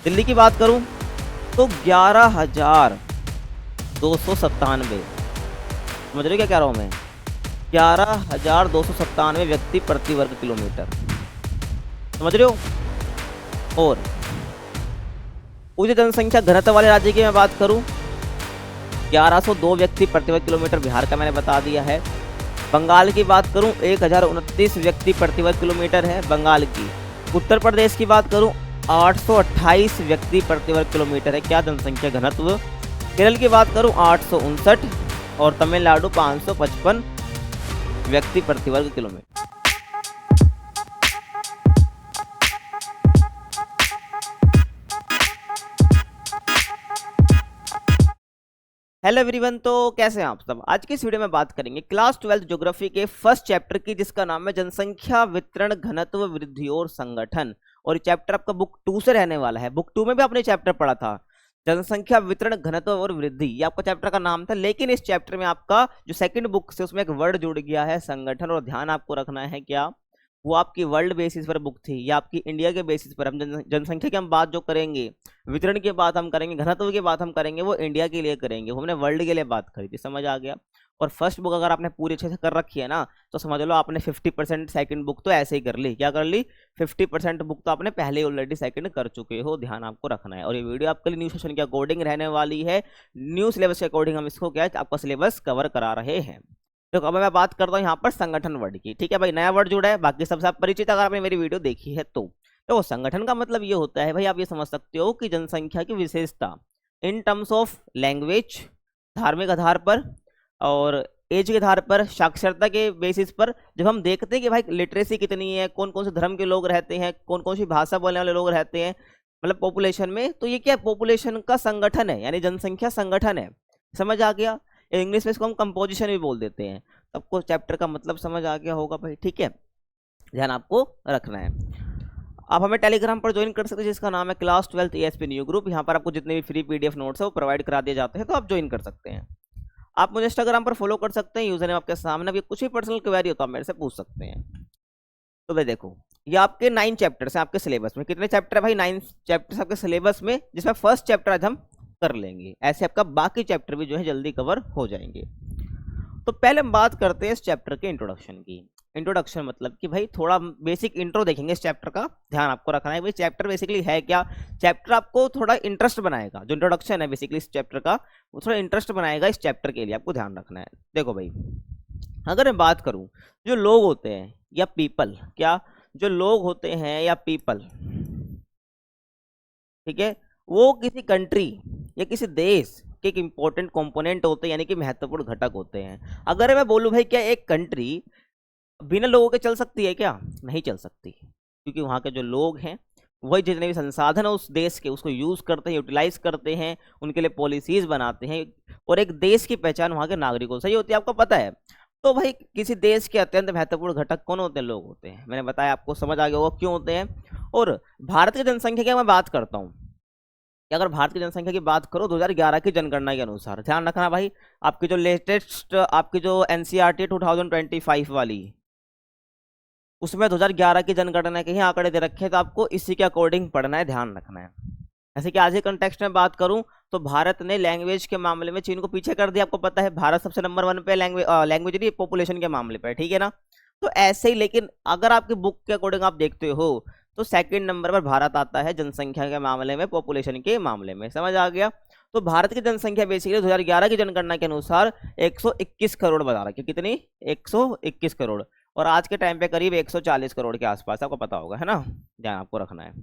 दिल्ली की बात करूं तो 11,297, समझ रहे हो क्या कह रहा हूं मैं, 11,297 व्यक्ति प्रति वर्ग किलोमीटर, समझ रहे हो। और उच्च जनसंख्या घनत्व वाले राज्य की मैं बात करूं, 1102 व्यक्ति प्रति वर्ग किलोमीटर बिहार का मैंने बता दिया है। बंगाल की बात करूं 1029 व्यक्ति प्रति वर्ग किलोमीटर है बंगाल की। उत्तर प्रदेश की बात करूं 828 व्यक्ति प्रति वर्ग किलोमीटर है क्या जनसंख्या घनत्व। केरल की बात करूं 859 और तमिलनाडु 555 व्यक्ति प्रति वर्ग किलोमीटर। हेलो एवरीवन, तो कैसे हैं आप सब। आज की इस वीडियो में बात करेंगे क्लास 12 ज्योग्राफी के फर्स्ट चैप्टर की, जिसका नाम है जनसंख्या वितरण घनत्व वृद्धि और संगठन। और ये चैप्टर आपका बुक 2 से रहने वाला है। बुक 2 में भी आपने चैप्टर पढ़ा था जनसंख्या वितरण घनत्व और वृद्धि, ये आपका चैप्टर का नाम था। लेकिन इस चैप्टर में आपका जो सेकंड बुक से उसमें एक वर्ड जुड़ गया है संगठन। और ध्यान आपको रखना है क्या, वो आपकी वर्ल्ड बेसिस पर बुक थी या आपकी इंडिया के बेसिस पर। हम जनसंख्या की हम बात जो करेंगे, वितरण की बात हम करेंगे, घनत्व की बात हम करेंगे, वो इंडिया के लिए करेंगे। हमने वर्ल्ड के लिए बात करी थी, समझ आ गया। और फर्स्ट बुक अगर आपने पूरी अच्छे से कर रखी है ना, तो समझ लो आपने 50% सेकंड बुक तो ऐसे ही कर ली। क्या कर ली? 50% बुक तो आपने पहले ही ऑलरेडी सेकंड कर चुके हो। ध्यान आपको रखना है। और ये वीडियो आपके लिए न्यू सेशन के अकॉर्डिंग रहने वाली है। न्यू सिलेबस के अकॉर्डिंग हम इसको क्या है, आपका सिलेबस कवर करा रहे हैं। तो अब मैं बात करता हूँ यहाँ पर संगठन वर्ड की। ठीक है भाई, नया वर्ड जुड़ा है, बाकी सबसे आप परिचित अगर आपने मेरी वीडियो देखी है तो संगठन का मतलब ये होता है भाई, आप ये समझ सकते हो कि जनसंख्या की विशेषता इन टर्म्स ऑफ लैंग्वेज, धार्मिक आधार पर और एज के आधार पर, साक्षरता के बेसिस पर। जब हम देखते हैं कि भाई लिटरेसी कितनी है, कौन कौन से धर्म के लोग रहते हैं, कौन कौन सी भाषा बोलने वाले लोग रहते हैं, मतलब पॉपुलेशन में, तो ये क्या पॉपुलेशन का संगठन है, यानी जनसंख्या संगठन है। समझ आ गया। इंग्लिश में इसको हम कंपोजिशन भी बोल देते हैं। सबको चैप्टर का मतलब समझ आ गया होगा भाई, ठीक है। ध्यान आपको रखना है। आप हमें टेलीग्राम पर ज्वाइन कर सकते हैं, जिसका नाम है क्लास 12 एएसपी न्यू ग्रुप। यहाँ पर आपको जितने भी फ्री पीडीएफ नोट्स है वो प्रोवाइड करा दिए जाते हैं, तो आप ज्वाइन कर सकते हैं। आप मुझे इंस्टाग्राम पर फॉलो कर सकते हैं, यूजर नेम आपके सामने। अभी कुछ भी पर्सनल क्वेरी हो तो आप मेरे से पूछ सकते हैं। तो भाई देखो, ये आपके 9 चैप्टर्स हैं आपके सिलेबस में। कितने चैप्टर है भाई? 9 चैप्टर्स आपके सिलेबस में, जिसमें फर्स्ट चैप्टर आज हम कर लेंगे। ऐसे आपका बाकी चैप्टर भी जो है जल्दी कवर हो जाएंगे। तो पहले हम बात करते हैं इस चैप्टर के इंट्रोडक्शन की। इंट्रोडक्शन मतलब कि भाई थोड़ा बेसिक इंट्रो देखेंगे इस चैप्टर का। ध्यान आपको रखना है भाई, चैप्टर बेसिकली है क्या। चैप्टर आपको थोड़ा इंटरेस्ट बनाएगा। जो इंट्रोडक्शन है बेसिकली इस चैप्टर का, वो थोड़ा इंटरेस्ट बनाएगा इस चैप्टर के लिए, आपको ध्यान रखना है। देखो भाई, अगर मैं बात करूं, जो लोग होते हैं या पीपल, क्या जो लोग होते हैं या पीपल, ठीक है, वो किसी कंट्री या किसी देश के एक इंपॉर्टेंट कंपोनेंट होते हैं, यानी कि महत्वपूर्ण घटक होते हैं। अगर मैं बोलूं भाई क्या एक कंट्री बिना लोगों के चल सकती है क्या? नहीं चल सकती, क्योंकि वहाँ के जो लोग हैं वही जितने भी संसाधन है उस देश के, उसको यूज करते हैं, यूटिलाइज करते हैं, उनके लिए पॉलिसीज बनाते हैं। और एक देश की पहचान वहाँ के नागरिकों से ही होती है, आपको पता है। तो भाई किसी देश के अत्यंत महत्वपूर्ण घटक कौन होते हैं? लोग होते हैं। मैंने बताया, आपको समझ आ गया होगा क्यों होते हैं। और भारत की जनसंख्या की मैं बात करता हूँ, कि अगर भारत की जनसंख्या की बात करो 2011 की जनगणना के अनुसार, ध्यान रखना भाई, आपकी जो लेटेस्ट आपकी जो एनसीईआरटी 2025 वाली, उसमें 2011 की जनगणना के ही आंकड़े दे रखे हैं, तो आपको इसी के अकॉर्डिंग पढ़ना है, ध्यान रखना है। जैसे कि आज के कंटेक्स्ट में बात करूं तो भारत ने लैंग्वेज के मामले में चीन को पीछे कर दिया। आपको पता है भारत सबसे नंबर 1 पे लैंग्वेज नहीं, पॉपुलेशन के मामले पर, ठीक है ना। तो ऐसे ही, लेकिन अगर आपकी बुक के अकॉर्डिंग आप देखते हो तो सेकंड नंबर पर भारत आता है जनसंख्या के मामले में, पॉपुलेशन के मामले में। समझ आ गया। तो भारत की जनसंख्या बेसिकली 2011 की जनगणना के अनुसार 121 करोड़ बता रखी। कितनी? 121 करोड़। और आज के टाइम पे करीब 140 करोड़ के आसपास, आपको पता होगा, है ना। ध्यान आपको रखना है।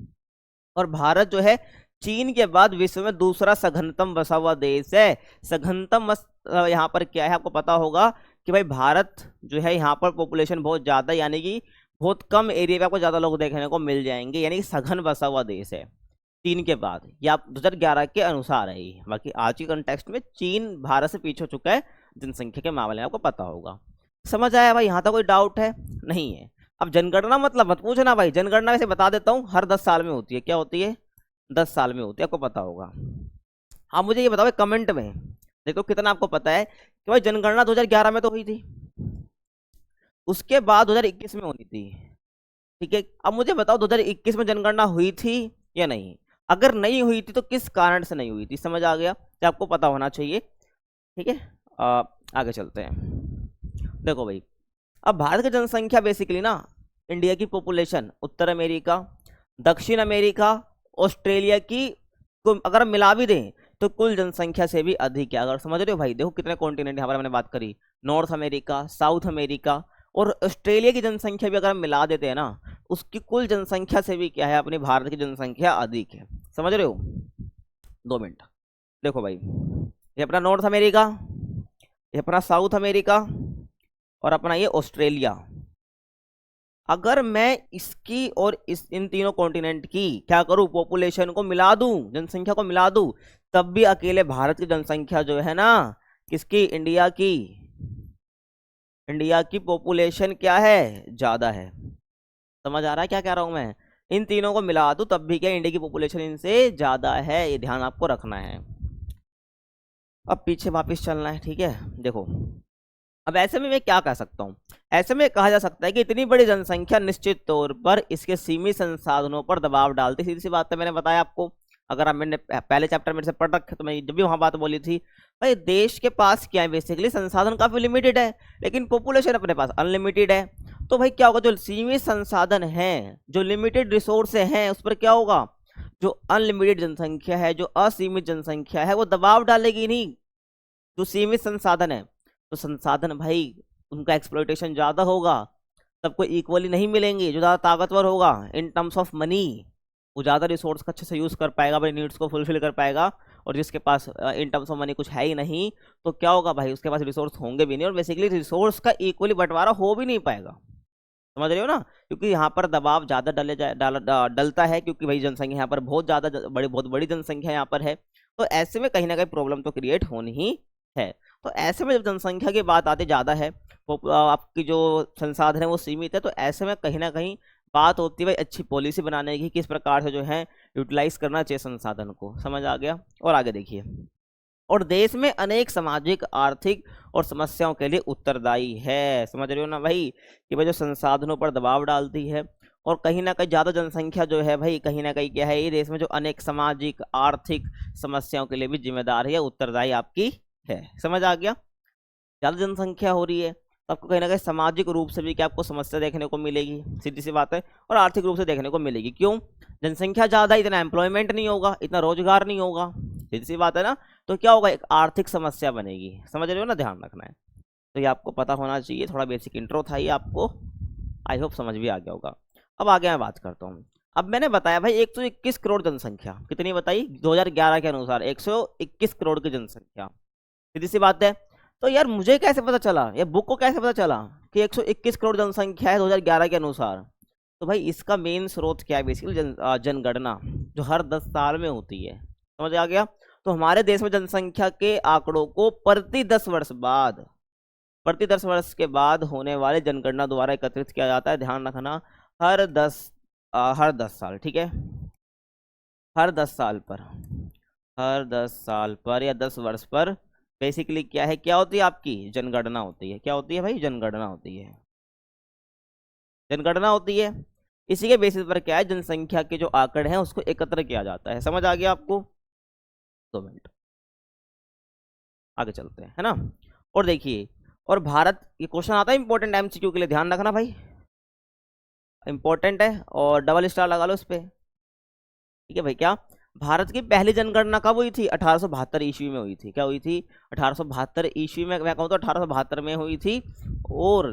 और भारत जो है चीन के बाद विश्व में दूसरा सघनतम बसा हुआ देश है। सघनतम यहाँ पर क्या है, आपको पता होगा कि भाई भारत जो है यहाँ पर पॉपुलेशन बहुत ज़्यादा, यानी कि बहुत कम एरिया पे आपको ज़्यादा लोग देखने को मिल जाएंगे, यानी कि सघन बसा हुआ देश है चीन के बाद। ये आप 2011 के अनुसार है। बाकी आज के कंटेक्स्ट में चीन भारत से पीछे हो चुका है जनसंख्या के मामले में, आपको पता होगा। समझ आया भाई? यहाँ तक कोई डाउट है? नहीं है। अब जनगणना मतलब मत पूछना भाई, जनगणना वैसे बता देता हूँ, हर 10 साल में होती है। क्या होती है? 10 साल में होती है, आपको पता होगा। आप मुझे ये बताओ कमेंट में, देखो कितना आपको पता है कि भाई जनगणना 2011 में तो हुई थी, उसके बाद 2021 में होनी थी, ठीक है। अब मुझे बताओ 2021 में जनगणना हुई थी या नहीं? अगर नहीं हुई थी तो किस कारण से नहीं हुई थी, समझ आ गया, तो आपको पता होना चाहिए। ठीक है, आगे चलते हैं। देखो भाई, अब भारत की जनसंख्या बेसिकली ना, इंडिया की पॉपुलेशन उत्तर अमेरिका, दक्षिण अमेरिका, ऑस्ट्रेलिया की को अगर हम मिला भी दें तो कुल जनसंख्या से भी अधिक है। अगर समझ रहे हो भाई, देखो कितने कॉन्टिनेंट यहाँ पर मैंने बात करी, नॉर्थ अमेरिका, साउथ अमेरिका और ऑस्ट्रेलिया की जनसंख्या भी अगर हम मिला देते हैं ना, उसकी कुल जनसंख्या से भी क्या है, अपनी भारत की जनसंख्या अधिक है। समझ रहे हो? 2 मिनट। देखो भाई, ये अपना नॉर्थ अमेरिका, ये अपना साउथ अमेरिका और अपना ये ऑस्ट्रेलिया। अगर मैं इसकी और इस इन तीनों कॉन्टिनेंट की क्या करूं, पॉपुलेशन को मिला दूं, जनसंख्या को मिला दूं, तब भी अकेले भारत की जनसंख्या जो है ना, किसकी, इंडिया की पॉपुलेशन क्या है, ज्यादा है। समझ आ रहा है क्या कह रहा हूं मैं? इन तीनों को मिला दूं तब भी क्या, इंडिया की पॉपुलेशन इनसे ज्यादा है, ये ध्यान आपको रखना है। अब पीछे वापस चलना है, ठीक है। देखो, अब ऐसे में मैं क्या कह सकता हूँ, ऐसे में कहा जा सकता है कि इतनी बड़ी जनसंख्या निश्चित तौर पर इसके सीमित संसाधनों पर दबाव डालती। सीधी सी बात है, मैंने बताया आपको, अगर आप मैंने पहले चैप्टर में से पढ़ रखे तो मैं जब भी वहां बात बोली थी, भाई देश के पास क्या है, बेसिकली संसाधन काफी लिमिटेड है, लेकिन पॉपुलेशन अपने पास अनलिमिटेड है। तो भाई क्या होगा, जो सीमित संसाधन है, जो लिमिटेड रिसोर्स हैं, उस पर क्या होगा, जो अनलिमिटेड जनसंख्या है, जो असीमित जनसंख्या है, वो दबाव डालेगी नहीं। जो सीमित संसाधन है, तो संसाधन भाई उनका एक्सप्लॉइटेशन ज़्यादा होगा, सबको इक्वली नहीं मिलेंगे। जो ज़्यादा ताकतवर होगा इन टर्म्स ऑफ मनी, वो ज़्यादा रिसोर्स का अच्छे से यूज़ कर पाएगा, अपनी नीड्स को फुलफिल कर पाएगा। और जिसके पास इन टर्म्स ऑफ मनी कुछ है ही नहीं, तो क्या होगा भाई, उसके पास रिसोर्स होंगे भी नहीं, और बेसिकली रिसोर्स का इक्वली बंटवारा हो भी नहीं पाएगा। समझ रहे हो ना? क्योंकि यहाँ पर दबाव ज़्यादा डलता है, क्योंकि भाई जनसंख्या यहाँ पर बहुत ज़्यादा बहुत बड़ी जनसंख्या यहाँ पर है। तो ऐसे में कहीं ना कहीं प्रॉब्लम तो क्रिएट होनी ही है। तो ऐसे में जब जनसंख्या की बात आती ज़्यादा है, आपकी जो संसाधन है वो सीमित है, तो ऐसे में कहीं ना कहीं बात होती है भाई अच्छी पॉलिसी बनाने की, किस प्रकार से जो है यूटिलाइज करना चाहिए संसाधन को। समझ आ गया? और आगे देखिए, और देश में अनेक सामाजिक, आर्थिक और समस्याओं के लिए उत्तरदायी है। समझ रहे हो ना भाई, कि भाई जो संसाधनों पर दबाव डालती है, और कहीं ना कहीं ज़्यादा जनसंख्या जो है भाई, कहीं ना कहीं क्या है, ये देश में जो अनेक सामाजिक, आर्थिक समस्याओं के लिए भी जिम्मेदार है, उत्तरदायी आपकी है। समझ आ गया? ज़्यादा जनसंख्या हो रही है तो आपको कहीं ना कहीं सामाजिक रूप से भी क्या आपको समस्या देखने को मिलेगी, सीधी सी बात है, और आर्थिक रूप से देखने को मिलेगी। क्यों? जनसंख्या ज़्यादा, इतना एम्प्लॉयमेंट नहीं होगा, इतना रोजगार नहीं होगा, सीधी सी बात है ना। तो क्या होगा, एक आर्थिक समस्या बनेगी। समझ रहे हो ना? ध्यान रखना है। तो ये आपको पता होना चाहिए, थोड़ा बेसिक इंट्रो था ये आपको, आई होप समझ भी आ गया होगा। अब आगे मैं बात करता हूँ। अब मैंने बताया भाई 121 करोड़ जनसंख्या, कितनी बताई, 2011 के अनुसार 121 करोड़ की जनसंख्या, सीधी सी बात है। तो यार मुझे कैसे पता चला, या बुक को कैसे पता चला कि 121 करोड़ जनसंख्या है 2011 के अनुसार? तो भाई इसका मेन स्रोत क्या है, बेसिकली जनगणना, जो हर 10 साल में होती है। समझ आ गया? तो हमारे देश में जनसंख्या के आंकड़ों को प्रति 10 वर्ष के बाद होने वाले जनगणना द्वारा एकत्रित किया जाता है। ध्यान रखना, हर 10 साल, ठीक है, हर 10 साल पर या 10 वर्ष पर बेसिकली क्या है, क्या होती है आपकी जनगणना होती है। क्या होती है भाई? जनगणना होती है, जनगणना होती है। इसी के बेसिस पर क्या है, जनसंख्या के जो आंकड़े हैं उसको एकत्र किया जाता है। समझ आ गया आपको? 2 मिनट, आगे चलते हैं, है ना। और देखिए, और भारत, ये क्वेश्चन आता है इंपॉर्टेंट एमसीक्यू के लिए, ध्यान रखना भाई, इंपॉर्टेंट है, और डबल स्टार लगा लो उस पर। ठीक है भाई, क्या भारत की पहली जनगणना कब हुई थी? 1872 ईस्वी में हुई थी। क्या हुई थी? 1872 ईस्वी में, मैं कहूँ तो 1872 में हुई थी। और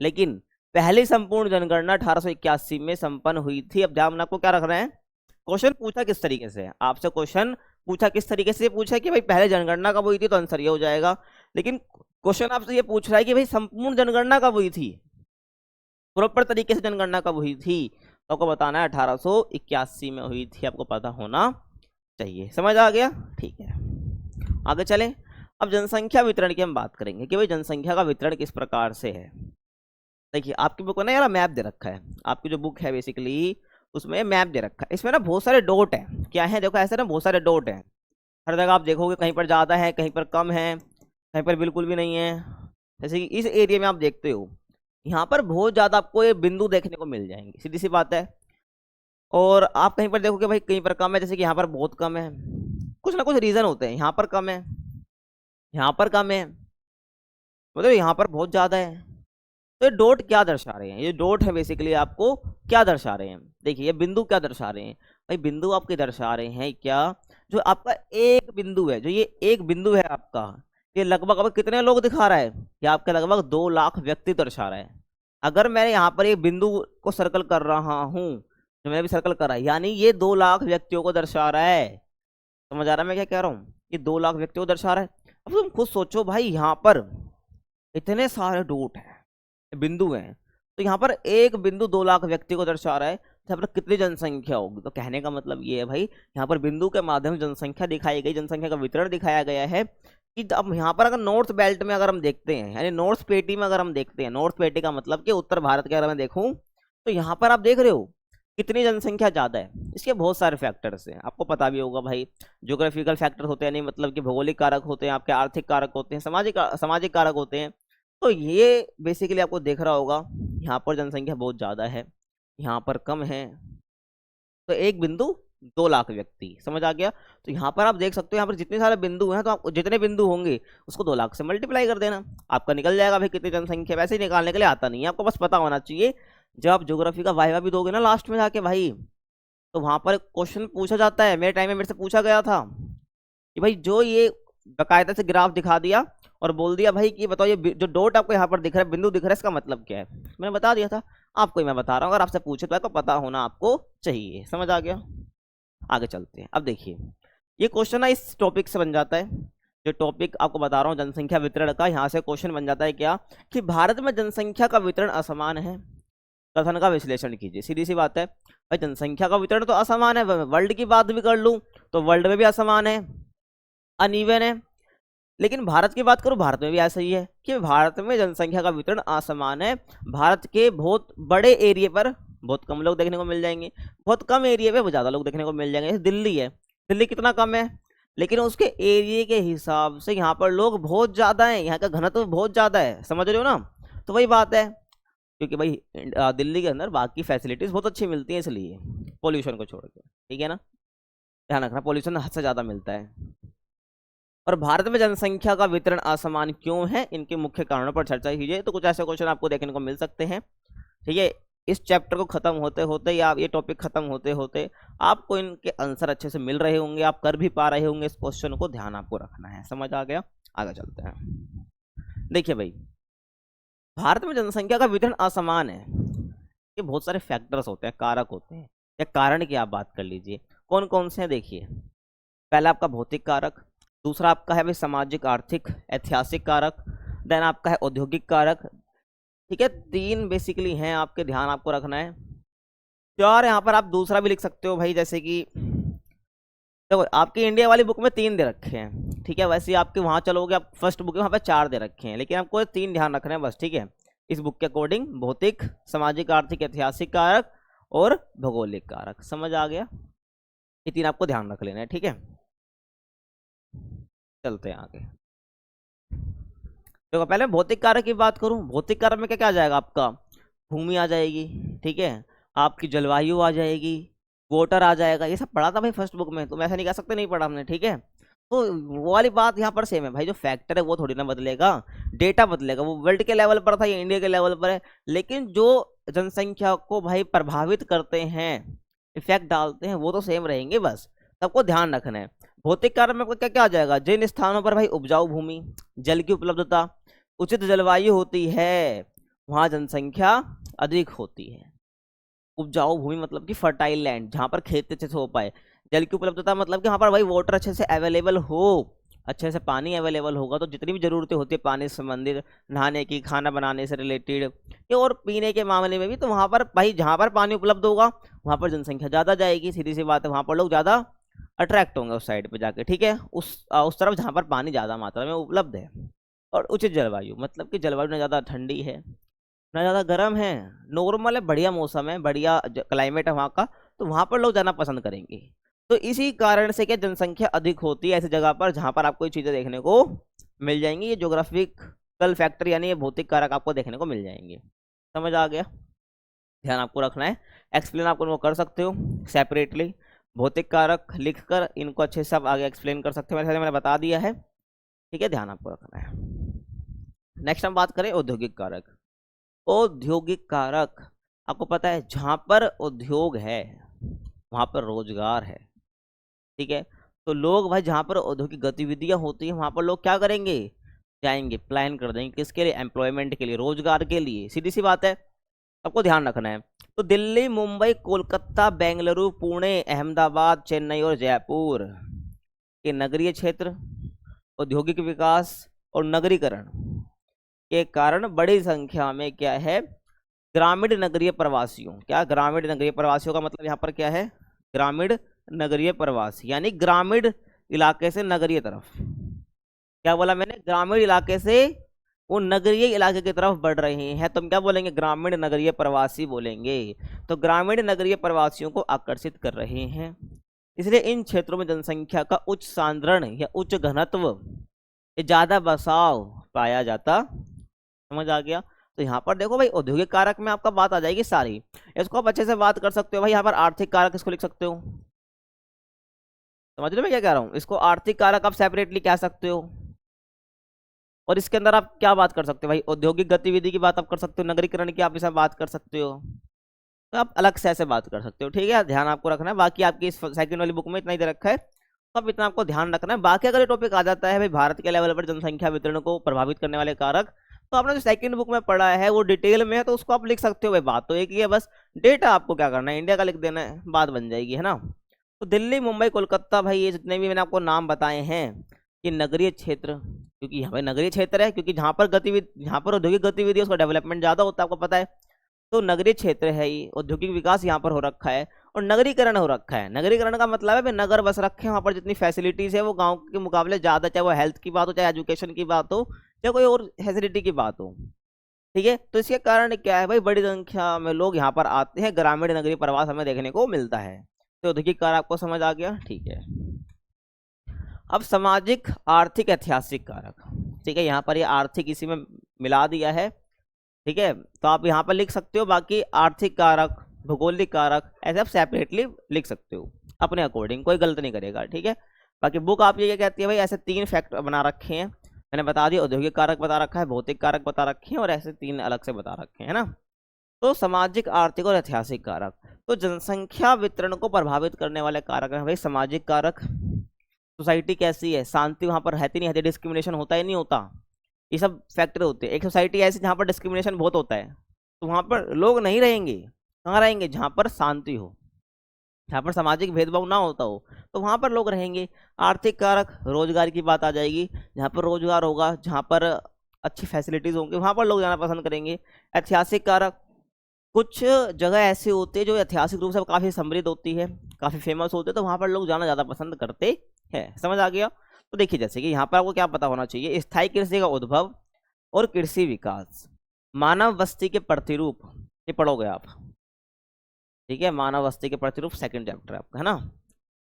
लेकिन पहली संपूर्ण जनगणना 1881 में संपन्न हुई थी। अब ध्यान आपको क्या रख रहे हैं, क्वेश्चन पूछा किस तरीके से, आपसे क्वेश्चन पूछा किस तरीके से, पूछा कि भाई पहले जनगणना कब हुई थी, तो आंसर ये हो जाएगा। लेकिन क्वेश्चन आपसे ये पूछ रहा है कि भाई संपूर्ण जनगणना कब हुई थी, प्रॉपर तरीके से जनगणना कब हुई थी, तो आपको बताना है 1881 में हुई थी, आपको पता होना चाहिए। समझ आ गया? ठीक है, आगे चलें। अब जनसंख्या वितरण की हम बात करेंगे कि भाई जनसंख्या का वितरण किस प्रकार से है। देखिए आपकी बुक में ना यार मैप दे रखा है, आपकी जो बुक है बेसिकली उसमें मैप दे रखा है, इसमें ना बहुत सारे डॉट हैं। क्या है, देखो ऐसे ना बहुत सारे डॉट हैं, हर जगह आप देखोगे कहीं पर ज़्यादा है, कहीं पर कम है, कहीं पर बिल्कुल भी नहीं है। जैसे कि इस एरिया में आप देखते हो, यहाँ पर बहुत ज़्यादा आपको ये बिंदु देखने को मिल जाएंगे, सीधी सी बात है। और आप कहीं पर देखोगे भाई कहीं पर कम है, जैसे कि यहाँ पर बहुत कम है, कुछ ना कुछ रीजन होते हैं, यहाँ पर कम है, यहाँ पर कम है, मतलब यहाँ पर बहुत ज्यादा है। तो ये डॉट क्या दर्शा रहे हैं, ये डॉट है बेसिकली आपको क्या दर्शा रहे हैं, देखिए ये बिंदु क्या दर्शा रहे हैं भाई, बिंदु आपके दर्शा रहे हैं क्या, जो आपका एक बिंदु है, जो ये एक बिंदु है आपका, ये लगभग अब कितने लोग दिखा रहा है, ये आपके लगभग 2 लाख व्यक्ति दर्शा रहा है। अगर मैं यहाँ पर एक बिंदु को सर्कल कर रहा हूँ, जो मैंने भी सर्कल करा, यानी ये 2 लाख व्यक्तियों को दर्शा रहा है। समझ आ रहा है मैं क्या कह रहा हूँ, ये 2 लाख व्यक्तियों को दर्शा रहा है। अब तुम खुद सोचो भाई, यहाँ पर इतने सारे डॉट हैं, बिंदु हैं, तो यहाँ पर एक बिंदु 2 लाख व्यक्ति को दर्शा रहा है, तो यहाँ पर कितनी जनसंख्या होगी। तो कहने का मतलब ये है भाई, यहाँ पर बिंदु के माध्यम से जनसंख्या दिखाई गई, जनसंख्या का वितरण दिखाया गया है कि अब यहाँ पर अगर नॉर्थ बेल्ट में अगर हम देखते हैं, यानी नॉर्थ पेटी में अगर हम देखते हैं, नॉर्थ पेटी का मतलब कि उत्तर भारत के अगर मैं देखूं, तो यहाँ पर आप देख रहे हो कितनी जनसंख्या ज्यादा है। इसके बहुत सारे फैक्टर्स हैं, आपको पता भी होगा भाई, ज्योग्राफिकल फैक्टर होते हैं, नहीं मतलब कि भौगोलिक कारक होते हैं, आपके आर्थिक कारक होते हैं, सामाजिक कारक होते हैं। तो ये बेसिकली आपको देख रहा होगा, यहाँ पर जनसंख्या बहुत ज़्यादा है, यहाँ पर कम है, तो एक बिंदु 2 लाख व्यक्ति, समझ आ गया। तो यहाँ पर आप देख सकते हो, यहाँ पर जितने सारे बिंदु हैं, तो आप जितने बिंदु होंगे उसको 2 लाख से मल्टीप्लाई कर देना, आपका निकल जाएगा भाई कितनी जनसंख्या। वैसे ही निकालने के लिए आता नहीं है, आपको बस पता होना चाहिए। जब आप ज्योग्राफी का वाइवा भी दोगे ना लास्ट में जाके भाई, तो वहां पर क्वेश्चन पूछा जाता है, मेरे टाइम में मेरे से पूछा गया था कि भाई जो ये बाकायदा से ग्राफ दिखा दिया और बोल दिया भाई कि बताओ ये जो डॉट आपको यहाँ पर दिख रहा है, बिंदु दिख रहा है, इसका मतलब क्या है। मैंने बता दिया था, आपको ही मैं बता रहा हूँ, अगर आपसे पूछे तो आपको पता होना आपको चाहिए। समझ आ गया, आगे चलते हैं। अब देखिए ये क्वेश्चन ना इस टॉपिक से बन जाता है, जो टॉपिक आपको बता रहा हूँ जनसंख्या वितरण का, यहाँ से क्वेश्चन बन जाता है क्या कि भारत में जनसंख्या का वितरण असमान है, कथन का विश्लेषण कीजिए। सीधी सी बात है भाई, जनसंख्या का वितरण तो असमान है, वर्ल्ड की बात भी कर लूं तो वर्ल्ड में भी असमान है, अनइवन है। लेकिन भारत की बात करूं, भारत में भी ऐसा ही है कि भारत में जनसंख्या का वितरण असमान है। भारत के बहुत बड़े एरिया पर बहुत कम लोग देखने को मिल जाएंगे, बहुत कम एरिया पे बहुत ज्यादा लोग देखने को मिल जाएंगे। जैसे दिल्ली है, दिल्ली कितना कम है, लेकिन उसके एरिया के हिसाब से यहाँ पर लोग बहुत ज्यादा हैं, यहाँ का घनत्व बहुत ज्यादा है। समझ रहे हो ना, तो वही बात है, क्योंकि भाई दिल्ली के अंदर बाकी फैसिलिटीज बहुत अच्छी मिलती हैं, इसलिए पोल्यूशन को छोड़ के, ठीक है ना, ध्यान रखना, पोल्यूशन हद से ज्यादा मिलता है। और भारत में जनसंख्या का वितरण असमान क्यों है, इनके मुख्य कारणों पर चर्चा कीजिए। तो कुछ ऐसे क्वेश्चन आपको देखने को मिल सकते हैं, ठीक है। इस चैप्टर को खत्म होते होते या ये टॉपिक खत्म होते होते आपको इनके आंसर अच्छे से मिल रहे होंगे, आप कर भी पा रहे होंगे। इस क्वेश्चन को ध्यान आपको रखना है। समझ आ गया, आगे चलते हैं। देखिए भाई, भारत में जनसंख्या का वितरण असमान है, ये बहुत सारे फैक्टर्स होते हैं, कारक होते हैं, या कारण की आप बात कर लीजिए। कौन कौन से हैं देखिए, पहला आपका भौतिक कारक, दूसरा आपका है भाई सामाजिक आर्थिक ऐतिहासिक कारक, देन आपका है औद्योगिक कारक, ठीक है। 3 बेसिकली हैं आपके, ध्यान आपको रखना है। 4 यहाँ पर आप दूसरा भी लिख सकते हो भाई, जैसे कि देखो आपकी इंडिया वाली बुक में 3 दे रखे हैं, ठीक है। वैसे ही आपके वहाँ चलोगे, आप फर्स्ट बुक में वहाँ पे 4 दे रखे हैं, लेकिन आपको 3 ध्यान रखना है बस, ठीक है। इस बुक के अकॉर्डिंग भौतिक, सामाजिक आर्थिक ऐतिहासिक कारक और भौगोलिक कारक। समझ आ गया, ये 3 आपको ध्यान रख लेना है, ठीक है। चलते हैं आगे। देखो पहले भौतिक कारक की बात करूं, भौतिक कारक में क्या क्या आ जाएगा आपका, भूमि आ जाएगी, ठीक है, आपकी जलवायु आ जाएगी, वाटर आ जाएगा। ये सब पढ़ा था भाई फर्स्ट बुक में, तो मैं ऐसा नहीं कह सकते नहीं पढ़ा हमने, ठीक है। तो वो वाली बात यहाँ पर सेम है भाई, जो फैक्टर है वो थोड़ी ना बदलेगा, डेटा बदलेगा। वो वर्ल्ड के लेवल पर था, ये इंडिया के लेवल पर है, लेकिन जो जनसंख्या को भाई प्रभावित करते हैं, इफेक्ट डालते हैं, वो तो सेम रहेंगे, बस सबको ध्यान रखना है। भौतिक कारक में क्या क्या आ जाएगा, जिन स्थानों पर भाई उपजाऊ भूमि, जल की उपलब्धता, उचित जलवायु होती है, वहां जनसंख्या अधिक होती है। उपजाऊ भूमि मतलब कि फर्टाइल लैंड, जहां पर खेत अच्छे से हो पाए। जल की उपलब्धता मतलब कि वहां पर भाई वाटर अच्छे से अवेलेबल हो, अच्छे से पानी अवेलेबल होगा, तो जितनी भी जरूरतें होती है पानी से संबंधित, नहाने की, खाना बनाने से रिलेटेड, और पीने के मामले में भी, तो वहां पर भाई जहां पर पानी उपलब्ध होगा वहां पर जनसंख्या ज्यादा जाएगी। सीधी सी बात है, वहां पर लोग ज्यादा अट्रैक्ट होंगे उस साइड पे जाके, ठीक है, उस तरफ जहां पर पानी ज्यादा मात्रा में उपलब्ध है। और उचित जलवायु मतलब कि जलवायु ना ज़्यादा ठंडी है ना ज़्यादा गर्म है, नॉर्मल है, बढ़िया मौसम है, बढ़िया क्लाइमेट है वहाँ का, तो वहाँ पर लोग जाना पसंद करेंगे। तो इसी कारण से क्या जनसंख्या अधिक होती है ऐसी जगह पर जहाँ पर आपको ये चीज़ें देखने को मिल जाएंगी। ये ज्योग्राफिकल फैक्टर यानी ये भौतिक कारक आपको देखने को मिल जाएंगे। समझ आ गया, ध्यान आपको रखना है। एक्सप्लेन आप उनको कर सकते हो सेपरेटली, भौतिक कारक लिखकर इनको अच्छे से आप आगे एक्सप्लेन कर सकते हो, मैंने बता दिया है, ठीक है, ध्यान आपको रखना है। नेक्स्ट हम बात करें औद्योगिक कारक। औद्योगिक कारक, आपको पता है जहां पर उद्योग है वहां पर रोजगार है, ठीक है। तो लोग भाई जहां पर औद्योगिक गतिविधियां होती है वहां पर लोग क्या करेंगे, जाएंगे, प्लान कर देंगे, किसके लिए, एम्प्लॉयमेंट के लिए, रोजगार के लिए, सीधी सी बात है, आपको ध्यान रखना है। तो दिल्ली, मुंबई, कोलकाता, बेंगलुरु, पुणे, अहमदाबाद, चेन्नई और जयपुर के नगरीय क्षेत्र, औद्योगिक विकास और नगरीकरण के कारण बड़ी संख्या में क्या है, ग्रामीण नगरीय प्रवासियों, क्या ग्रामीण नगरीय प्रवासियों का मतलब यहाँ पर क्या है, ग्रामीण नगरीय प्रवासी, यानी ग्रामीण इलाके से नगरीय तरफ, क्या बोला मैंने, ग्रामीण इलाके से वो नगरीय इलाके की तरफ बढ़ रहे हैं, तो हम क्या बोलेंगे, ग्रामीण नगरीय प्रवासी बोलेंगे। तो ग्रामीण नगरीय प्रवासियों को आकर्षित कर रहे हैं, इसलिए इन क्षेत्रों में जनसंख्या का उच्च सांद्रण या उच्च घनत्व, ज्यादा बसाव पाया जाता, समझ आ गया। तो यहाँ पर देखो भाई औद्योगिक कारक में आपका बात आ जाएगी सारी, इसको आप अच्छे से बात कर सकते हो भाई। यहाँ पर आर्थिक कारक इसको लिख सकते हो, समझ रहे हो मैं क्या कह रहा हूँ, इसको आर्थिक कारक आप सेपरेटली कह सकते हो। और इसके अंदर आप क्या बात कर सकते हो भाई, औद्योगिक गतिविधि की बात आप कर सकते हो, नगरीकरण की आप इसमें बात कर सकते हो, तो आप अलग से ऐसे बात कर सकते हो, ठीक है, ध्यान आपको रखना है। बाकी आपकी इस सेकंड वाली बुक में इतना ही दे रखा है, तो अब इतना आपको ध्यान रखना है। बाकी अगर ये टॉपिक आ जाता है भाई भारत के लेवल पर जनसंख्या वितरण को प्रभावित करने वाले कारक, तो आपने जो सेकंड बुक में पढ़ा है वो डिटेल में है, तो उसको आप लिख सकते हो भाई, बात तो एक ही है, बस डेटा आपको क्या करना है, इंडिया का लिख देना है, बात बन जाएगी, है ना। तो दिल्ली, मुंबई, कोलकाता, भाई ये जितने भी मैंने आपको नाम बताए हैं ये नगरीय क्षेत्र, क्योंकि यहाँ पे नगरीय क्षेत्र है, क्योंकि जहाँ पर गतिविधि, जहाँ पर औद्योगिक गतिविधि उसका डेवलपमेंट ज्यादा होता है, आपको पता है, तो नगरीय क्षेत्र है ये, औद्योगिक विकास यहाँ पर हो रखा है और नगरीकरण हो रखा है। नगरीकरण का मतलब है भाई नगर बस रखे हैं, वहाँ पर जितनी फैसिलिटीज है वो गांव के मुकाबले ज्यादा, चाहे वो हेल्थ की बात हो, चाहे एजुकेशन की बात हो, चाहे कोई और फैसिलिटी की बात हो, ठीक है। तो इसके कारण क्या है भाई, बड़ी संख्या में लोग यहाँ पर आते हैं, ग्रामीण नगरीय प्रवास हमें देखने को मिलता है। तो औद्योगिक कारक आपको समझ आ गया, ठीक है। अब सामाजिक, आर्थिक, ऐतिहासिक कारक, ठीक है, यहाँ पर ये आर्थिक इसी में मिला दिया है, ठीक है, तो आप यहाँ पर लिख सकते हो। बाकी आर्थिक कारक, भौगोलिक कारक ऐसे आप सेपरेटली लिख सकते हो अपने अकॉर्डिंग, कोई गलत नहीं करेगा, ठीक है। बाकी बुक आप ये कहती है भाई ऐसे 3 फैक्टर बना रखे हैं, मैंने बता दिया, औद्योगिक कारक बता रखा है, भौतिक कारक बता रखे हैं और ऐसे 3 अलग से बता रखे हैं ना। तो सामाजिक, आर्थिक और ऐतिहासिक कारक, तो जनसंख्या वितरण को प्रभावित करने वाले कारक है भाई सामाजिक कारक, सोसाइटी कैसी है, शांति वहां पर रहती नहीं रहती, डिस्क्रिमिनेशन होता है नहीं होता, ये सब फैक्टर होते हैं। एक सोसाइटी ऐसी जहाँ पर डिस्क्रिमिनेशन बहुत होता है, तो वहां पर लोग नहीं रहेंगे, कहाँ रहेंगे, जहाँ पर शांति हो, जहाँ पर सामाजिक भेदभाव ना होता हो, तो वहां पर लोग रहेंगे। आर्थिक कारक, रोजगार की बात आ जाएगी, जहाँ पर रोजगार होगा, जहाँ पर अच्छी फैसिलिटीज होंगी, वहां पर लोग जाना पसंद करेंगे। ऐतिहासिक कारक, कुछ जगह ऐसी होती है जो ऐतिहासिक रूप से काफी समृद्ध होती है, काफी फेमस होते हैं, तो वहां पर लोग जाना ज्यादा पसंद करते हैं, समझ आ गया। तो देखिए जैसे कि यहाँ पर आपको क्या पता होना चाहिए, स्थायी कृषि का उद्भव और कृषि विकास, मानव बस्ती के प्रतिरूप, ये पढ़ोगे आप, ठीक है, मानव बस्ती के प्रतिरूप सेकंड चैप्टर आपका, है ना,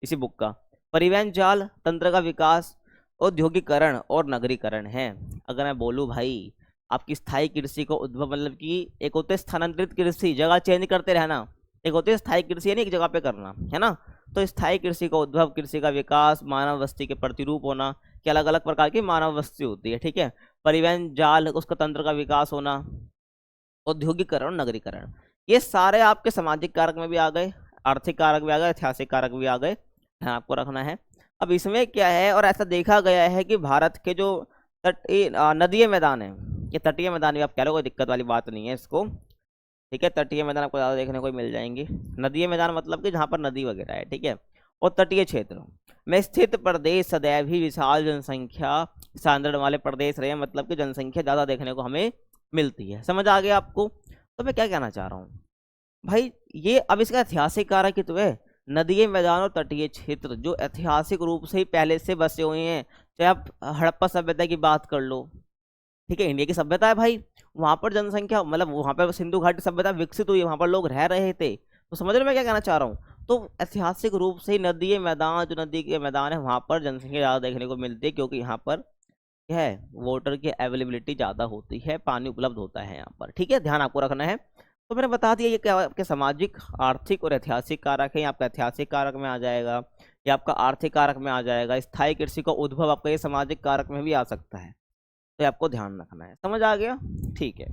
इसी बुक का। परिवहन जाल तंत्र का विकास, औद्योगिकरण और नगरीकरण है। अगर मैं बोलूँ भाई आपकी स्थायी कृषि को उद्भव, मतलब कि एक होते है स्थानांतरित कृषि, जगह चेंज करते रहना, एक होती है स्थायी कृषि यानी एक जगह पे करना, है ना। तो स्थायी कृषि का उद्भव, कृषि का विकास, मानव बस्ती के प्रतिरूप होना, कि अलग अलग प्रकार की मानव बस्ती होती है, ठीक है। परिवहन जाल, उसका तंत्र का विकास होना, औद्योगिकरण और नगरीकरण, ये सारे आपके सामाजिक कारक में भी आ गए, आर्थिक कारक भी आ गए, ऐतिहासिक कारक भी आ गए, ध्यान आपको रखना है। अब इसमें क्या है, और ऐसा देखा गया है कि भारत के जो तटीय नदीय मैदान है, ये तटीय मैदान भी आप कह लो, कोई दिक्कत वाली बात नहीं है इसको, ठीक है, तटीय मैदान आपको ज़्यादा देखने को मिल जाएंगे। नदीय मैदान मतलब कि जहाँ पर नदी वगैरह है, ठीक है, और तटीय क्षेत्र में स्थित प्रदेश सदैव ही विशाल जनसंख्या सांद्रण वाले प्रदेश रहे, मतलब कि जनसंख्या ज़्यादा देखने को हमें मिलती है, समझ आ गया आपको। तो मैं क्या कहना चाह रहा हूँ भाई, ये अब इसका ऐतिहासिक कारक तो है, नदीय मैदान और तटीय क्षेत्र जो ऐतिहासिक रूप से ही पहले से बसे हुए हैं, चाहे आप हड़प्पा सभ्यता की बात कर लो, ठीक है, इंडिया की सभ्यता है भाई, वहां पर जनसंख्या, मतलब वहां पर सिंधु घाटी सभ्यता विकसित हुई, वहां पर लोग रह रहे थे, तो समझ रहे मैं क्या कहना चाह रहा हूँ। तो ऐतिहासिक रूप से ही नदीय मैदान, जो नदी के मैदान है वहां पर जनसंख्या ज्यादा देखने को मिलती है, क्योंकि यहाँ पर क्या है, वाटर की अवेलेबिलिटी ज़्यादा होती है, पानी उपलब्ध होता है यहाँ पर, ठीक है, ध्यान आपको रखना है। तो मैंने बता दिया ये क्या आपके सामाजिक, आर्थिक और ऐतिहासिक कारक है। ये आपका ऐतिहासिक कारक में आ जाएगा, ये आपका आर्थिक कारक में आ जाएगा। स्थायी कृषि का उद्भव आपका ये सामाजिक कारक में भी आ सकता है, तो ये आपको ध्यान रखना है। समझ आ गया? ठीक है।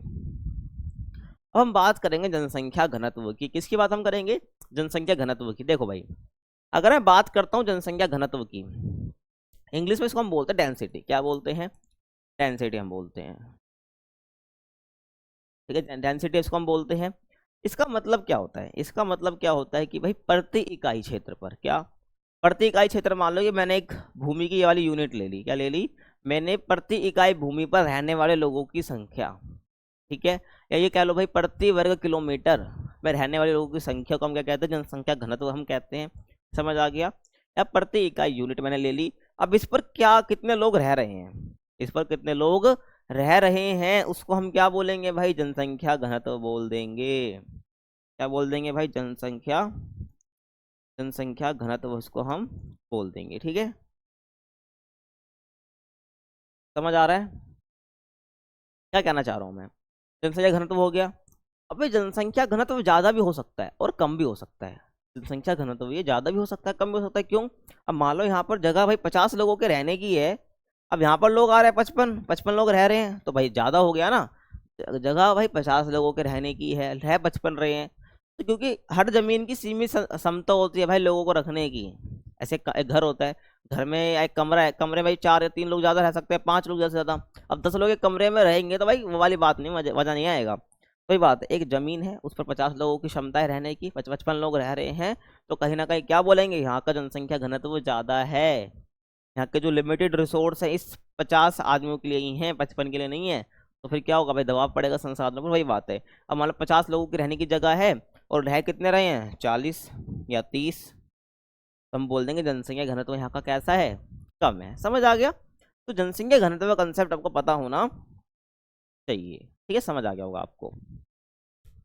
अब हम बात करेंगे जनसंख्या घनत्व की। किसकी बात हम करेंगे? जनसंख्या घनत्व की। देखो भाई, अगर मैं बात करता हूँ जनसंख्या घनत्व की, इंग्लिश में इसको हम बोलते हैं डेंसिटी। क्या बोलते हैं? डेंसिटी हम बोलते हैं, ठीक है। डेंसिटी इसको हम बोलते हैं। इसका मतलब क्या होता है? इसका मतलब क्या होता है कि भाई प्रति इकाई क्षेत्र पर, क्या प्रति इकाई क्षेत्र, मान लो कि मैंने एक भूमि की ये वाली यूनिट ले ली। क्या ले ली मैंने? प्रति इकाई भूमि पर रहने वाले लोगों की संख्या, ठीक है। या ये कह लो भाई प्रति वर्ग किलोमीटर में रहने वाले लोगों की संख्या को हम क्या कहते हैं? जनसंख्या घनत्व हम कहते हैं। समझ आ गया? या प्रति इकाई यूनिट मैंने ले ली। अब इस पर क्या कितने लोग रह रहे हैं, इस पर कितने लोग रह रहे हैं, उसको हम क्या बोलेंगे भाई? जनसंख्या घनत्व बोल देंगे। क्या बोल देंगे भाई? जनसंख्या घनत्व उसको हम बोल देंगे, ठीक है। समझ आ रहा है क्या कहना चाह रहा हूँ मैं? जनसंख्या घनत्व हो गया। अब भाई जनसंख्या घनत्व ज़्यादा भी हो सकता है और कम भी हो सकता है। जनसंख्या घनत्व ये ज़्यादा भी हो सकता है, कम भी हो सकता है। क्यों? अब मान लो यहाँ पर जगह भाई 50 लोगों के रहने की है, अब यहाँ पर लोग आ रहे हैं 55 लोग रह रहे हैं, तो भाई ज़्यादा हो गया ना। जगह भाई 50 लोगों के रहने की है, रह 55 रहे हैं, तो क्योंकि हर जमीन की सीमित क्षमता होती है भाई लोगों को रखने की। ऐसे एक घर होता है, घर में एक कमरा है, कमरे में भाई 4 या 3 लोग ज़्यादा रह सकते हैं, 5 लोग ज़्यादा से ज़्यादा। अब 10 लोग एक कमरे में रहेंगे तो भाई वो वाली बात नहीं, मजा नहीं आएगा। कोई बात है, एक जमीन है उस पर 50 लोगों की क्षमता है रहने की, 55 लोग रह रहे हैं, तो कहीं ना कहीं क्या बोलेंगे? यहाँ का जनसंख्या घनत्व ज़्यादा है। यहाँ के जो लिमिटेड रिसोर्स है इस 50 आदमियों के लिए ही हैं, 55 के लिए नहीं है। तो फिर क्या होगा भाई? दबाव पड़ेगा संसाधनों पर। वही बात है, अब मान लो 50 लोगों की रहने की जगह है और रह कितने रहे हैं? 40 या 30, तो हम बोल देंगे जनसंख्या घनत्व यहाँ का कैसा है? कम है। समझ आ गया? तो जनसंख्या घनत्व का कंसेप्ट आपको पता होना चाहिए, ठीक है। समझ आ गया होगा आपको।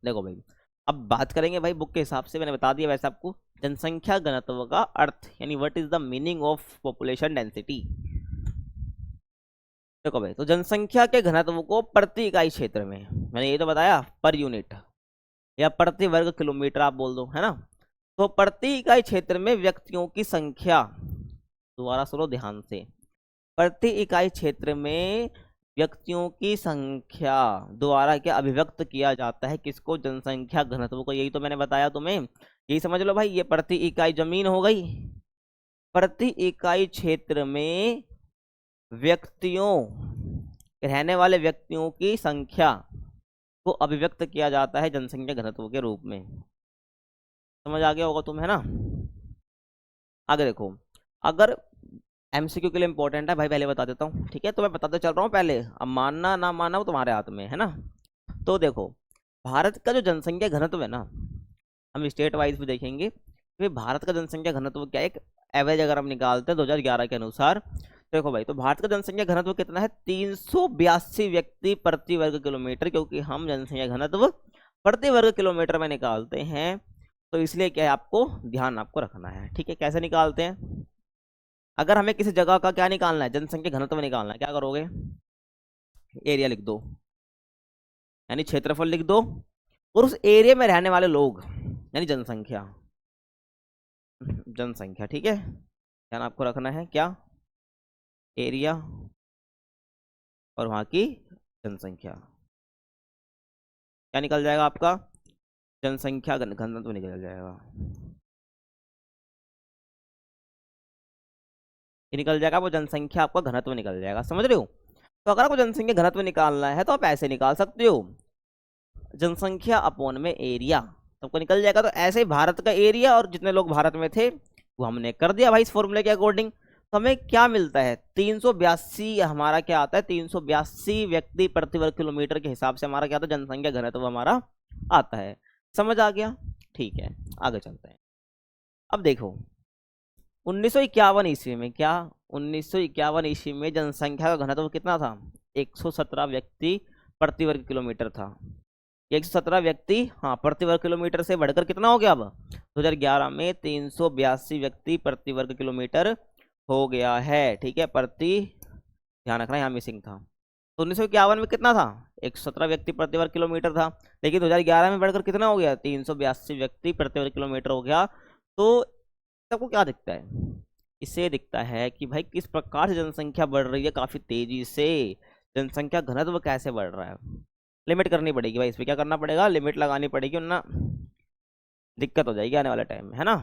देखो भाई, अब बात करेंगे भाई बुक के हिसाब से, मैंने बता दिया वैसे आपको जनसंख्या घनत्व का अर्थ, यानी what is the meaning of population density. देखो भाई, तो जनसंख्या के घनत्व को प्रति इकाई क्षेत्र में, मैंने ये तो बताया पर यूनिट या प्रति वर्ग किलोमीटर आप बोल दो, है ना। तो प्रति इकाई क्षेत्र में व्यक्तियों की संख्या, दोबारा सुनो ध्यान से, प्रति इकाई क्षेत्र में व्यक्तियों की संख्या द्वारा क्या अभिव्यक्त किया जाता है? किसको? जनसंख्या घनत्व को। यही तो मैंने बताया तुम्हें, यही समझ लो भाई। ये प्रति इकाई जमीन हो गई, प्रति इकाई क्षेत्र में व्यक्तियों, रहने वाले व्यक्तियों की संख्या को अभिव्यक्त किया जाता है जनसंख्या घनत्व के रूप में। समझ आ गया होगा तुम्हें, है ना। आगे देखो, अगर एमसीक्यू के लिए इंपॉर्टेंट है भाई, पहले बता देता हूँ, ठीक है। तो मैं बताते चल रहा हूँ पहले, अब मानना ना मानना वो तुम्हारे हाथ में है ना। तो देखो, भारत का जो जनसंख्या घनत्व है ना, हम स्टेट वाइज भी देखेंगे कि भारत का जनसंख्या घनत्व क्या है। एक एवरेज अगर हम निकालते हैं 2011 के अनुसार, देखो भाई, तो भारत का जनसंख्या घनत्व कितना है? 382 व्यक्ति प्रति वर्ग किलोमीटर, क्योंकि हम जनसंख्या घनत्व प्रति वर्ग किलोमीटर में निकालते हैं, तो इसलिए क्या है आपको ध्यान आपको रखना है, ठीक है। कैसे निकालते हैं? अगर हमें किसी जगह का क्या निकालना है? जनसंख्या घनत्व निकालना है, क्या करोगे? एरिया लिख दो, यानी क्षेत्रफल लिख दो, और उस एरिया में रहने वाले लोग यानी जनसंख्या, जनसंख्या, ठीक है। ध्यान आपको रखना है क्या? एरिया और वहां की जनसंख्या, क्या निकल जाएगा आपका? जनसंख्या घनत्व निकल जाएगा। ये निकल जाएगा, वो जनसंख्या आपका घनत्व निकल जाएगा। समझ रहे हो? तो अगर आपको जनसंख्या घनत्व निकालना है तो आप ऐसे निकाल सकते हो, जनसंख्या अपॉन में एरिया, सबको निकल जाएगा। तो ऐसे ही भारत का एरिया और जितने लोग भारत में थे वो हमने कर दिया भाई इस फॉर्मूले के अकॉर्डिंग। तो हमें क्या मिलता है? 382 हमारा क्या आता है? 382 व्यक्ति प्रति वर्ग किलोमीटर के हिसाब से हमारा क्या आता है? जनसंख्या घनत्व हमारा आता है। समझ आ गया? ठीक है, आगे चलते हैं। अब देखो, 1951 ईस्वी में, क्या 1951 ईस्वी में जनसंख्या का घनत्व कितना था? 117 व्यक्ति प्रति वर्ग किलोमीटर था। 117 व्यक्ति, हाँ, प्रति वर्ग किलोमीटर से बढ़कर कितना हो गया? अब 2011 में 382 व्यक्ति प्रति वर्ग किलोमीटर हो गया है, ठीक है। प्रति, ध्यान रखना यहाँ मिसिंग था। तो 1951 में कितना था? 117 व्यक्ति प्रति वर्ग किलोमीटर था, लेकिन 2011 में बढ़कर कितना हो गया, 382 व्यक्ति प्रति वर्ग किलोमीटर हो गया। तो सबको क्या दिखता है, इससे दिखता है कि भाई किस प्रकार से जनसंख्या बढ़ रही है, काफी तेजी से जनसंख्या घनत्व कैसे बढ़ रहा है। लिमिट करनी पड़ेगी भाई, इस पर क्या करना पड़ेगा, लिमिट लगानी पड़ेगी, वरना दिक्कत हो जाएगी आने वाले टाइम में, है ना,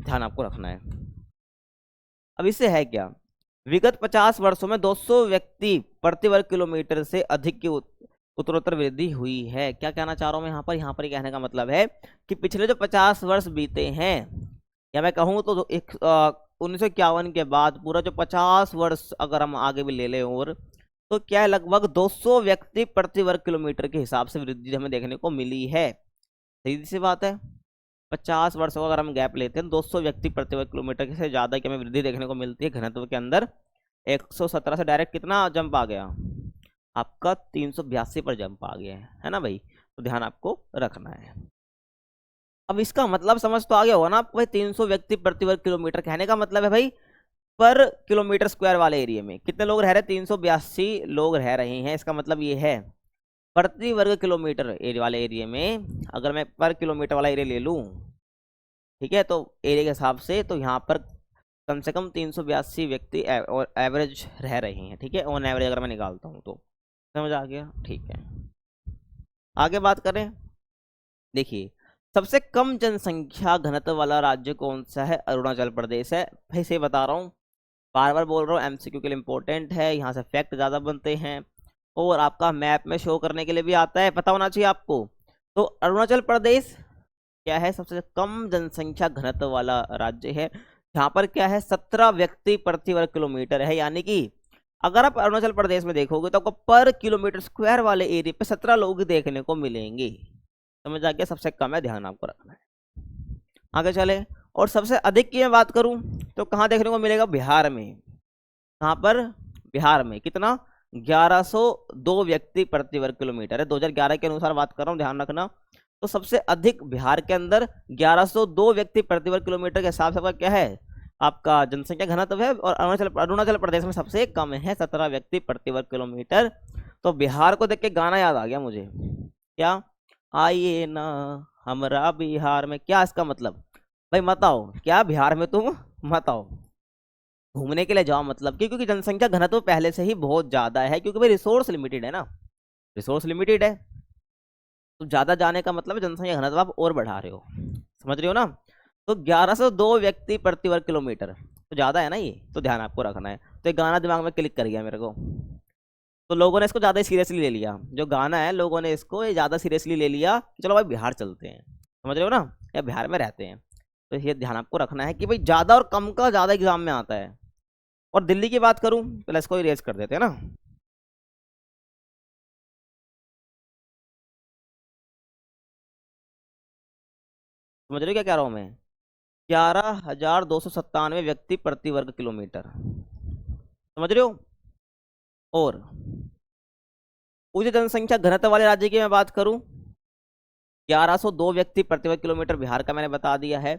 ध्यान आपको रखना है। अब इससे है क्या, विगत 50 वर्षों में 200 व्यक्ति प्रति वर्ग किलोमीटर से अधिक की उत्तरोत्तर वृद्धि हुई है। क्या कहना चाह रहा हूं मैं यहाँ पर कहने का मतलब है कि पिछले जो 50 वर्ष बीते हैं, या मैं कहूँ तो 1951 के बाद पूरा जो 50 वर्ष अगर हम आगे भी ले लें, और तो क्या है, लगभग 200 व्यक्ति प्रति वर्ग किलोमीटर के हिसाब से वृद्धि हमें देखने को मिली है। सीधी सी बात है, 50 वर्षों का अगर हम गैप लेते हैं, 200 व्यक्ति प्रति वर्ग किलोमीटर से ज़्यादा की हमें वृद्धि देखने को मिलती है घनत्व के अंदर। 117 से डायरेक्ट कितना जंप आ गया आपका, 382 पर जंप आ गया है ना भाई, तो ध्यान आपको रखना है। अब इसका मतलब समझ तो आ गया होगा ना आपको भाई, 300 व्यक्ति प्रति वर्ग किलोमीटर कहने का मतलब है भाई पर किलोमीटर स्क्वायर वाले एरिया में कितने लोग रह रहे हैं, 382 लोग रह रहे हैं। इसका मतलब ये है प्रति वर्ग किलोमीटर एरिया वाले एरिया में अगर मैं पर किलोमीटर वाला एरिया ले लूं, ठीक है, तो एरिया के हिसाब से तो यहाँ पर कम से कम 382 व्यक्ति एवरेज रह रहे हैं, ठीक है, ऑन एवरेज अगर मैं निकालता हूँ तो। समझ आ गया, ठीक है। आगे बात करें, देखिए सबसे कम जनसंख्या घनत्व वाला राज्य कौन सा है, अरुणाचल प्रदेश है। फिर से बता रहा हूँ, बार बार बोल रहा हूँ, एमसीक्यू के लिए इंपॉर्टेंट है, यहाँ से फैक्ट ज़्यादा बनते हैं और आपका मैप में शो करने के लिए भी आता है, पता होना चाहिए आपको। तो अरुणाचल प्रदेश क्या है, सबसे कम जनसंख्या घनत्व वाला राज्य है, जहाँ पर क्या है 17 व्यक्ति प्रति वर्ग किलोमीटर है। यानी कि अगर आप अरुणाचल प्रदेश में देखोगे तो आपको पर किलोमीटर स्क्वायर वाले एरिया पे 17 लोग देखने को मिलेंगे। समझ आ गया, सबसे कम है, ध्यान आपको रखना है। आगे चले, और सबसे अधिक की मैं बात करूं तो कहाँ देखने को मिलेगा, बिहार में। कहाँ पर, बिहार में कितना, 1102 व्यक्ति प्रति वर्ग किलोमीटर है, 2011 के अनुसार बात कर रहा हूँ, ध्यान रखना। तो सबसे अधिक बिहार के अंदर 1102 व्यक्ति प्रति वर्ग किलोमीटर के हिसाब से आपका क्या है, आपका जनसंख्या घनत्व है। और अरुणाचल प्रदेश में सबसे कम है, 17 व्यक्ति प्रति वर्ग किलोमीटर। तो बिहार को देख के गाना याद आ गया मुझे, क्या, आइए ना हमरा बिहार में। क्या इसका मतलब भाई, मत आओ, क्या बिहार में तुम मत आओ, घूमने के लिए जाओ, मतलब क्योंकि जनसंख्या घनत्व पहले से ही बहुत ज्यादा है, क्योंकि भाई रिसोर्स लिमिटेड है ना, रिसोर्स लिमिटेड है, तो ज्यादा जाने का मतलब जनसंख्या घनत्व आप और बढ़ा रहे हो, समझ रहे हो ना। तो 1102 व्यक्ति प्रति वर्ग किलोमीटर तो ज्यादा है ना ये, तो ध्यान आपको रखना है। तो ये गाना दिमाग में क्लिक कर गया मेरे को, तो लोगों ने इसको ज़्यादा सीरियसली ले लिया, जो गाना है लोगों ने इसको ज़्यादा सीरियसली ले लिया, चलो भाई बिहार चलते हैं, समझ रहे हो ना, या बिहार में रहते हैं। तो ये ध्यान आपको रखना है कि भाई ज़्यादा और कम का ज़्यादा एग्जाम में आता है। और दिल्ली की बात करूँ, पहले इसको इरेज कर देते हैं ना। समझ रहे हो क्या कह रहा हूँ मैं, 11,297 व्यक्ति प्रति वर्ग किलोमीटर, समझ रहे हो। और उच्च जनसंख्या घनत्व वाले राज्य की मैं बात करूं, 1102 व्यक्ति प्रति वर्ग किलोमीटर बिहार का मैंने बता दिया है।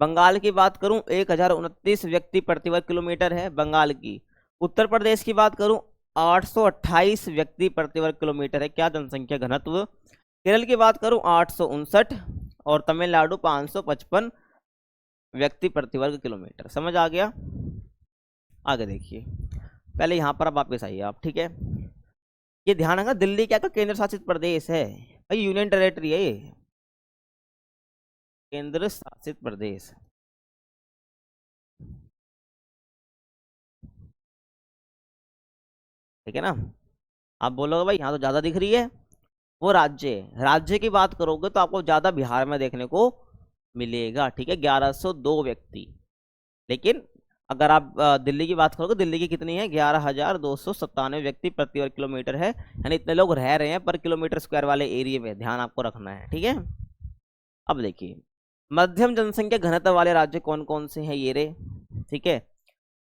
बंगाल की बात करूं 1029 व्यक्ति प्रति वर्ग किलोमीटर है बंगाल की। उत्तर प्रदेश की बात करूं 828 व्यक्ति प्रति वर्ग किलोमीटर है क्या, जनसंख्या घनत्व। केरल की बात करूं 859 और तमिलनाडु 555 व्यक्ति प्रति वर्ग किलोमीटर। समझ आ गया। आगे देखिए, पहले यहाँ पर आप वापस आइए आप, ठीक है। ये ध्यान रखना, दिल्ली क्या का केंद्र शासित प्रदेश है भाई, यूनियन टेरेटरी है ये, केंद्र शासित प्रदेश। ठीक है ना। आप बोलोगे भाई यहाँ तो ज्यादा दिख रही है, वो राज्य है, राज्य की बात करोगे तो आपको ज्यादा बिहार में देखने को मिलेगा, ठीक है, 1102 व्यक्ति। लेकिन अगर आप दिल्ली की बात करोगे, दिल्ली की कितनी है, 11,297 व्यक्ति प्रति वर्ग किलोमीटर है, यानी इतने लोग रह रहे हैं पर किलोमीटर स्क्वायर वाले एरिया में, ध्यान आपको रखना है, ठीक है। अब देखिए, मध्यम जनसंख्या घनत्व वाले राज्य कौन कौन से हैं, ये रहे, ठीक है।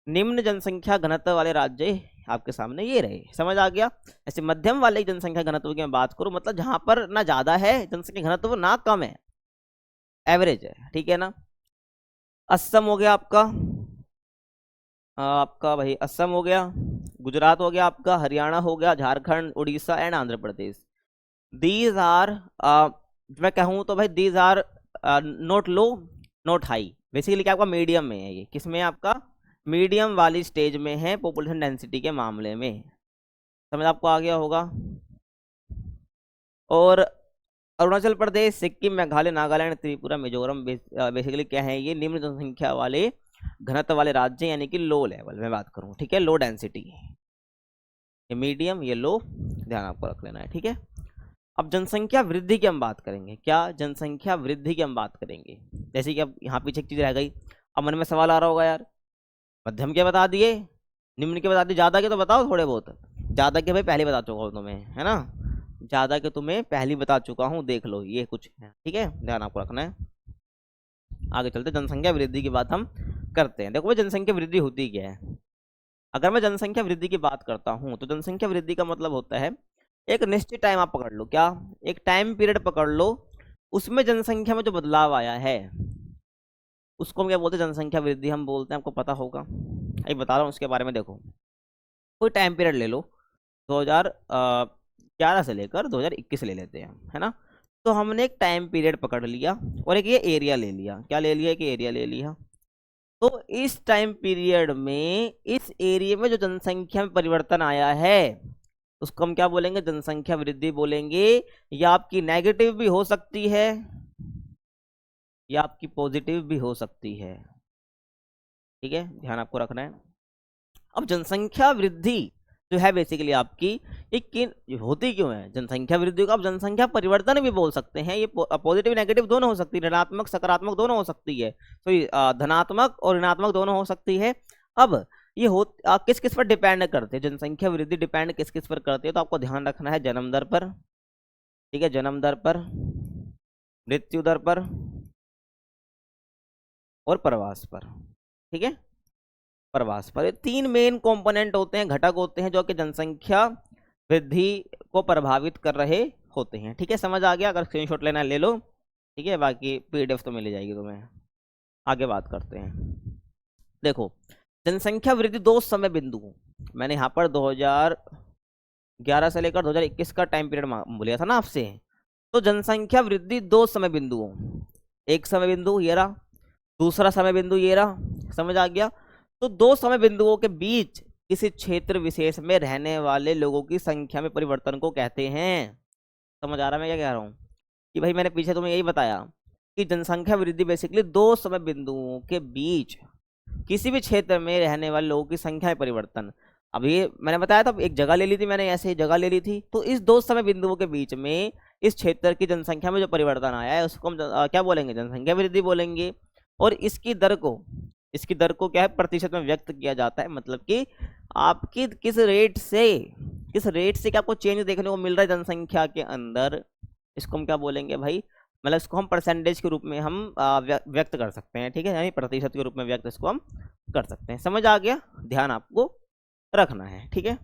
निम्न जनसंख्या घनत्व वाले राज्य आपके सामने ये रहे, समझ आ गया। ऐसे मध्यम वाले जनसंख्या घनत्व की मैं बात करूं, मतलब जहां पर ना ज्यादा है जनसंख्या घनत्व ना कम है, एवरेज है, ठीक है ना। असम हो गया आपका, आपका भाई असम हो गया, गुजरात हो गया आपका, हरियाणा हो गया, Jharkhand, Orissa and Andhra Pradesh. These are, मैं कहूँ तो भाई these are not low not high, basically क्या आपका मीडियम में है, ये किस में है आपका, मीडियम वाली स्टेज में है पॉपुलेशन डेंसिटी के मामले में। समझ आपको आ गया होगा। और अरुणाचल प्रदेश, सिक्किम, मेघालय, नागालैंड, त्रिपुरा, मिजोरम बेसिकली क्या है, ये निम्न जनसंख्या वाले घनत्व वाले राज्य, यानी कि लो लेवल में बात करूं, ठीक है, लो डेंसिटी, ये मीडियम, ये लो, ध्यान आपको रख लेना है, ठीक है। अब जनसंख्या वृद्धि की हम बात करेंगे, क्या जनसंख्या वृद्धि की हम बात करेंगे। जैसे कि अब यहाँ पीछे एक चीज रह गई, अब मन में सवाल आ रहा होगा यार, मध्यम के बता दिए, निम्न के बता दिए, ज्यादा के तो बताओ थोड़े बहुत। ज्यादा के भाई पहले बता चुका हूँ तुम्हें, है ना, ज्यादा के तुम्हें पहले बता चुका हूँ, देख लो ये कुछ है, ठीक है, ध्यान आपको रखना है। आगे चलते जनसंख्या वृद्धि की बात हम करते हैं। देखो भाई जनसंख्या वृद्धि होती क्या है। अगर मैं जनसंख्या वृद्धि की बात करता हूँ तो जनसंख्या वृद्धि का मतलब होता है एक निश्चित टाइम, आप पकड़ लो, क्या, एक टाइम पीरियड पकड़ लो, उसमें जनसंख्या में जो बदलाव आया है उसको हम क्या बोलते हैं, जनसंख्या वृद्धि हम बोलते हैं, आपको पता होगा, अभी बता रहा हूँ उसके बारे में। देखो कोई टाइम पीरियड ले लो, 2011 से लेकर 2021 ले लेते हैं, है ना। तो हमने एक टाइम पीरियड पकड़ लिया और एक ये एरिया ले लिया, क्या ले लिया, कि एरिया ले लिया। तो इस टाइम पीरियड में इस एरिया में जो जनसंख्या में परिवर्तन आया है उसको हम क्या बोलेंगे, जनसंख्या वृद्धि बोलेंगे। या आपकी नेगेटिव भी हो सकती है या आपकी पॉजिटिव भी हो सकती है, ठीक है, ध्यान आपको रखना है। अब जनसंख्या वृद्धि जो है बेसिकली आपकी ये होती क्यों है, जनसंख्या वृद्धि को आप जनसंख्या परिवर्तन भी बोल सकते हैं, ये पॉजिटिव नेगेटिव दोनों हो सकती है, ऋणात्मक सकारात्मक दोनों हो सकती है, तो ये धनात्मक और ऋणात्मक दोनों हो सकती है। अब ये किस किस पर डिपेंड करते हैं, जनसंख्या वृद्धि डिपेंड किस किस पर करते हैं, तो आपको ध्यान रखना है जन्म दर पर, ठीक है, जन्म दर पर, मृत्यु दर पर और प्रवास पर, ठीक है, प्रवास पर। ये तीन मेन कंपोनेंट होते हैं, घटक होते हैं जो कि जनसंख्या वृद्धि को प्रभावित कर रहे होते हैं, ठीक है, समझ आ गया। अगर स्क्रीनशॉट लेना है ले लो, ठीक है, बाकी पीडीएफ तो मिल जाएगी तुम्हें। आगे बात करते हैं। देखो जनसंख्या वृद्धि दो समय बिंदु, मैंने यहाँ पर 2011 से लेकर 2021 का टाइम पीरियड बोलिया था ना आपसे। तो जनसंख्या वृद्धि दो समय बिंदुओं, एक समय बिंदु ये रहा, दूसरा समय बिंदु ये रहा, समझ आ गया। तो दो समय बिंदुओं के बीच किसी क्षेत्र विशेष में रहने वाले लोगों की संख्या में परिवर्तन को कहते हैं। समझ आ रहा है मैं क्या कह रहा हूँ, कि भाई मैंने पीछे तुम्हें यही बताया कि जनसंख्या वृद्धि बेसिकली दो समय बिंदुओं के बीच किसी भी क्षेत्र में रहने वाले लोगों की संख्या में परिवर्तन। अब ये मैंने बताया था, एक जगह ले ली थी मैंने, ऐसे ही जगह ले ली थी, तो इस दो समय बिंदुओं के बीच में इस क्षेत्र की जनसंख्या में जो परिवर्तन आया है उसको हम क्या बोलेंगे, जनसंख्या वृद्धि बोलेंगे। और इसकी दर को क्या है, प्रतिशत में व्यक्त किया जाता है, मतलब कि आपकी किस रेट से क्या आपको चेंज देखने को मिल रहा है जनसंख्या के अंदर, इसको हम क्या बोलेंगे भाई, मतलब इसको हम परसेंटेज के रूप में हम व्यक्त कर सकते हैं, ठीक है, यानी प्रतिशत के रूप में व्यक्त इसको हम कर सकते हैं। समझ आ गया, ध्यान आपको रखना है, ठीक है।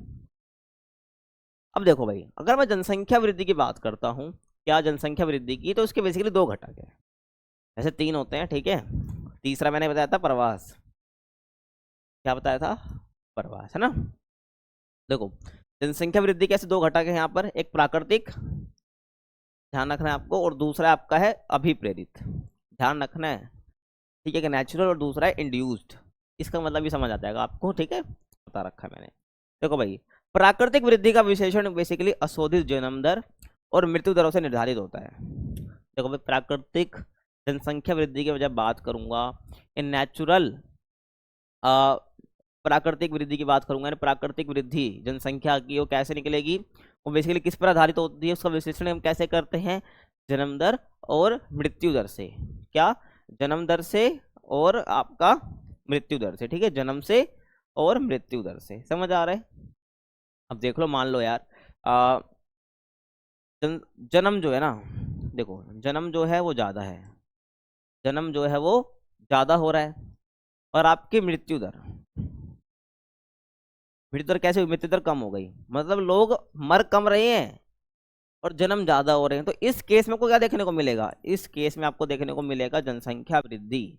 अब देखो भाई, अगर मैं जनसंख्या वृद्धि की बात करता हूँ, क्या जनसंख्या वृद्धि की, तो इसके बेसिकली दो घटक है, ऐसे तीन होते हैं, ठीक है। तीसरा मैंने बताया था प्रवास, क्या बताया था, प्रवास, है ना। देखो जनसंख्या वृद्धि के ऐसे दो घटक है यहाँ पर, एक प्राकृतिक, ध्यान रखना है आपको, और दूसरा आपका है अभिप्रेरित, ध्यान रखना है, ठीक है, नेचुरल, और दूसरा है इंड्यूस्ड। इसका मतलब भी समझ आ जाएगा आपको, ठीक है, बता रखा है मैंने। देखो भाई, प्राकृतिक वृद्धि का विशेषण बेसिकली अशोधित जन्म दर और मृत्यु दरों से निर्धारित होता है। देखो भाई, प्राकृतिक जनसंख्या वृद्धि की जब बात करूंगा, इन नेचुरल प्राकृतिक वृद्धि की बात करूंगा, प्राकृतिक वृद्धि जनसंख्या की वो कैसे निकलेगी, वो बेसिकली किस पर आधारित होती है, उसका विश्लेषण हम कैसे करते हैं, जन्म दर और मृत्यु दर से, क्या, जन्म दर से और आपका मृत्यु दर से, ठीक है, जन्म से और मृत्यु दर से, समझ आ रहा है। अब देख लो, मान लो यार जन्म जो है ना, देखो जन्म जो है वो ज्यादा है, जन्म जो है वो ज्यादा हो रहा है, और आपकी मृत्यु दर कैसे हुई, मृत्यु दर कम हो गई, मतलब लोग मर कम रहे हैं और जन्म ज्यादा हो रहे हैं। तो इस केस में को क्या देखने को मिलेगा, इस केस में आपको देखने को मिलेगा जनसंख्या वृद्धि,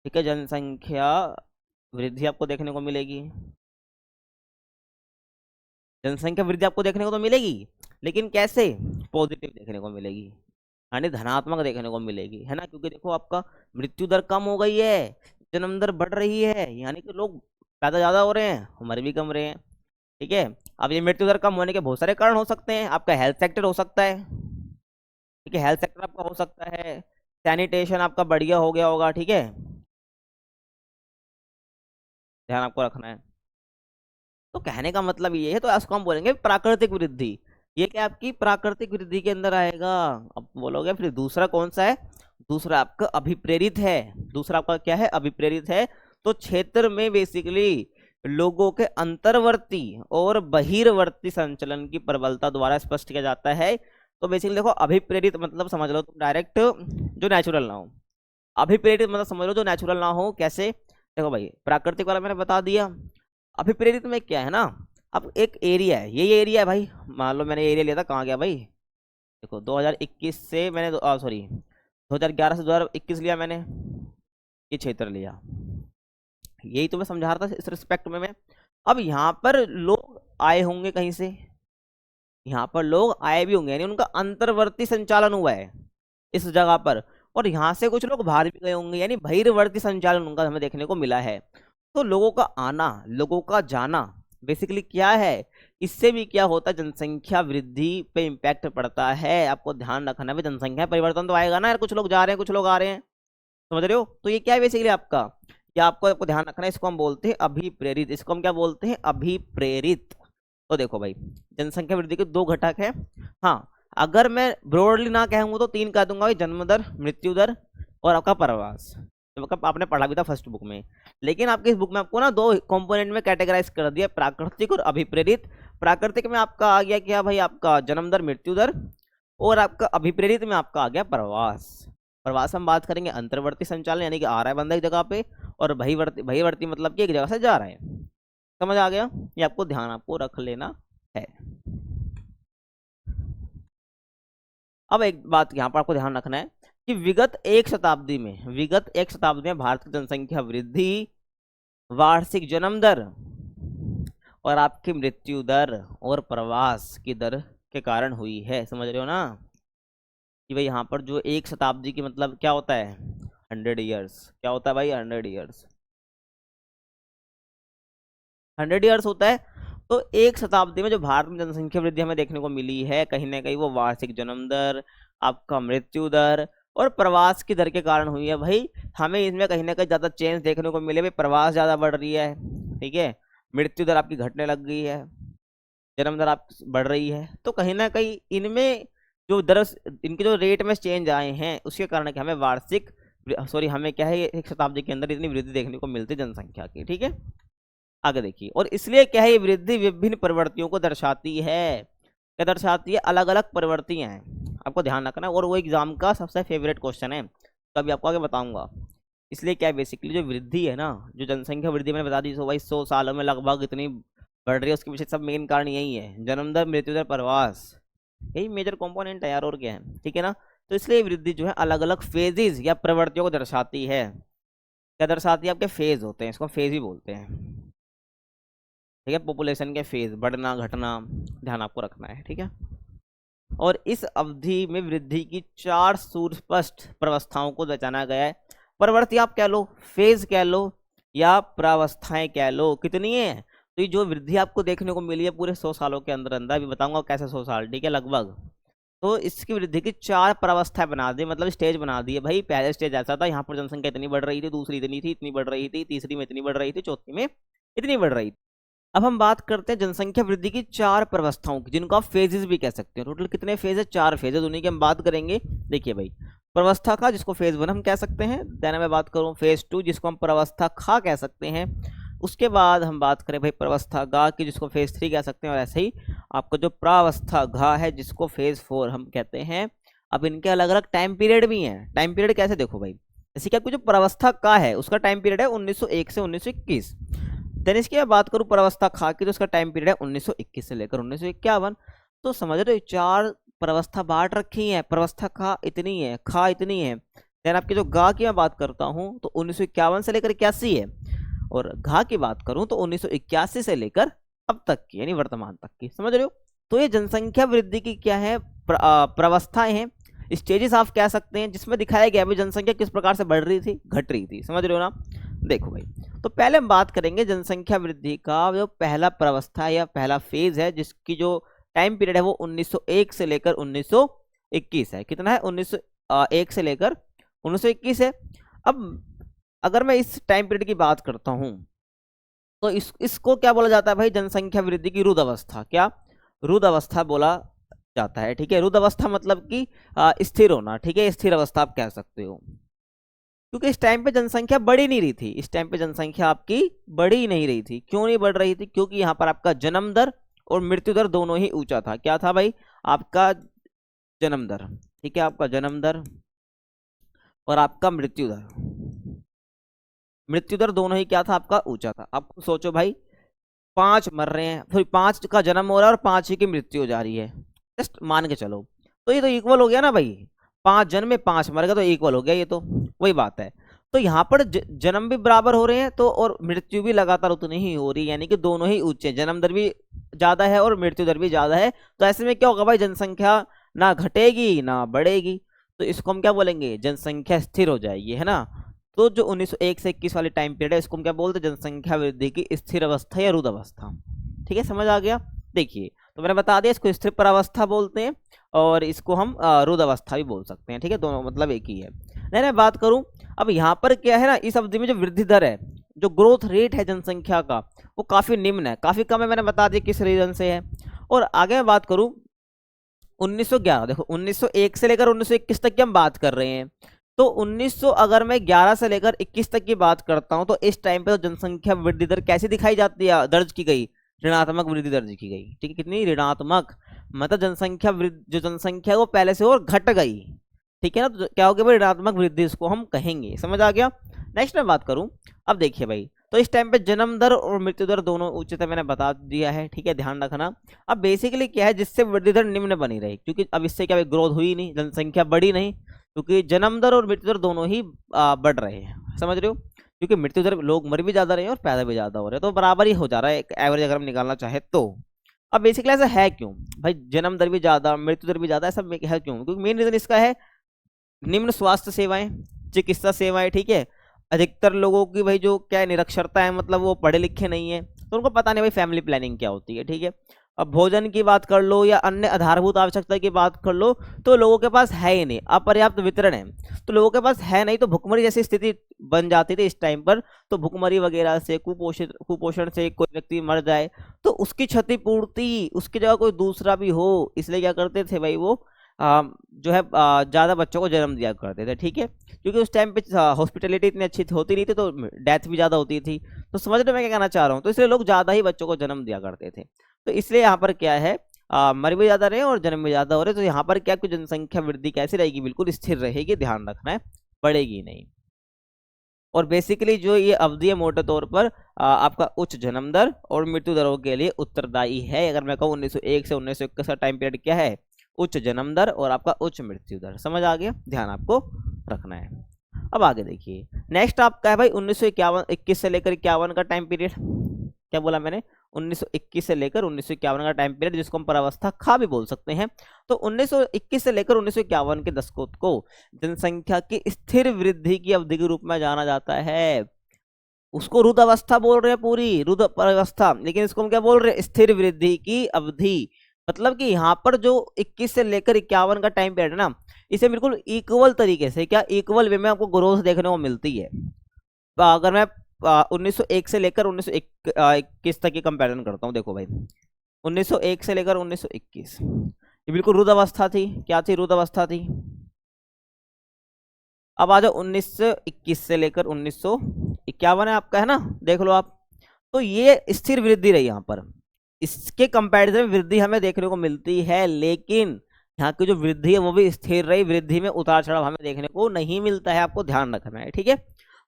ठीक है, जनसंख्या वृद्धि आपको देखने को मिलेगी। जनसंख्या वृद्धि आपको देखने को तो मिलेगी, लेकिन कैसे? पॉजिटिव देखने को मिलेगी, यानी धनात्मक देखने को मिलेगी, है ना। क्योंकि देखो आपका मृत्यु दर कम हो गई है, जन्म दर बढ़ रही है, यानी कि लोग पैदा ज्यादा हो रहे हैं, मर भी कम रहे हैं। ठीक है। अब ये मृत्यु दर कम होने के बहुत सारे कारण हो सकते हैं। आपका हेल्थ सेक्टर हो सकता है, ठीक है, हेल्थ सेक्टर आपका हो सकता है, सैनिटेशन आपका बढ़िया हो गया होगा, ठीक है, ध्यान आपको रखना है। तो कहने का मतलब ये है, तो इसको हम बोलेंगे प्राकृतिक वृद्धि। ये क्या आपकी प्राकृतिक वृद्धि के अंदर आएगा। अब बोलोगे फिर दूसरा कौन सा है? दूसरा आपका अभिप्रेरित है। दूसरा आपका क्या है? अभिप्रेरित है। तो क्षेत्र में बेसिकली लोगों के अंतर्वर्ती और बहिर्वर्ती संचलन की प्रबलता द्वारा स्पष्ट किया जाता है। तो बेसिकली देखो, अभिप्रेरित मतलब समझ लो तुम डायरेक्ट जो नेचुरल ना हो। अभिप्रेरित मतलब समझ लो जो नेचुरल ना हो। कैसे? देखो भाई, प्राकृतिक वाला मैंने बता दिया। अभिप्रेरित में क्या है ना, अब एक एरिया है, ये एरिया है भाई। मान लो मैंने एरिया लिया था, कहाँ गया भाई, देखो 2021 से मैंने सॉरी 2011 से 2021 लिया मैंने, ये क्षेत्र लिया। यही तो मैं समझा रहा था इस रिस्पेक्ट में मैं। अब यहाँ पर लोग आए होंगे कहीं से, यहाँ पर लोग आए भी होंगे, यानी उनका अंतर्वर्ती संचालन हुआ है इस जगह पर, और यहाँ से कुछ लोग बाहर भी गए होंगे, यानी बहिर्वर्ती संचालन उनका हमें देखने को मिला है। तो लोगों का आना, लोगों का जाना बेसिकली क्या है, इससे भी क्या होता है, जनसंख्या वृद्धि पे इम्पैक्ट पड़ता है। आपको ध्यान रखना है, जनसंख्या परिवर्तन तो आएगा ना यार, कुछ लोग जा रहे हैं, कुछ लोग आ रहे हैं, समझ रहे हो। तो ये क्या है बेसिकली आपका, ये आपको ध्यान रखना है। इसको हम बोलते हैं अभिप्रेरित, इसको हम क्या बोलते हैं? अभिप्रेरित। तो देखो भाई, जनसंख्या वृद्धि के दो घटक है। हाँ, अगर मैं ब्रॉडली ना कहूंगा तो तीन कह दूंगा भाई, जन्म दर, मृत्यु दर और आपका प्रवास। तो आपने पढ़ा भी था फर्स्ट बुक में, लेकिन आपकी इस बुक में आपको ना दो कंपोनेंट में कैटेगराइज कर दिया, प्राकृतिक और अभिप्रेरित। प्राकृतिक में आपका आ गया क्या भाई, आपका जन्म दर, मृत्यु दर, और आपका अभिप्रेरित में आपका आ गया प्रवास। प्रवास हम बात करेंगे अंतर्वर्ती संचालन, यानी कि आ रहा है बंदा एक जगह पे, और बहिर्वर्ती मतलब कि एक जगह से जा रहा है। समझ आ गया? ये आपको ध्यान आपको रख लेना है। अब एक बात यहाँ पर आपको ध्यान रखना है कि विगत एक शताब्दी में भारत की जनसंख्या वृद्धि, वार्षिक जन्म दर और आपकी मृत्यु दर और प्रवास की दर के कारण हुई है। समझ रहे हो ना कि भाई यहाँ पर जो एक शताब्दी की मतलब क्या होता है, 100 ईयर्स। क्या होता है भाई? 100 ईयर्स, 100 ईयर्स होता है। तो एक शताब्दी में जो भारत में जनसंख्या वृद्धि हमें देखने को मिली है, कहीं ना कहीं वो वार्षिक जन्म दर, आपका मृत्यु दर और प्रवास की दर के कारण हुई है। भाई हमें इसमें कहीं ना कहीं ज्यादा चेंज देखने को मिले, भाई प्रवास ज्यादा बढ़ रही है, ठीक है, मृत्यु दर आपकी घटने लग गई है, जन्म दर आप बढ़ रही है। तो कहीं ना कहीं इनमें जो दर, इनके जो रेट में चेंज आए हैं, उसके कारण कि हमें हमें क्या है, एक शताब्दी के अंदर इतनी वृद्धि देखने को मिलती है जनसंख्या की। ठीक है, आगे देखिए। और इसलिए क्या है, ये वृद्धि विभिन्न प्रवृत्तियों को दर्शाती है। क्या दर्शाती है? अलग अलग प्रवृत्तियां हैं, आपको ध्यान रखना है। और वो एग्जाम का सबसे फेवरेट क्वेश्चन है, तो अभी आपको आगे बताऊंगा। इसलिए क्या है, बेसिकली जो वृद्धि है ना, जो जनसंख्या वृद्धि मैंने बता दी, 100 सालों में लगभग इतनी बढ़ रही है, उसके पीछे सब मेन कारण यही है, जन्म दर, मृत्यु दर, प्रवास, यही मेजर कंपोनेंट है यार, और क्या है। ठीक है ना। तो इसलिए वृद्धि जो है अलग अलग फेजेज या प्रवृत्तियों को दर्शाती है। क्या दर्शाती है? आपके फेज होते हैं, इसको फेज भी बोलते हैं। ठीक है, पॉपुलेशन के फेज, बढ़ना घटना, ध्यान आपको रखना है। ठीक है। और इस अवधि में वृद्धि की 4 सुस्पष्ट प्रावस्थाओं को दर्शाया गया है। प्रवृत्ति आप कह लो, फेज कह लो, या प्रावस्थाएं कह लो, कितनी है? तो ये जो वृद्धि आपको देखने को मिली है पूरे 100 सालों के अंदर अंदर, अभी बताऊंगा कैसे 100 साल, ठीक है, लगभग। तो इसकी वृद्धि की 4 प्रावस्थाएं बना दी, मतलब स्टेज बना दिए भाई। पहले स्टेज ऐसा था, यहाँ पर जनसंख्या इतनी बढ़ रही थी, दूसरी इतनी थी, इतनी बढ़ रही थी, तीसरी में इतनी बढ़ रही थी, चौथी में इतनी बढ़ रही थी। अब हम बात करते हैं जनसंख्या वृद्धि की 4 प्रावस्थाओं की, जिनको आप फेजेस भी कह सकते हैं। टोटल कितने फेज है? 4 फेज है, उन्हीं की हम बात करेंगे। देखिए भाई, प्रावस्था का, जिसको फेज 1 हम कह सकते हैं, देन मैं बात करूं फेज 2, जिसको हम प्रावस्था खा कह सकते हैं। उसके बाद हम बात करें भाई प्रावस्था गा की, जिसको फेज 3 कह सकते हैं। और ऐसे ही आपको जो प्रावस्था घा है, जिसको फेज 4 हम कहते हैं। अब इनके अलग अलग टाइम पीरियड भी हैं। टाइम पीरियड कैसे? देखो भाई, जैसे कि आपको जो प्रावस्था का है, उसका टाइम पीरियड है 1901 से 1921। देन इसकी मैं बात करूं प्रावस्था खा की, तो उसका टाइम पीरियड है 1921 से लेकर 1951। तो समझ रहे हो, 4 प्रावस्था बांट रखी है। प्रावस्था खा इतनी है, खा इतनी है। देन आपकी जो गा की मैं बात करता हूं, तो 1951 से लेकर 81 है। और घा की बात करूं तो 1981 से लेकर अब तक की यानी वर्तमान तक की, समझ रहे हो। तो ये जनसंख्या वृद्धि की क्या है, प्रवस्थाएं हैं, स्टेजेस आप कह सकते हैं, जिसमें दिखाया गया है जनसंख्या किस प्रकार से बढ़ रही थी, घट रही थी, समझ रहे हो ना। देखो भाई, तो पहले हम बात करेंगे जनसंख्या वृद्धि का जो पहला प्रवस्था या पहला फेज है, जिसकी जो टाइम पीरियड है वो 1901 से लेकर 1921 है। कितना है, 1901 से लेकर 1921 है। अब अगर मैं इस टाइम पीरियड की बात करता हूं तो इसको क्या बोला जाता है भाई, जनसंख्या वृद्धि की रुद्ध अवस्था। क्या, रुद्ध अवस्था बोला जाता है, ठीक है। रुद्ध अवस्था मतलब कि स्थिर होना, ठीक है, स्थिर अवस्था आप कह सकते हो। क्योंकि इस टाइम पे जनसंख्या बढ़ी नहीं रही थी, इस टाइम पे जनसंख्या आपकी बढ़ी ही नहीं रही थी। क्यों नहीं बढ़ रही थी, क्योंकि यहाँ पर आपका जन्म दर और मृत्यु दर दोनों ही ऊंचा था। क्या था भाई, आपका जन्म दर, ठीक है, आपका जन्म दर और आपका मृत्यु दर, मृत्यु दर दोनों ही क्या था आपका, ऊंचा था। आप सोचो भाई, 5 मर रहे हैं, फिर 5 का जन्म हो रहा है और 5 ही की मृत्यु हो जा रही है, जस्ट मान के चलो, तो ये तो इक्वल हो गया ना भाई। 5 जन्म में 5 मर गए तो इक्वल हो गया, ये तो वही बात है। तो यहाँ पर जन्म भी बराबर हो रहे हैं तो, और मृत्यु भी लगातार उतनी ही हो रही है, यानी कि दोनों ही ऊंचे, जन्म दर भी ज्यादा है और मृत्यु दर भी ज्यादा है। तो ऐसे में क्या होगा भाई, जनसंख्या ना घटेगी ना बढ़ेगी, तो इसको हम क्या बोलेंगे, जनसंख्या स्थिर हो जाएगी, है ना। तो जो 1901 से 21 वाली टाइम पीरियड है, इसको हम क्या बोलते हैं, जनसंख्या वृद्धि की स्थिर अवस्था या रुद्ध अवस्था। ठीक है, समझ आ गया। देखिए, तो मैंने बता दिया, इसको स्थिर प्रावस्था बोलते हैं और इसको हम रुद्ध अवस्था भी बोल सकते हैं, ठीक है, दोनों मतलब एक ही है। मैं बात करूं, अब यहाँ पर क्या है ना, इस अवधि में जो वृद्धि दर है, जो ग्रोथ रेट है जनसंख्या का, वो काफी निम्न है, काफी कम है। मैंने बता दिया किस रीजन से है। और आगे मैं बात करूं 1911, देखो 1901 से लेकर 1921 तक की हम बात कर रहे हैं। तो 1900 अगर मैं 11 से लेकर 21 तक की बात करता हूं, तो इस टाइम पे तो जनसंख्या वृद्धि दर कैसी दिखाई जाती है, दर्ज की गई, ऋणात्मक वृद्धि दर्ज की गई, ठीक है, कितनी ऋणात्मक, मतलब जनसंख्या जो जनसंख्या वो पहले से और घट गई, ठीक है ना। तो क्या हो गया भाई, ऋणात्मक वृद्धि इसको हम कहेंगे, समझ आ गया। नेक्स्ट मैं बात करूं, अब देखिए भाई, तो इस टाइम पे जन्म दर और मृत्यु दर दोनों उच्च थे, मैंने बता दिया है, ठीक है, ध्यान रखना। अब बेसिकली क्या है, जिससे वृद्धि दर निम्न बनी रही, क्योंकि अब इससे क्या ग्रोथ हुई नहीं, जनसंख्या बढ़ी नहीं, क्योंकि जन्म दर और मृत्यु दर दोनों ही बढ़ रहे हैं, समझ रहे हो। क्योंकि मृत्यु दर, लोग मर भी ज्यादा रहे हैं और पैदा भी ज्यादा हो रहे हैं, तो बराबर ही हो जा रहा है, एक एवरेज अगर हम निकालना चाहे तो। अब बेसिकली ऐसा है क्यों भाई, जन्म दर भी ज्यादा मृत्यु दर भी ज्यादा, ऐसा है क्यों, क्योंकि मेन रीजन इसका है निम्न स्वास्थ्य सेवाएं, चिकित्सा सेवाएं, ठीक है। अधिकतर लोगों की भाई जो क्या है, निरक्षरता है, मतलब वो पढ़े लिखे नहीं है, तो उनको पता नहीं भाई फैमिली प्लानिंग क्या होती है, ठीक है। अब भोजन की बात कर लो या अन्य आधारभूत आवश्यकता की बात कर लो, तो लोगों के पास है ही नहीं, अपर्याप्त वितरण है, तो लोगों के पास है नहीं, तो भुखमरी जैसी स्थिति बन जाती थी इस टाइम पर। तो भुखमरी वगैरह से, कुपोषण से कोई व्यक्ति मर जाए तो उसकी क्षतिपूर्ति उसकी जगह कोई दूसरा भी हो, इसलिए क्या करते थे भाई, वो जो है ज्यादा बच्चों को जन्म दिया करते थे, ठीक है। क्योंकि उस टाइम पे हॉस्पिटलिटी इतनी अच्छी होती नहीं थी, तो डेथ भी ज्यादा होती थी। तो समझ रहे मैं क्या कहना चाह रहा हूँ, तो इसलिए लोग ज्यादा ही बच्चों को जन्म दिया करते थे। तो इसलिए यहाँ पर क्या है, मर भी ज्यादा रहे और जन्म भी ज्यादा हो रहे, तो यहाँ पर क्या, कुछ जनसंख्या वृद्धि कैसी रहेगी, बिल्कुल स्थिर रहेगी, ध्यान रखना है, बढ़ेगी नहीं। और बेसिकली जो ये अवधि है मोटे तौर पर आपका उच्च जन्म दर और मृत्यु दरों के लिए उत्तरदायी है। अगर मैं कहूँ 1901 से 1921 का टाइम पीरियड क्या है, उच्च जन्म दर और आपका उच्च मृत्यु दर, समझ आ गया, ध्यान आपको रखना है। अब आगे देखिए, नेक्स्ट आपका है भाई 1921 से लेकर 51 का टाइम पीरियड। क्या बोला मैंने, 1921 से लेकर 1951 का टाइम पीरियड, जिसको हम प्रावस्था खा भी बोल सकते हैं। तो 1921 से लेकर 1951 के दशकों को जनसंख्या की स्थिर वृद्धि की अवधि के रूप में जाना जाता है। उसको रुद्ध अवस्था बोल रहे हैं, पूरी रुद्ध अवस्था, लेकिन इसको हम क्या बोल रहे हैं, स्थिर वृद्धि की अवधि। मतलब कि यहाँ पर जो 21 से लेकर 51 का टाइम पीरियड है ना, इसे बिल्कुल इक्वल तरीके से, क्या इक्वल वे में आपको ग्रोथ देखने को मिलती है। अगर मैं 1901 से लेकर 1921 तक की कंपैरिजन करता हूँ, देखो भाई 1901 से लेकर 1921 ये बिल्कुल रुद्ध अवस्था थी। क्या थी, रुद्ध अवस्था थी। अब आ जाओ 1921 से लेकर 1951 है आपका, है ना, देख लो आप। तो ये स्थिर वृद्धि रही, यहाँ पर इसके कंपैरिजन में वृद्धि हमें देखने को मिलती है, लेकिन यहाँ की जो वृद्धि है वो भी स्थिर रही, वृद्धि में उतार चढ़ाव हमें देखने को नहीं मिलता है, आपको ध्यान रखना है, ठीक है।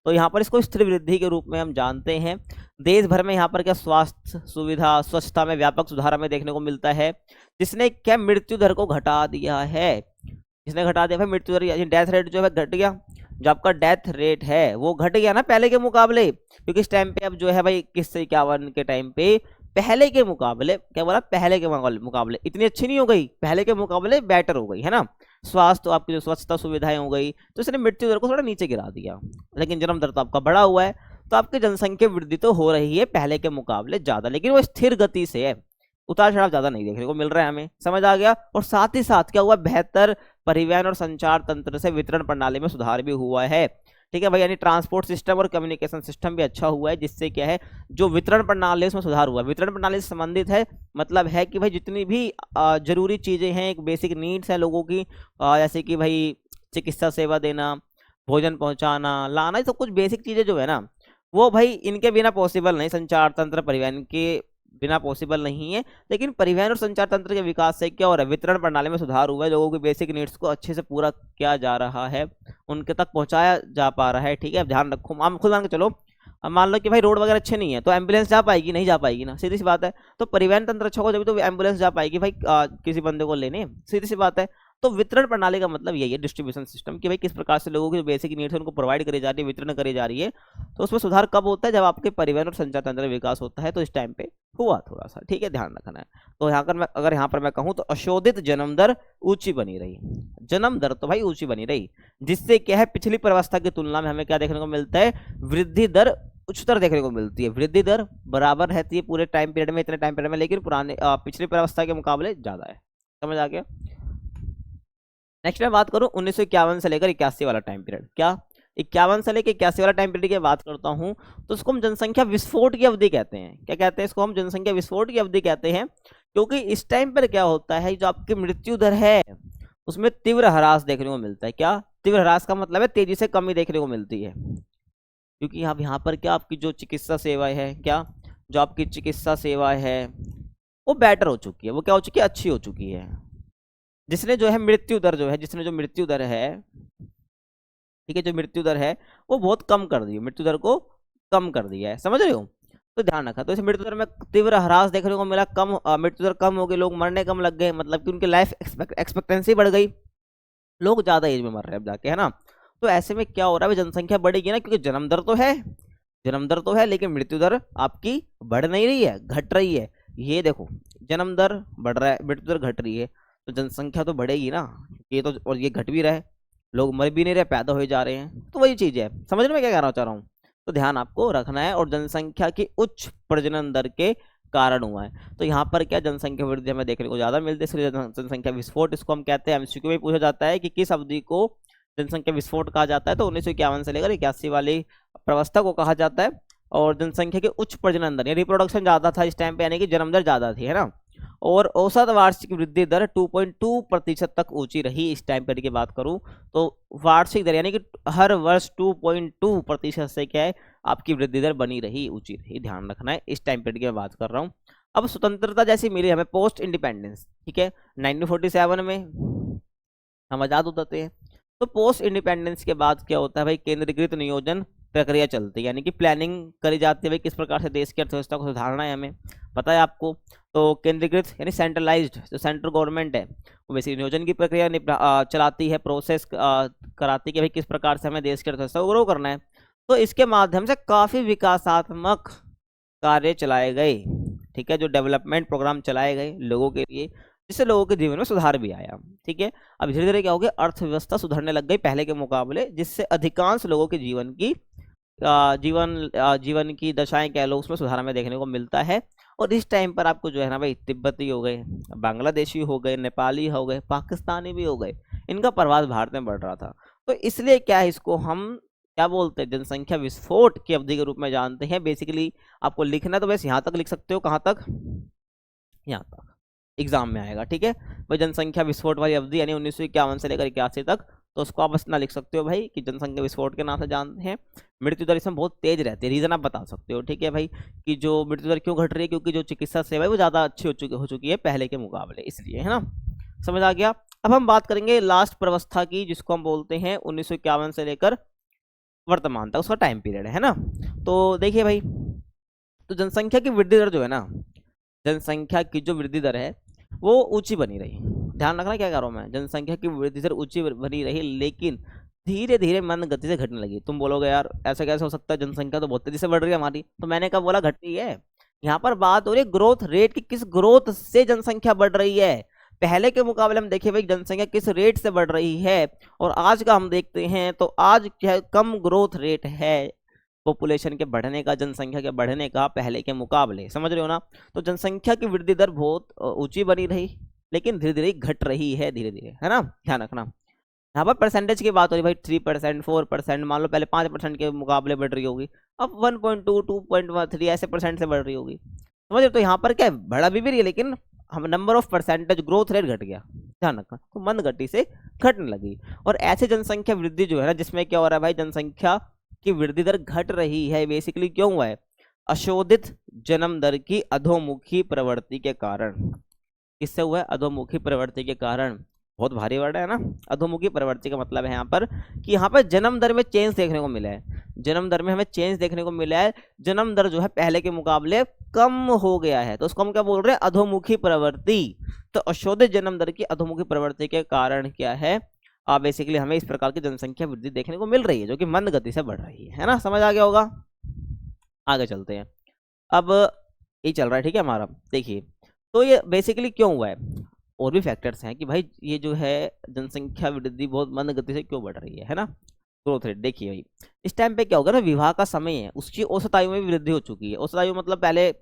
तो यहाँ पर इसको स्थिर वृद्धि के रूप में हम जानते हैं। देश भर में यहाँ पर क्या स्वास्थ्य सुविधा, स्वच्छता में व्यापक सुधार हमें देखने को मिलता है, जिसने क्या मृत्यु दर को घटा दिया है, जिसने घटा दिया भाई मृत्यु दर, डेथ रेट जो है घट गया, जो आपका डेथ रेट है वो घट गया ना पहले के मुकाबले, क्योंकि इस टाइम पे अब जो है भाई 21 से 51 के टाइम पे पहले के मुकाबले, क्या बोला, पहले के मुकाबले इतनी अच्छी नहीं हो गई, पहले के मुकाबले बेटर हो गई, है ना। स्वास्थ्य तो आपकी जो स्वच्छता सुविधाएं हो गई, तो इसने मृत्यु दर को थोड़ा नीचे गिरा दिया, लेकिन जन्म दर तो आपका बढ़ा हुआ है। तो आपकी जनसंख्या वृद्धि तो हो रही है पहले के मुकाबले ज्यादा, लेकिन वो स्थिर गति से है, उतार चढ़ाव ज्यादा नहीं देखने को मिल रहा है हमें, समझ आ गया। और साथ ही साथ क्या हुआ, बेहतर परिवहन और संचार तंत्र से वितरण प्रणाली में सुधार भी हुआ है, ठीक है भाई, यानी ट्रांसपोर्ट सिस्टम और कम्युनिकेशन सिस्टम भी अच्छा हुआ है, जिससे क्या है, जो वितरण प्रणाली है उसमें सुधार हुआ है। वितरण प्रणाली से संबंधित है, मतलब है कि भाई जितनी भी जरूरी चीजें हैं, एक बेसिक नीड्स हैं लोगों की, जैसे कि भाई चिकित्सा सेवा देना, भोजन पहुंचाना, लाना, ये सब कुछ बेसिक चीजें जो है ना, वो भाई इनके बिना पॉसिबल नहीं, संचार तंत्र परिवहन के बिना पॉसिबल नहीं है। लेकिन परिवहन और संचार तंत्र के विकास से क्या हो रहा है, वितरण प्रणाली में सुधार हुआ है, लोगों की बेसिक नीड्स को अच्छे से पूरा किया जा रहा है, उनके तक पहुंचाया जा पा रहा है, ठीक है। अब ध्यान रखो, आप खुद मान के चलो, अब मान लो कि भाई रोड वगैरह अच्छे नहीं है, तो एम्बुलेंस जा पाएगी, नहीं जा पाएगी ना, सीधी सी बात है। तो परिवहन तंत्र अच्छा होगा जब तो एम्बुलेंस जा पाएगी भाई किसी बंदे को लेने, सीधी सी बात है। तो वितरण प्रणाली का मतलब यही है, डिस्ट्रीब्यूशन सिस्टम, कि भाई किस प्रकार से लोगों की जो बेसिक नीड्स है उनको प्रोवाइड करी जा रही है, वितरण करी जा रही है। तो उसमें सुधार कब होता है, जब आपके परिवहन और संचार तंत्र में विकास होता है, तो इस टाइम पे हुआ थोड़ा सा, ठीक है, ध्यान रखना है। तो यहाँ पर अगर यहाँ पर मैं कहूँ तो अशोधित जन्म दर ऊंची बनी रही, जन्म दर तो भाई ऊंची बनी रही, जिससे क्या है, पिछली व्यवस्था की तुलना में हमें क्या देखने को मिलता है, वृद्धि दर उच्चतर देखने को मिलती है। वृद्धि दर बराबर रहती है पूरे टाइम पीरियड में, इतने टाइम पीरियड में, लेकिन पुराने पिछली व्यवस्था के मुकाबले ज्यादा है, समझ आ गया। नेक्स्ट मैं बात करूं 1951 से लेकर 81 वाला टाइम पीरियड, क्या 51 से लेकर 81 वाला टाइम पीरियड की बात करता हूं, तो उसको हम जनसंख्या विस्फोट की अवधि कहते हैं। क्या कहते हैं इसको, हम जनसंख्या विस्फोट की अवधि कहते हैं, क्योंकि इस टाइम पर क्या होता है, जो आपकी मृत्यु दर है उसमें तीव्र ह्रास देखने को मिलता है। क्या तीव्र ह्रास का मतलब है, तेजी से कमी देखने को मिलती है, क्योंकि आप यहाँ पर क्या, आपकी जो चिकित्सा सेवाएं है, क्या जो आपकी चिकित्सा सेवाएं है वो बेटर हो चुकी है, वो क्या हो चुकी है, अच्छी हो चुकी है, जिसने जो है मृत्यु दर जो है, जिसने जो मृत्यु दर है, ठीक है, जो मृत्यु दर है वो बहुत कम कर दी है, मृत्यु दर को कम कर दिया है, समझ रहे हो। तो ध्यान रखा, तो इस मृत्यु दर में तीव्र ह्रास देखने को मिला, कम मृत्यु दर कम हो गई, लोग मरने कम लग गए, मतलब कि उनकी लाइफ एक्सपेक्टेंसी बढ़ गई, लोग ज्यादा एज में मर रहे हैं अब जाके, है ना। तो ऐसे में क्या हो रहा है, जनसंख्या बढ़ेगी ना, क्योंकि जन्म दर तो है, जन्म दर तो है, लेकिन मृत्यु दर आपकी बढ़ नहीं रही है, घट रही है। ये देखो, जन्म दर बढ़ रहा है, मृत्यु दर घट रही है, तो जनसंख्या तो बढ़ेगी ना, ये तो, और ये घट भी रहा है, लोग मर भी नहीं रहे, पैदा हो जा रहे हैं, तो वही चीज है, समझ में क्या कहना चाह रहा हूँ। तो ध्यान आपको रखना है, और जनसंख्या की उच्च प्रजनन दर के कारण हुआ है। तो यहाँ पर क्या, जनसंख्या वृद्धि हमें देखने को ज्यादा मिलती है, इसलिए जनसंख्या विस्फोट इसको हम कहते हैं। एमसीक्यू में पूछा जाता है कि किस अवधि को जनसंख्या विस्फोट कहा जाता है, तो 1951 से लेकर 81 वाली प्रवस्था को कहा जाता है। और जनसंख्या के उच्च प्रजनन दर, रिप्रोडक्शन ज्यादा था इस टाइम पे, यानी कि जन्म दर ज्यादा थी, है ना। और औसत वार्षिक वृद्धि दर 2.2% तक ऊंची रही इस टाइम पीरियड की बात करूं तो। वार्षिक दर यानी कि हर वर्ष 2.2% से क्या है, आपकी वृद्धि दर बनी रही, ऊंची रही, ध्यान रखना है, इस टाइम पीरियड की मैं बात कर रहा हूं। अब स्वतंत्रता जैसी मिली हमें पोस्ट इंडिपेंडेंस, ठीक है, 1947 में हम आजाद होते हैं। तो पोस्ट इंडिपेंडेंस के बाद क्या होता है भाई, केंद्रीकृत नियोजन प्रक्रिया चलती है, यानी कि प्लानिंग करी जाती है भाई, किस प्रकार से देश की अर्थव्यवस्था को सुधारना है, हमें पता है आपको। तो केंद्रीकृत यानी सेंट्रलाइज्ड, जो सेंट्रल गवर्नमेंट है वो वैसे नियोजन की प्रक्रिया चलाती है, प्रोसेस कराती है कि भाई किस प्रकार से हमें देश की अर्थव्यवस्था को ग्रो करना है। तो इसके माध्यम से काफी विकासात्मक कार्य चलाए गए, ठीक है, जो डेवलपमेंट प्रोग्राम चलाए गए लोगों के लिए, जिससे लोगों के जीवन में सुधार भी आया, ठीक है। अब धीरे धीरे क्या हो गया, अर्थव्यवस्था सुधरने लग गई पहले के मुकाबले, जिससे अधिकांश लोगों के जीवन की जीवन की दशाएं कह लो, उसमें सुधार हमें देखने को मिलता है। और इस टाइम पर आपको जो है ना भाई, तिब्बती हो गए, बांग्लादेशी हो गए, नेपाली हो गए, पाकिस्तानी भी हो गए, इनका प्रवास भारत में बढ़ रहा था। तो इसलिए क्या है, इसको हम क्या बोलते हैं, जनसंख्या विस्फोट की अवधि के रूप में जानते हैं। बेसिकली आपको लिखना तो बस यहाँ तक लिख सकते हो, कहाँ तक, यहाँ तक एग्जाम में आएगा, ठीक है भाई। जनसंख्या विस्फोट वाली अवधि यानी 1951 से लेकर 81 तक, तो उसको आप बस ना लिख सकते हो भाई कि जनसंख्या विस्फोट के नाम से जानते हैं। मृत्यु दर इसमें बहुत तेज रहती है, रीजन आप बता सकते हो, ठीक है भाई, कि जो मृत्यु दर क्यों घट रही है, क्योंकि जो चिकित्सा सेवा है वो ज्यादा अच्छी हो चुकी है पहले के मुकाबले, इसलिए, है ना, समझ आ गया। अब हम बात करेंगे लास्ट प्रवस्था की, जिसको हम बोलते हैं 1951 से लेकर वर्तमान तक, उसका टाइम पीरियड है ना। तो देखिए भाई, तो जनसंख्या की वृद्धि दर जो है ना, जनसंख्या की जो वृद्धि दर है वो ऊंची बनी रही, ध्यान रखना क्या कर रहा हूं मैं, जनसंख्या की वृद्धि दर ऊंची बनी रही, लेकिन धीरे धीरे मंद गति से घटने लगी। तुम बोलोगे यार ऐसा कैसे हो सकता है, जनसंख्या तो बहुत तेजी से बढ़ रही है हमारी, तो मैंने कब बोला घट रही है, यहाँ पर बात हो रही है ग्रोथ रेट की, किस ग्रोथ से जनसंख्या बढ़ रही है। पहले के मुकाबले हम देखें भाई जनसंख्या किस रेट से बढ़ रही है, और आज का हम देखते हैं तो आज क्या है, कम ग्रोथ रेट है पॉपुलेशन के बढ़ने का, जनसंख्या के बढ़ने का पहले के मुकाबले, समझ रहे हो ना। तो जनसंख्या की वृद्धि दर बहुत ऊंची बनी रही, लेकिन धीरे धीरे घट रही है, धीरे धीरे, है ना, ध्यान रखना। यहाँ पर परसेंटेज की बात हो रही भाई 3%, 4%, मान लो पहले 5% के मुकाबले बढ़ रही होगी, अब 1.2, 2.13 ऐसे परसेंट से बढ़ रही होगी, समझ रहे। तो यहाँ पर क्या है, बढ़ा भी रही है, लेकिन हम number of percentage growth rate घट गया, ध्यान रखना, तो मंद गति से घटने लगी। और ऐसे जनसंख्या वृद्धि जो है ना, जिसमें क्या हो रहा है भाई, जनसंख्या की वृद्धि दर घट रही है, बेसिकली क्यों हुआ है, अशोधित जन्म दर की अधोमुखी प्रवृत्ति के कारण। किससे हुआ है, अधोमुखी प्रवृत्ति के कारण। बहुत भारी वर्ड है ना, अधोमुखी प्रवृत्ति का मतलब है यहाँ पर कि यहाँ पर जन्म दर में चेंज देखने को मिला है, जन्म दर में हमें चेंज देखने को मिला है, जन्म दर जो है पहले के मुकाबले कम हो गया है, तो उसको हम क्या बोल रहे हैं, अधोमुखी प्रवृत्ति। तो अशोधित जन्म दर की अधोमुखी प्रवृत्ति के कारण क्या है, बेसिकली हमें इस प्रकार की जनसंख्या वृद्धि देखने को मिल रही है, जो कि मंद गति से बढ़ रही है ना, समझ आ गया होगा। आगे चलते हैं, अब ये चल रहा है, ठीक है हमारा, देखिए तो ये बेसिकली क्यों हुआ है, और भी फैक्टर्स हैं कि भाई ये जो है जनसंख्या वृद्धि बहुत मंद गति से क्यों बढ़ रही है ना, ग्रोथ रेट। देखिए भाई इस टाइम पे क्या होगा ना, विवाह का समय है, उसकी औसत आयु में भी वृद्धि हो चुकी है। औसत आयु मतलब पहले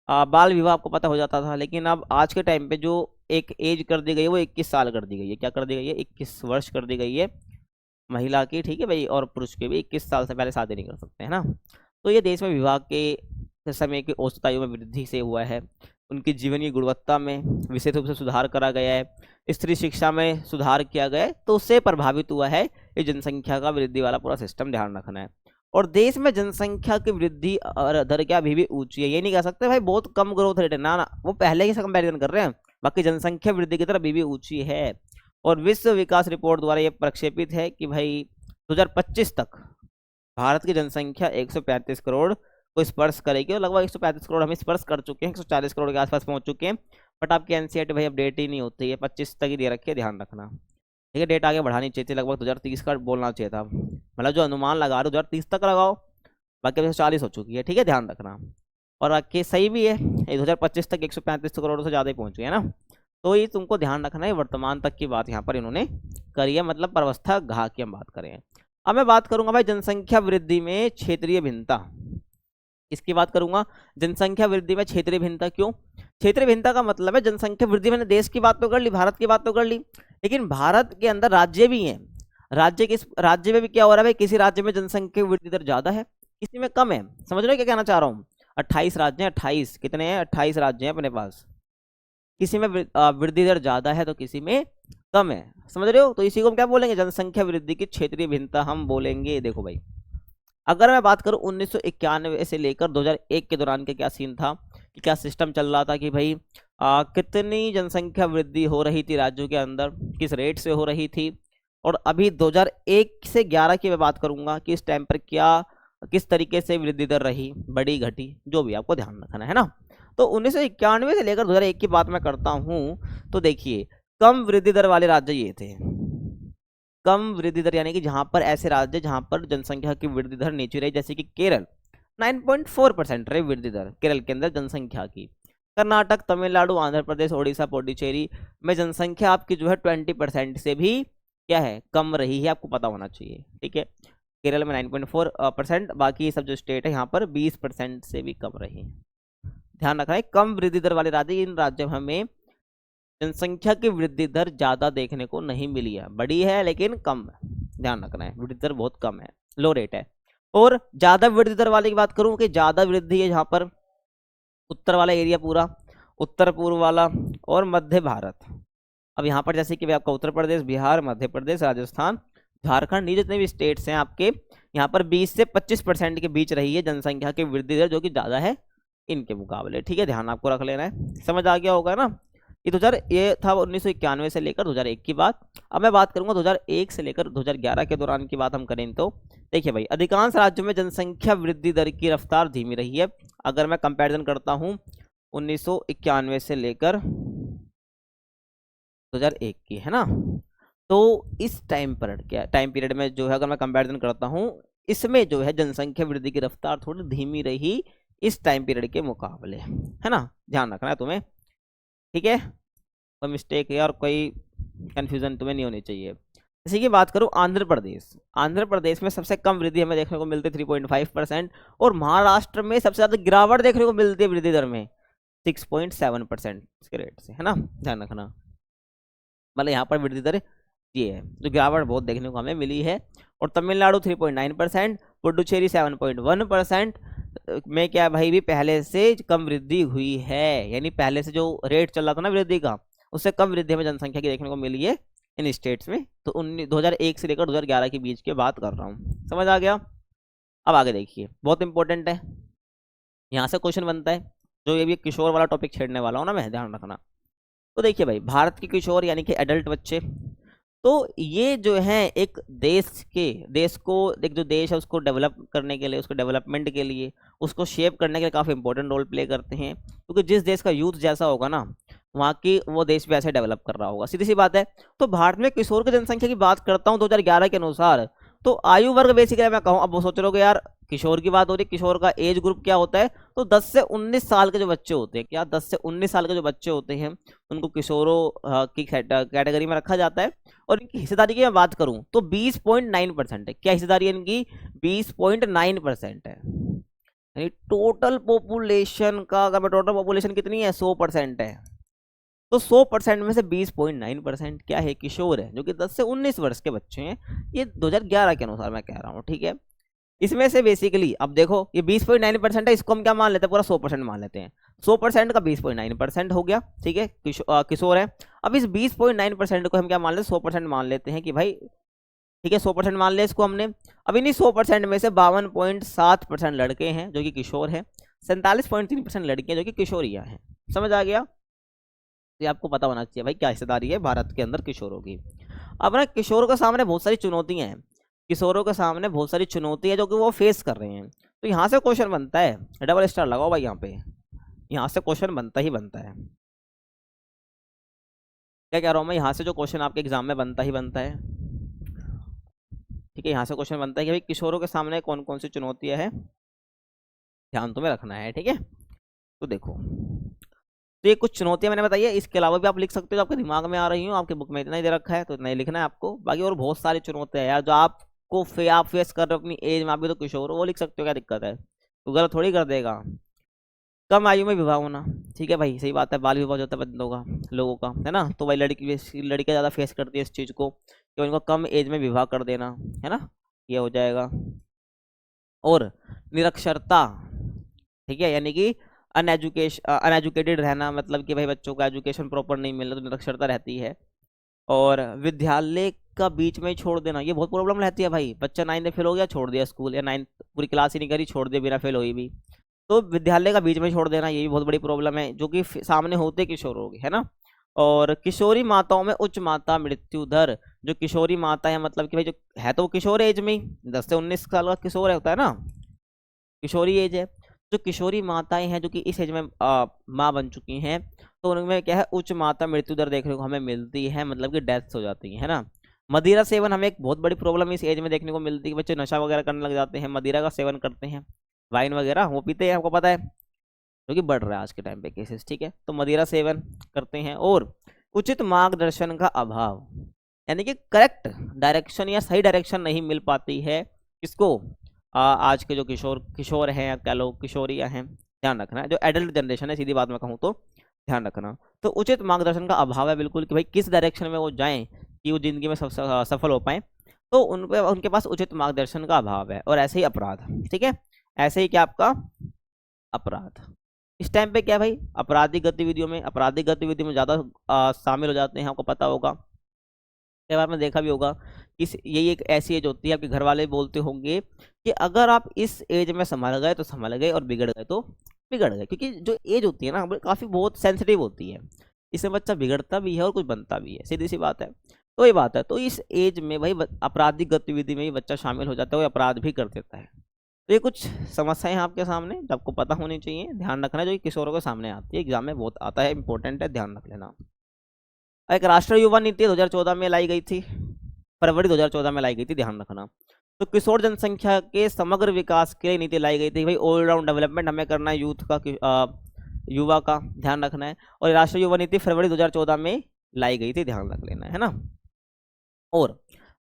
बाल विवाह आपको पता हो जाता था, लेकिन अब आज के टाइम पे जो एक एज कर दी गई है वो 21 साल कर दी गई है। क्या कर दी गई है, 21 वर्ष कर दी गई है महिला की, ठीक है भाई, और पुरुष के भी 21 साल से पहले शादी नहीं कर सकते, है ना। तो ये देश में विवाह के समय की औसत आयु में वृद्धि से हुआ है। उनकी जीवन की गुणवत्ता में विशेष रूप से सुधार करा गया है, स्त्री शिक्षा में सुधार किया गया है, तो उससे प्रभावित हुआ है ये जनसंख्या का वृद्धि वाला पूरा सिस्टम, ध्यान रखना है। और देश में जनसंख्या की वृद्धि दर क्या अभी भी ऊंची है, ये नहीं कह सकते भाई बहुत कम ग्रोथ रेट है, ना ना, वो पहले ही से कंपेरिजन कर रहे हैं, बाकी जनसंख्या वृद्धि की दर अभी भी ऊंची है। और विश्व विकास रिपोर्ट द्वारा ये प्रक्षेपित है कि भाई 2025 तक भारत की जनसंख्या 135 करोड़ को स्पर्श करेगी, और लगभग 135 करोड़ हम स्पर्श कर चुके हैं, 140 करोड़ के आसपास पहुंच चुके हैं। बट आपकी एनसीईआरटी भाई अपडेट ही नहीं होती है, 25 तक ही दे रखी है, ध्यान रखना, ठीक है। डेट आगे बढ़ानी चाहिए थी, लगभग 2030 का बोलना चाहिए था, मतलब जो अनुमान लगा रहे हो 2030 तक लगाओ, बाकी 140 हो चुकी है, ठीक है, ध्यान रखना। और बाकी सही भी है, 2025 तक 135 करोड़ से ज़्यादा ही पहुँच गए, है ना। तो ये तुमको ध्यान रखना है, वर्तमान तक की बात यहाँ पर इन्होंने करी है, मतलब प्रवस्था घा की हम बात करें। अब मैं बात करूंगा भाई जनसंख्या वृद्धि में क्षेत्रीय भिन्नता, इसकी बात करूंगा। जनसंख्या वृद्धि में क्षेत्रीय भिन्नता क्यों, क्षेत्रीय भिन्नता का मतलब है जनसंख्या वृद्धि, मैंने देश की बात तो कर ली, भारत की बात तो कर ली, लेकिन भारत के अंदर राज्य भी हैं। राज्य में भी क्या हो रहा है भाई, किसी राज्य में जनसंख्या वृद्धि दर ज्यादा है, किसी में कम है। समझ रहे हो क्या कहना चाह रहा हूँ, 28 राज्य हैं, 28 कितने हैं, 28 राज्य हैं अपने पास, किसी में वृद्धि दर ज्यादा है तो किसी में कम है, समझ रहे हो। तो इसी को हम क्या बोलेंगे, जनसंख्या वृद्धि की क्षेत्रीय भिन्नता हम बोलेंगे। देखो भाई अगर मैं बात करूं 1991 से लेकर 2001 के दौरान के क्या सीन था, कि क्या सिस्टम चल रहा था कि भाई कितनी जनसंख्या वृद्धि हो रही थी राज्यों के अंदर, किस रेट से हो रही थी, और अभी 2001 से 11 की मैं बात करूंगा कि इस टाइम पर क्या किस तरीके से वृद्धि दर रही, बढ़ी घटी, जो भी आपको ध्यान रखना है ना। तो 1991 से लेकर 2001 की बात मैं करता हूं, तो देखिए कम वृद्धि दर वाले राज्य ये थे, कम वृद्धि दर यानी कि जहां पर ऐसे राज्य जहां पर जनसंख्या की वृद्धि दर नीचे रही, जैसे कि केरल 9.4% रही वृद्धि दर केरल के अंदर जनसंख्या की। कर्नाटक, तमिलनाडु, आंध्र प्रदेश, ओडिशा, पुडुचेरी में जनसंख्या आपकी जो है 20% से भी क्या है, कम रही है, आपको पता होना चाहिए, ठीक है। केरल में 9.4%, बाकी सब जो स्टेट है यहाँ पर 20% से भी कम रही। ध्यान रखना है, कम वृद्धि दर वाले राज्य, इन राज्यों में हमें जनसंख्या की वृद्धि दर ज्यादा देखने को नहीं मिली है, बड़ी है लेकिन कम है, ध्यान रखना है, वृद्धि दर बहुत कम है, लो रेट है। और ज्यादा वृद्धि दर वाले की बात करूं कि ज्यादा वृद्धि है जहां पर उत्तर वाला एरिया पूरा, उत्तर पूर्व वाला और मध्य भारत। अब यहाँ पर जैसे कि आपका उत्तर प्रदेश, बिहार, मध्य प्रदेश, राजस्थान, झारखंड, ये जितने भी स्टेट्स हैं आपके, यहाँ पर 20 से 25% के बीच रही है जनसंख्या की वृद्धि दर, जो कि ज्यादा है इनके मुकाबले, ठीक है, ध्यान आपको रख लेना है, समझ आ गया होगा ना। ये था 1991 से लेकर 2001 की बात। अब मैं बात करूंगा 2001 से लेकर 2011 के दौरान की बात हम करें तो देखिए भाई अधिकांश राज्यों में जनसंख्या वृद्धि दर की रफ्तार धीमी रही है। अगर मैं कंपैरिजन करता हूं 1991 से लेकर 2001 की, है ना, तो इस टाइम पीरियड में जो है अगर मैं कंपैरिजन करता हूं, इसमें जो है जनसंख्या वृद्धि की रफ्तार थोड़ी धीमी रही इस टाइम पीरियड के मुकाबले, है ना, ध्यान रखना है तुम्हें, ठीक है। कोई मिस्टेक है और कोई कंफ्यूजन तुम्हें नहीं होनी चाहिए। जैसे कि बात करूं आंध्र प्रदेश, आंध्र प्रदेश में सबसे कम वृद्धि हमें देखने को मिलती है 3.5%, और महाराष्ट्र में सबसे ज्यादा गिरावट देखने को मिलती है वृद्धि दर में 6.7% के रेट से, है ना, ध्यान रखना। मतलब यहाँ पर वृद्धि दर ये है, जो गिरावट बहुत देखने को हमें मिली है। और तमिलनाडु 3.9%, पुडुचेरी 7.1% में क्या भाई भी पहले से कम वृद्धि हुई है, यानी पहले से जो रेट चल रहा था ना वृद्धि का, उससे कम वृद्धि हमें जनसंख्या की देखने को मिली है इन स्टेट्स में। तो 2001 से लेकर 2011 के बीच की बात कर रहा हूँ, समझ आ गया। अब आगे देखिए, बहुत इंपॉर्टेंट है, यहाँ से क्वेश्चन बनता है, जो ये भी किशोर वाला टॉपिक छेड़ने वाला हूँ ना मैं, ध्यान रखना। तो देखिए भाई, भारत के किशोर यानी कि एडल्ट बच्चे, तो ये जो है एक देश को, एक जो देश है उसको डेवलप करने के लिए, उसको डेवलपमेंट के लिए, उसको शेप करने के लिए काफ़ी इंपॉर्टेंट रोल प्ले करते हैं, क्योंकि जिस देश का यूथ जैसा होगा ना, वहाँ की वो देश भी ऐसे डेवलप कर रहा होगा, सीधी सी बात है। तो भारत में किशोर की जनसंख्या की बात करता हूँ 2011 के अनुसार, तो आयु वर्ग बेसिकली मैं कहूँ, अब वो सोच रहे यार किशोर की बात हो रही, किशोर का एज ग्रुप क्या होता है, तो 10 से 19 साल के जो बच्चे होते हैं, क्या 10 से 19 साल के जो बच्चे होते हैं उनको किशोरों की कैटेगरी में रखा जाता है। और इनकी हिस्सेदारी की मैं बात करूं तो 20.9% है, क्या हिस्सेदारी है इनकी, 20.9% है। यानी टोटल पॉपुलेशन का, अगर मैं टोटल पॉपुलेशन कितनी है 100% है, तो 100% में से 20.9% क्या है, किशोर है, जो कि 10 से 19 वर्ष के बच्चे हैं। ये 2011 के अनुसार मैं कह रहा हूँ, ठीक है। इसमें से बेसिकली अब देखो, ये 20.9% है, इसको हम क्या मान लेते हैं, पूरा 100% मान लेते हैं। 100% का 20.9% हो गया, ठीक है, किशोर है। अब इस 20.9% को हम क्या मान लेते हैं, 100% मान लेते हैं कि भाई, ठीक है, 100% मान लिया इसको हमने। अब इन्हीं 100% में से 52.7% लड़के हैं जो कि किशोर है, 47.3% लड़कियां जो कि किशोरियां हैं, समझ आ गया। ये आपको पता होना चाहिए भाई क्या हिस्सेदारी है भारत के अंदर किशोरों की। अब ना किशोरों के सामने बहुत सारी चुनौतियां हैं, किशोरों के सामने बहुत सारी चुनौती है जो कि वो फेस कर रहे हैं। तो यहाँ से क्वेश्चन बनता है, डबल स्टार लगाओ भाई यहाँ पे, यहाँ से क्वेश्चन बनता ही बनता है। क्या कह रहा हूँ मैं, यहाँ से जो क्वेश्चन आपके एग्जाम में बनता ही बनता है, ठीक है। यहाँ से क्वेश्चन बनता है कि भाई किशोरों के सामने कौन कौन सी चुनौतियाँ हैं, ध्यान तुम्हें रखना है, ठीक है। तो देखो, तो ये कुछ चुनौतियां मैंने बताई है, इसके अलावा भी आप लिख सकते हो, आपके दिमाग में आ रही हो, आपके बुक में इतना ही दे रखा है तो इतना ही लिखना है आपको। बाकी और बहुत सारी चुनौतियां हैं यार जो आपको आप फेस कर रहे हो अपनी एज में, आप भी तो किशोर हो, वो लिख सकते हो, क्या दिक्कत है, तो गलत थोड़ी कर देगा। कम आयु में विवाह होना, ठीक है भाई, सही बात है, बाल विवाह जो होता है बंदों का, लोगों का, है ना, तो भाई लड़कियां ज़्यादा फेस करती है इस चीज़ को कि उनको कम एज में विवाह कर देना, है ना, ये हो जाएगा। और निरक्षरता, ठीक है, यानी कि अनएजुकेटेड रहना, मतलब कि भाई बच्चों को एजुकेशन प्रॉपर नहीं मिल रहा तो निरक्षरता रहती है। और विद्यालय का बीच में ही छोड़ देना, ये बहुत प्रॉब्लम रहती है भाई, बच्चा 9th में फेल हो गया, छोड़ दिया स्कूल, या 9th पूरी क्लास ही नहीं करी, छोड़ दिया बिना फेल हुई भी, तो विद्यालय का बीच में छोड़ देना ये भी बहुत बड़ी प्रॉब्लम है, जो कि सामने होते किशोरों की, है ना। और किशोरी माताओं में उच्च माता मृत्यु दर, जो किशोरी माता है, मतलब कि भाई जो है तो वो किशोर एज में ही, 10 से 19 साल का किशोर होता है ना, किशोरी एज है। जो किशोरी माताएं हैं जो कि इस एज में माँ बन चुकी हैं, तो उनमें क्या है, उच्च माता मृत्यु दर देखने को हमें मिलती है, मतलब कि डेथ्स हो जाती है ना। मदिरा सेवन हमें एक बहुत बड़ी प्रॉब्लम इस एज में देखने को मिलती है, बच्चे नशा वगैरह करने लग जाते हैं, मदिरा का सेवन करते हैं, वाइन वगैरह वो पीते हैं, आपको पता है, जो कि बढ़ रहा है आज के टाइम पे केसेस, ठीक है, तो मदिरा सेवन करते हैं। और उचित मार्गदर्शन का अभाव, यानी कि करेक्ट डायरेक्शन या सही डायरेक्शन नहीं मिल पाती है, किसको, आज के जो किशोर हैं, कह लो किशोरियाँ हैं, ध्यान रखना है, जो एडल्ट जनरेशन है, सीधी बात में कहूँ तो ध्यान रखना। तो उचित मार्गदर्शन का अभाव है बिल्कुल, कि भाई किस डायरेक्शन में वो जाएं कि वो जिंदगी में सफल हो पाए, तो उनके पास उचित मार्गदर्शन का अभाव है। और ऐसे ही अपराध, ठीक है, ऐसे ही क्या आपका अपराध, इस टाइम पे क्या है भाई, आपराधिक गतिविधियों में ज़्यादा शामिल हो जाते हैं, आपको पता होगा, कई बार में देखा भी होगा कि यही एक ऐसी एज होती है, आपके घर वाले बोलते होंगे कि अगर आप इस एज में संभल गए तो संभल गए, और बिगड़ गए तो बिगड़ गए, क्योंकि जो एज होती है ना काफ़ी बहुत सेंसिटिव होती है, इसमें बच्चा बिगड़ता भी है और कुछ बनता भी है, सीधी सी बात है। तो ये बात है, तो इस एज में भाई आपराधिक गतिविधि में ही बच्चा शामिल हो जाता है, वो अपराध भी कर देता है। तो ये कुछ समस्याएं हैं आपके सामने जो आपको पता होनी चाहिए, ध्यान रखना है, जो कि किशोरों के सामने आती है, एग्जाम में बहुत आता है, इंपॉर्टेंट है, ध्यान रख लेना। एक राष्ट्रीय युवा नीति 2014 में लाई गई थी, फरवरी 2014 में लाई गई थी, ध्यान रखना। तो किशोर जनसंख्या के समग्र विकास के लिए नीति लाई गई थी भाई, ऑलराउंड डेवलपमेंट हमें करना है, यूथ का युवा का ध्यान रखना है। और राष्ट्रीय युवा नीति फरवरी 2014 में लाई गई थी, ध्यान रख लेना है ना। और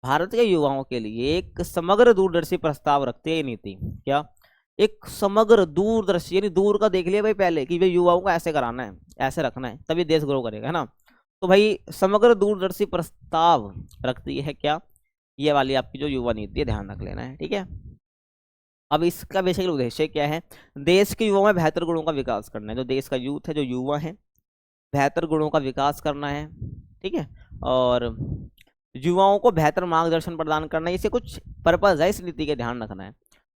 भारत के युवाओं के लिए एक समग्र दूरदर्शी प्रस्ताव रखती है ये नीति। क्या? एक समग्र दूरदर्शी, यानी दूर का देख लिया भाई पहले कि भाई युवाओं को ऐसे कराना है, ऐसे रखना है, तभी देश ग्रो करेगा, है ना। तो भाई समग्र दूरदर्शी प्रस्ताव रखती है क्या? ये वाली आपकी जो युवा नीति है, ध्यान रख लेना है, ठीक है। अब इसका बेसिकली उद्देश्य क्या है? देश के युवाओं में बेहतर गुणों का विकास करना है। जो देश का यूथ है, जो युवा है, बेहतर गुणों का विकास करना है, ठीक है। और युवाओं को बेहतर मार्गदर्शन प्रदान करना है, इसे कुछ पर्पज है इस नीति के, ध्यान रखना है।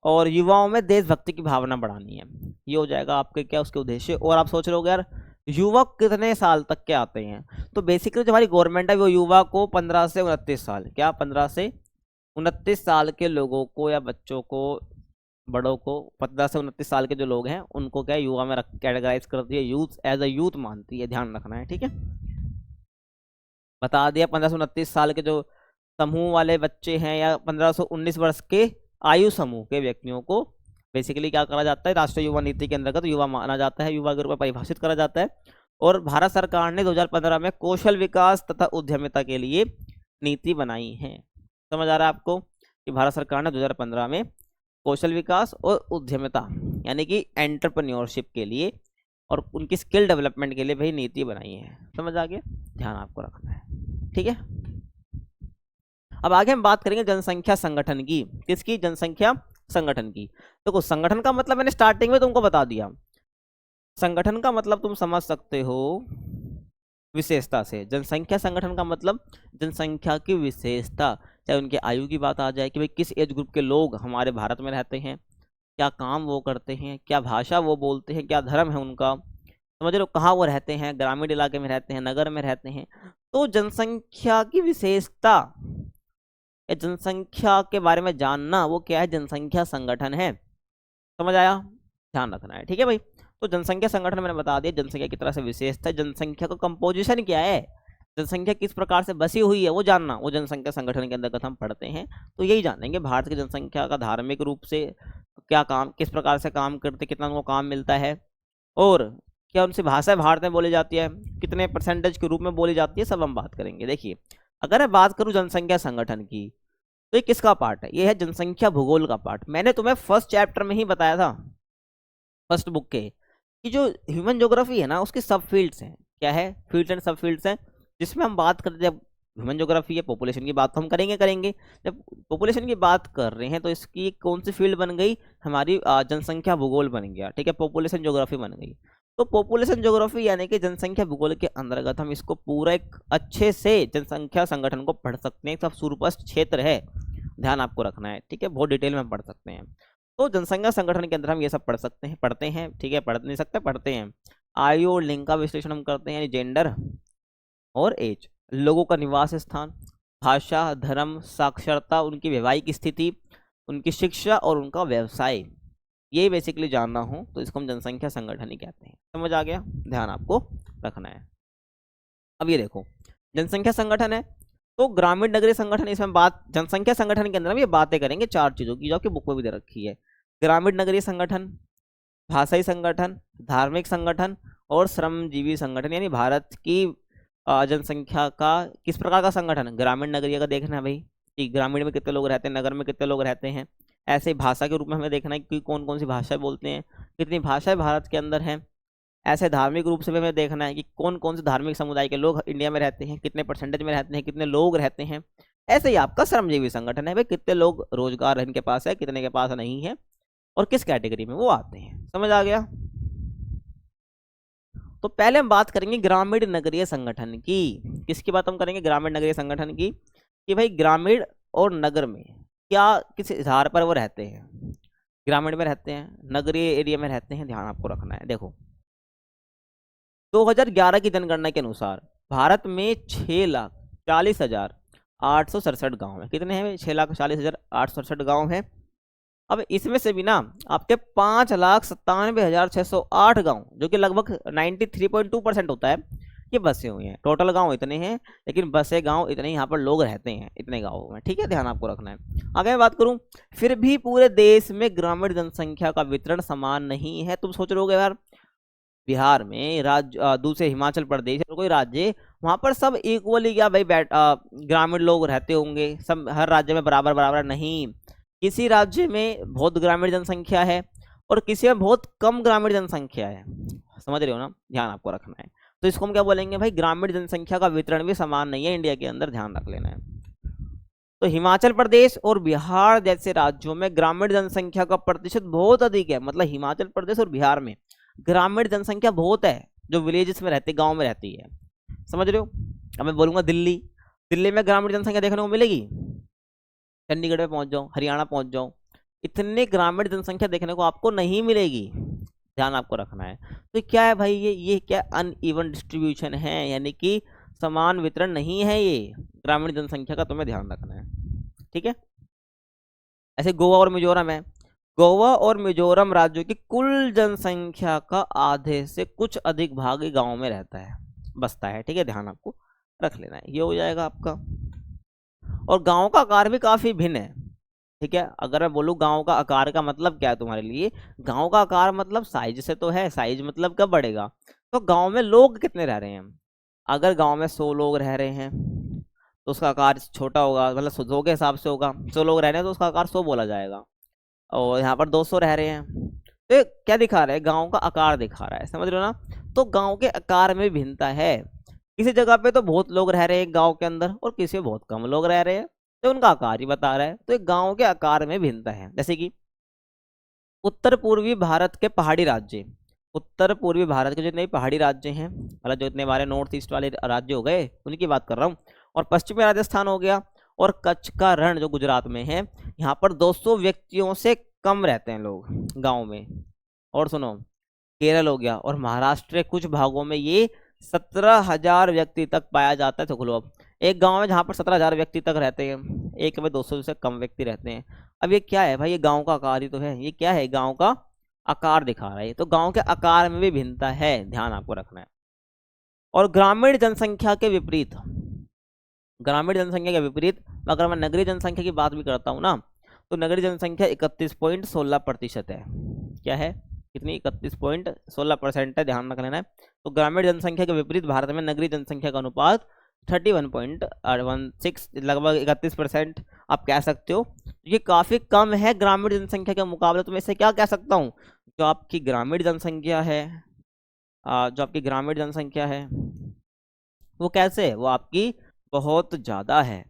और युवाओं में देशभक्ति की भावना बढ़ानी है, ये हो जाएगा आपके क्या उसके उद्देश्य। और आप सोच रहे हो यार युवक कितने साल तक के आते हैं? तो बेसिकली जो हमारी गवर्नमेंट है वो युवा को 15 से 29 साल, क्या 15 से 29 साल के लोगों को या बच्चों को, बड़ों को, 15 से 29 साल के जो लोग हैं उनको क्या युवा में कैटेगराइज करती है, यूथ एज अ यूथ मानती है, ध्यान रखना है, ठीक है। बता दिया 15 से 29 साल के जो समूह वाले बच्चे हैं या 15 से 19 वर्ष के आयु समूह के व्यक्तियों को बेसिकली क्या करा जाता है? राष्ट्रीय युवा नीति के अंतर्गत युवा माना जाता है, युवा के रूप में परिभाषित करा जाता है। और भारत सरकार ने 2015 में कौशल विकास तथा उद्यमिता के लिए नीति बनाई है। समझ आ रहा है आपको कि भारत सरकार ने 2015 में कौशल विकास और उद्यमिता यानी कि एंटरप्रेन्योरशिप के लिए और उनकी स्किल डेवलपमेंट के लिए भाई नीति बनाई है। समझ आ गया? ध्यान आपको रखना है, ठीक है। अब आगे हम बात करेंगे जनसंख्या संगठन की। किसकी? जनसंख्या संगठन की। देखो संगठन का मतलब मैंने स्टार्टिंग में तुमको बता दिया, संगठन का मतलब तुम समझ सकते हो विशेषता से। जनसंख्या संगठन का मतलब जनसंख्या की विशेषता, चाहे उनके आयु की बात आ जाए कि भाई किस एज ग्रुप के लोग हमारे भारत में रहते हैं, क्या काम वो करते हैं, क्या भाषा वो बोलते हैं, क्या धर्म है उनका, समझ लो, कहाँ वो रहते हैं, ग्रामीण इलाके में रहते हैं, नगर में रहते हैं। तो जनसंख्या की विशेषता, जनसंख्या के बारे में जानना, वो क्या है? जनसंख्या संगठन है। समझ आया? ध्यान रखना है, ठीक है भाई। तो जनसंख्या संगठन मैंने बता दिया जनसंख्या की तरह से विशेषता है, जनसंख्या का कंपोजिशन क्या है, जनसंख्या किस प्रकार से बसी हुई है वो जानना, वो जनसंख्या संगठन के अंतर्गत हम पढ़ते हैं। तो यही जानेंगे भारत की जनसंख्या का धार्मिक रूप से क्या काम, किस प्रकार से काम करते, कितना उनको काम मिलता है, और क्या उनसे भाषा भारत में बोली जाती है, कितने परसेंटेज के रूप में बोली जाती है, सब हम बात करेंगे। देखिए अगर मैं बात करूं जनसंख्या संगठन की, तो ये किसका पार्ट है? ये है जनसंख्या भूगोल का पार्ट। मैंने तुम्हें फर्स्ट चैप्टर में ही बताया था, फर्स्ट बुक के, कि जो ह्यूमन ज्योग्राफी है ना उसके सब फील्ड्स हैं। क्या है? फील्ड्स एंड सब फील्ड्स हैं, जिसमें हम बात करते हैं। जब ह्यूमन ज्योग्राफी है, पॉपुलेशन की बात तो हम करेंगे। जब पॉपुलेशन की बात कर रहे हैं तो इसकी कौन सी फील्ड बन गई? हमारी जनसंख्या भूगोल बन गया, ठीक है, पॉपुलेशन ज्योग्राफी बन गई। तो पॉपुलेशन ज्योग्राफी यानी कि जनसंख्या भूगोल के अंतर्गत हम इसको पूरा एक अच्छे से जनसंख्या संगठन को पढ़ सकते हैं। सब सुस्पष्ट क्षेत्र है, ध्यान आपको रखना है, ठीक है, बहुत डिटेल में हम पढ़ सकते हैं। तो जनसंख्या संगठन के अंदर हम ये सब पढ़ते हैं, ठीक है, पढ़ नहीं सकते, पढ़ते हैं। आयु और लिंग का विश्लेषण हम करते हैं, यानी जेंडर और एज, लोगों का निवास स्थान, भाषा, धर्म, साक्षरता, उनकी वैवाहिक स्थिति, उनकी शिक्षा और उनका व्यवसाय, ये बेसिकली जानना हो तो इसको हम जनसंख्या संगठन ही कहते हैं। समझ आ गया? ध्यान आपको रखना है। अब ये देखो जनसंख्या संगठन है तो ग्रामीण नगरीय संगठन, इसमें बात जनसंख्या संगठन के अंदर हम ये बातें करेंगे 4 चीजों की जो आपकी बुक में भी दे रखी है। ग्रामीण नगरीय संगठन, भाषाई संगठन, धार्मिक संगठन और श्रमजीवी संगठन, यानी भारत की जनसंख्या का किस प्रकार का संगठन? ग्रामीण नगरीय का देखना है भाई कि ग्रामीण में कितने लोग रहते हैं, नगर में कितने लोग रहते हैं। ऐसे भाषा के रूप में हमें देखना है कि कौन कौन सी भाषा बोलते हैं, कितनी भाषाएं भारत के अंदर हैं। ऐसे धार्मिक रूप से भी हमें देखना है कि कौन कौन से धार्मिक समुदाय के लोग इंडिया में रहते हैं, कितने परसेंटेज में रहते हैं, कितने लोग रहते हैं। ऐसे ही आपका श्रमजीवी संगठन है भाई, कितने लोग रोजगार इनके पास है, कितने के पास नहीं है, और किस कैटेगरी में वो आते हैं। समझ आ गया? तो पहले हम बात करेंगे ग्रामीण नगरीय संगठन की। किसकी बात हम करेंगे? ग्रामीण नगरीय संगठन की, कि भाई ग्रामीण और नगर में क्या किस आधार पर वो रहते हैं। ग्रामीण में रहते हैं, नगरीय एरिया में रहते हैं, ध्यान आपको रखना है। देखो 2011 की जनगणना के अनुसार भारत में 6,40,867 गांव है। कितने हैं? 6,40,867 गांव हैं। अब इसमें से भी ना आपके 5,97,608 गांव, जो कि लगभग 93.2% होता है, ये बसे हुए हैं। टोटल गांव इतने हैं, लेकिन बसे गांव इतने यहाँ पर लोग रहते हैं इतने गांवों में, ठीक है, ध्यान आपको रखना है। आगे मैं बात करूं, फिर भी पूरे देश में ग्रामीण जनसंख्या का वितरण समान नहीं है। तुम सोच रहोगे यार बिहार में राज्य दूसरे हिमाचल प्रदेश और कोई राज्य, वहां पर सब इक्वली क्या भाई ग्रामीण लोग रहते होंगे, सब हर राज्य में बराबर बराबर नहीं। किसी राज्य में बहुत ग्रामीण जनसंख्या है और किसी में बहुत कम ग्रामीण जनसंख्या है, समझ रहे हो ना, ध्यान आपको रखना है। तो इसको हम क्या बोलेंगे भाई, ग्रामीण जनसंख्या का वितरण भी समान नहीं है इंडिया के अंदर, ध्यान रख लेना है। तो हिमाचल प्रदेश और बिहार जैसे राज्यों में ग्रामीण जनसंख्या का प्रतिशत बहुत अधिक है, मतलब हिमाचल प्रदेश और बिहार में ग्रामीण जनसंख्या बहुत है, जो विलेजेस में रहती, गांव में रहती है, समझ रहे हो। अब मैं बोलूंगा दिल्ली, दिल्ली में ग्रामीण जनसंख्या देखने को मिलेगी, चंडीगढ़ में पहुंच जाओ, हरियाणा पहुंच जाओ, इतने ग्रामीण जनसंख्या देखने को आपको नहीं मिलेगी, ध्यान आपको रखना है। तो क्या है भाई, ये क्या अनइवन डिस्ट्रीब्यूशन है, यानी कि समान वितरण नहीं है ये ग्रामीण जनसंख्या का, तुम्हें ध्यान रखना है, ठीक है। ऐसे गोवा और मिजोरम है, गोवा और मिजोरम राज्यों की कुल जनसंख्या का आधे से कुछ अधिक भाग गांव में रहता है, बसता है, ठीक है, ध्यान आपको रख लेना है। ये हो जाएगा आपका। और गांव का आकार भी काफी भिन्न है, ठीक है। अगर मैं बोलूँ गांव का आकार का मतलब क्या है तुम्हारे लिए, गांव का आकार मतलब साइज से तो है, साइज मतलब कब बढ़ेगा, तो गांव में लोग कितने रह रहे हैं। अगर गांव में 100 लोग रह रहे हैं तो उसका आकार छोटा होगा, मतलब 100 के हिसाब से होगा, 100 लोग रह रहे हैं तो उसका आकार 100 बोला जाएगा। और यहाँ पर 200 रह रहे हैं तो ये क्या दिखा रहा है, गांव का आकार दिखा रहा है, समझ रहे हो ना। तो गांव के आकार में भिन्नता है, किसी जगह पे तो बहुत लोग रह रहे हैं गांव के अंदर और किसी में बहुत कम लोग रह रहे हैं, तो उनका आकार ही बता रहा है। तो एक गांव के आकार में भिन्नता है, जैसे कि उत्तर पूर्वी भारत के पहाड़ी राज्य, उत्तर पूर्वी भारत के जितने भी पहाड़ी राज्य हैं, मतलब जो इतने हमारे नॉर्थ ईस्ट वाले राज्य हो गए उनकी बात कर रहा हूँ, और पश्चिमी राजस्थान हो गया, और कच्छ का रण जो गुजरात में है, यहाँ पर 200 व्यक्तियों से कम रहते हैं लोग गांव में। और सुनो, केरल हो गया और महाराष्ट्र के कुछ भागों में ये 17,000 व्यक्ति तक पाया जाता है। तो खुलो, अब एक गांव में जहाँ पर 17,000 व्यक्ति तक रहते हैं, एक में 200 से कम व्यक्ति रहते हैं। अब ये क्या है भाई, ये गांव का आकार ही तो है, ये क्या है, गांव का आकार दिखा रहा है, तो गांव के आकार में भी भिन्नता है, ध्यान आपको रखना है। और ग्रामीण जनसंख्या के विपरीत, ग्रामीण जनसंख्या के विपरीत अगर मैं नगरीय जनसंख्या की बात भी करता हूँ ना, तो नगरीय जनसंख्या 31.16% है। क्या है, कितनी, 31.16% है, ध्यान रख लेना है। तो ग्रामीण जनसंख्या के विपरीत भारत में नगरीय जनसंख्या का अनुपात 31.16, लगभग 31% आप कह सकते हो। ये काफी कम है ग्रामीण जनसंख्या के मुकाबले। तो मैं इसे क्या कह सकता हूँ, जो आपकी ग्रामीण जनसंख्या है, जो आपकी ग्रामीण जनसंख्या है वो कैसे है, वो आपकी बहुत ज्यादा है,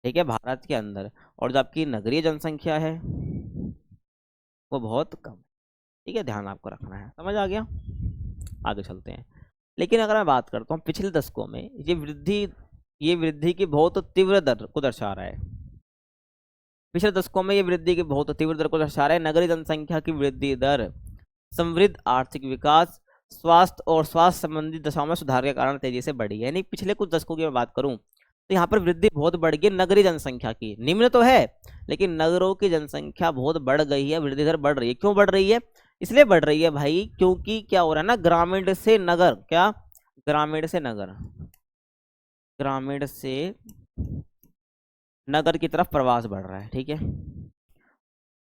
ठीक है, भारत के अंदर। और जो आपकी नगरीय जनसंख्या है वो बहुत कम, ठीक है, ध्यान आपको रखना है, समझ आ गया। आगे चलते हैं। लेकिन अगर मैं बात करता हूँ पिछले दशकों में, ये वृद्धि की बहुत तीव्र दर को दर्शा रहा है। पिछले दशकों में ये वृद्धि की बहुत तीव्र दर को दर्शा रहा है। नगरीय जनसंख्या की वृद्धि दर समृद्ध आर्थिक विकास, स्वास्थ्य और स्वास्थ्य संबंधी दशाओं में सुधार के कारण तेजी से बढ़ी है। यानी पिछले कुछ दशकों की मैं बात करूं तो यहाँ पर वृद्धि बहुत बढ़ गई नगरीय जनसंख्या की, निम्न तो है लेकिन नगरों की जनसंख्या बहुत बढ़ गई है, वृद्धि दर बढ़ रही है। क्यों बढ़ रही है, इसलिए बढ़ रही है भाई क्योंकि क्या हो रहा है ना, ग्रामीण से नगर, क्या, ग्रामीण से नगर, ग्रामीण से नगर की तरफ प्रवास बढ़ रहा है, ठीक है,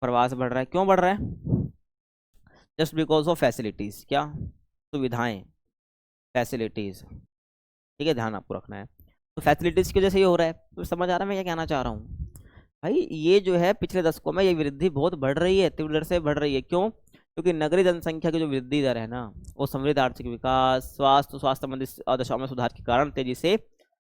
प्रवास बढ़ रहा है। क्यों बढ़ रहा है, जस्ट बिकॉज ऑफ फैसिलिटीज, क्या, सुविधाएं, फैसिलिटीज, ठीक है, ध्यान आपको रखना है। तो फैसिलिटीज की वजह से ये हो रहा है। तो समझ आ रहा है मैं क्या कहना चाह रहा हूँ भाई, ये जो है पिछले दशकों में ये वृद्धि बहुत बढ़ रही है, तीव्र दर से बढ़ रही है। क्यों, क्योंकि नगरीय जनसंख्या की जो वृद्धि दर है ना, वो समृद्ध आर्थिक विकास, स्वास्थ्य संबंधी दशाओं में सुधार के कारण तेजी से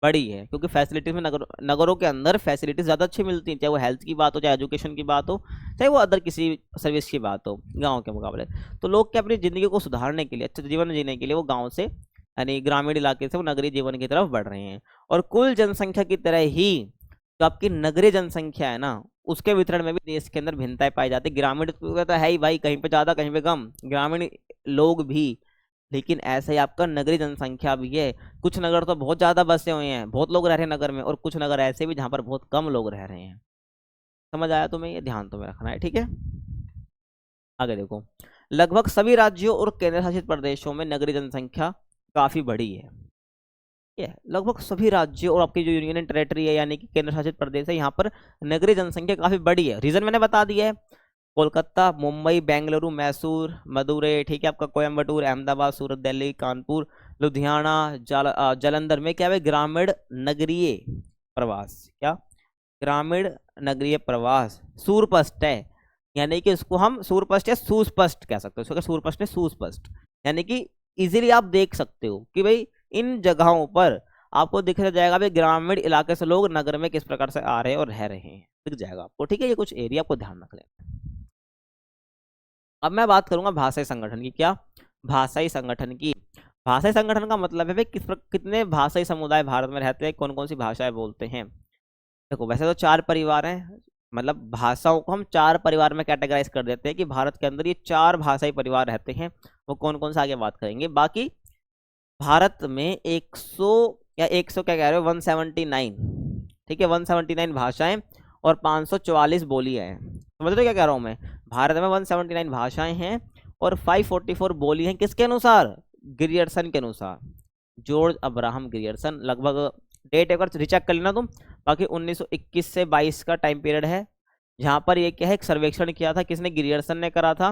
बढ़ी है। क्योंकि फैसिलिटीज में नगरों के अंदर फैसिलिटीज ज़्यादा अच्छी मिलती हैं, चाहे वो हेल्थ की बात हो, चाहे एजुकेशन की बात हो, चाहे वो अदर किसी सर्विस की बात हो गाँव के मुकाबले। तो लोग क्या अपनी ज़िंदगी को सुधारने के लिए, अच्छा जीवन जीने के लिए वो गाँव से, यानी ग्रामीण इलाके से वो नगरीय जीवन की तरफ बढ़ रहे हैं। और कुल जनसंख्या की तरह ही जो आपकी नगरीय जनसंख्या है ना, उसके वितरण में भी देश के अंदर भिन्नताएं पाई जाती है। ग्रामीण तो है ही भाई, कहीं पे ज़्यादा कहीं पे कम ग्रामीण लोग भी, लेकिन ऐसे ही आपका नगरीय जनसंख्या भी है। कुछ नगर तो बहुत ज़्यादा बसे हुए हैं, बहुत लोग रह रहे हैं नगर में, और कुछ नगर ऐसे भी जहाँ पर बहुत कम लोग रह रहे हैं। समझ आया तुम्हें, ये ध्यान तुम्हें रखना है, ठीक है। आगे देखो, लगभग सभी राज्यों और केंद्र शासित प्रदेशों में नगरीय जनसंख्या काफ़ी बड़ी है। ये लगभग सभी राज्यों और आपकी जो यूनियन टेरेटरी है यानी कि केंद्र शासित प्रदेश है, यहाँ पर नगरीय जनसंख्या काफी बड़ी है। रीजन मैंने बता दिया है, कोलकाता, मुंबई, बेंगलुरु, मैसूर, मदुरई, ठीक है, आपका कोयम्बटूर, अहमदाबाद, सूरत, दिल्ली, कानपुर, लुधियाना, जालंधर में क्या है, ग्रामीण नगरीय प्रवास, क्या ग्रामीण नगरीय प्रवास सूरपष्ट है, यानी कि इसको हम सूरपष्ट या सुस्पष्ट कह सकते हो, इसको सूरपष्ट है सुस्पष्ट, यानी कि इजीली आप देख सकते हो कि भाई इन जगहों पर आपको दिख जाएगा भाई ग्रामीण इलाके से लोग नगर में किस प्रकार से आ रहे हैं और रह रहे हैं, दिख जाएगा आपको, ठीक है। ये कुछ एरिया आपको ध्यान रख लेना। अब मैं बात करूंगा भाषाई संगठन की, क्या भाषाई संगठन की। भाषाई संगठन का मतलब है भाई कितने भाषाई समुदाय भारत में रहते हैं, कौन कौन सी भाषाएं बोलते हैं। देखो वैसे तो 4 परिवार हैं, मतलब भाषाओं को हम 4 परिवार में कैटेगराइज कर देते हैं कि भारत के अंदर ये 4 भाषाई परिवार रहते हैं। वो कौन कौन सा आगे बात करेंगे। बाकी भारत में 100 या 100 क्या कह रहे हो 179, ठीक है, 179 भाषाएं और 544 बोलियां हैं। समझ रहे हो क्या कह रहा हूं मैं। भारत में 179 भाषाएं हैं और 544 बोली हैं, किसके अनुसार, ग्रियर्सन के अनुसार, जॉर्ज अब्राहम ग्रियर्सन। लगभग डेट एक बार रिचेक कर लेना तुम। बाकी 1921 से 22 का टाइम पीरियड है, जहां पर ये क्या है, एक सर्वेक्षण किया था, किसने, ग्रियर्सन ने करा था।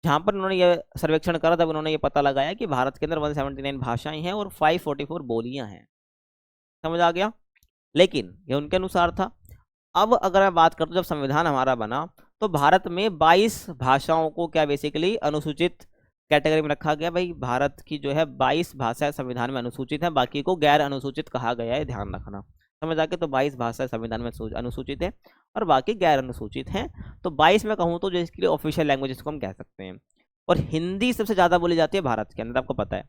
जहां पर उन्होंने ये सर्वेक्षण करा तब उन्होंने ये पता लगाया कि भारत के अंदर 179 भाषाएं हैं और 544 बोलियां हैं। समझ आ गया। लेकिन ये उनके अनुसार था। अब अगर मैं बात करता हूँ जब संविधान हमारा बना तो भारत में 22 भाषाओं को क्या बेसिकली अनुसूचित कैटेगरी में रखा गया। भाई भारत की जो है 22 भाषाएं संविधान में अनुसूचित है, बाकी को गैर अनुसूचित कहा गया है, ध्यान रखना। समझ आके, तो 22 भाषाएं संविधान में अनुसूचित है और बाकी गैर अनुसूचित हैं। तो 22 में कहूँ तो जो इसके लिए ऑफिशियल लैंग्वेज इसको हम कह सकते हैं। और हिंदी सबसे ज़्यादा बोली जाती है भारत के अंदर, आपको पता है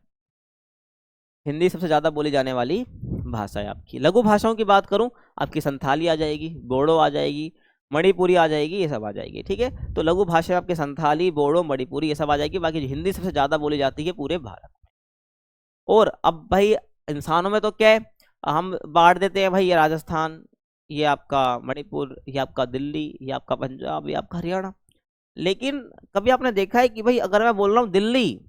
हिंदी सबसे ज़्यादा बोली जाने वाली भाषा है आपकी। लघु भाषाओं की बात करूं, आपकी संथाली आ जाएगी, बोडो आ जाएगी, मणिपुरी आ जाएगी, ये सब आ जाएगी, ठीक है। तो लघु भाषा आपके संथाली, बोडो, मणिपुरी ये सब आ जाएगी। बाकी हिंदी सबसे ज़्यादा बोली जाती है पूरे भारत में। और अब भाई इंसानों में तो क्या है, हम बांट देते हैं भाई, ये राजस्थान, ये आपका मणिपुर, ये आपका दिल्ली, ये आपका पंजाब, ये आपका हरियाणा। लेकिन कभी आपने देखा है कि भाई अगर मैं बोल रहा हूँ दिल्ली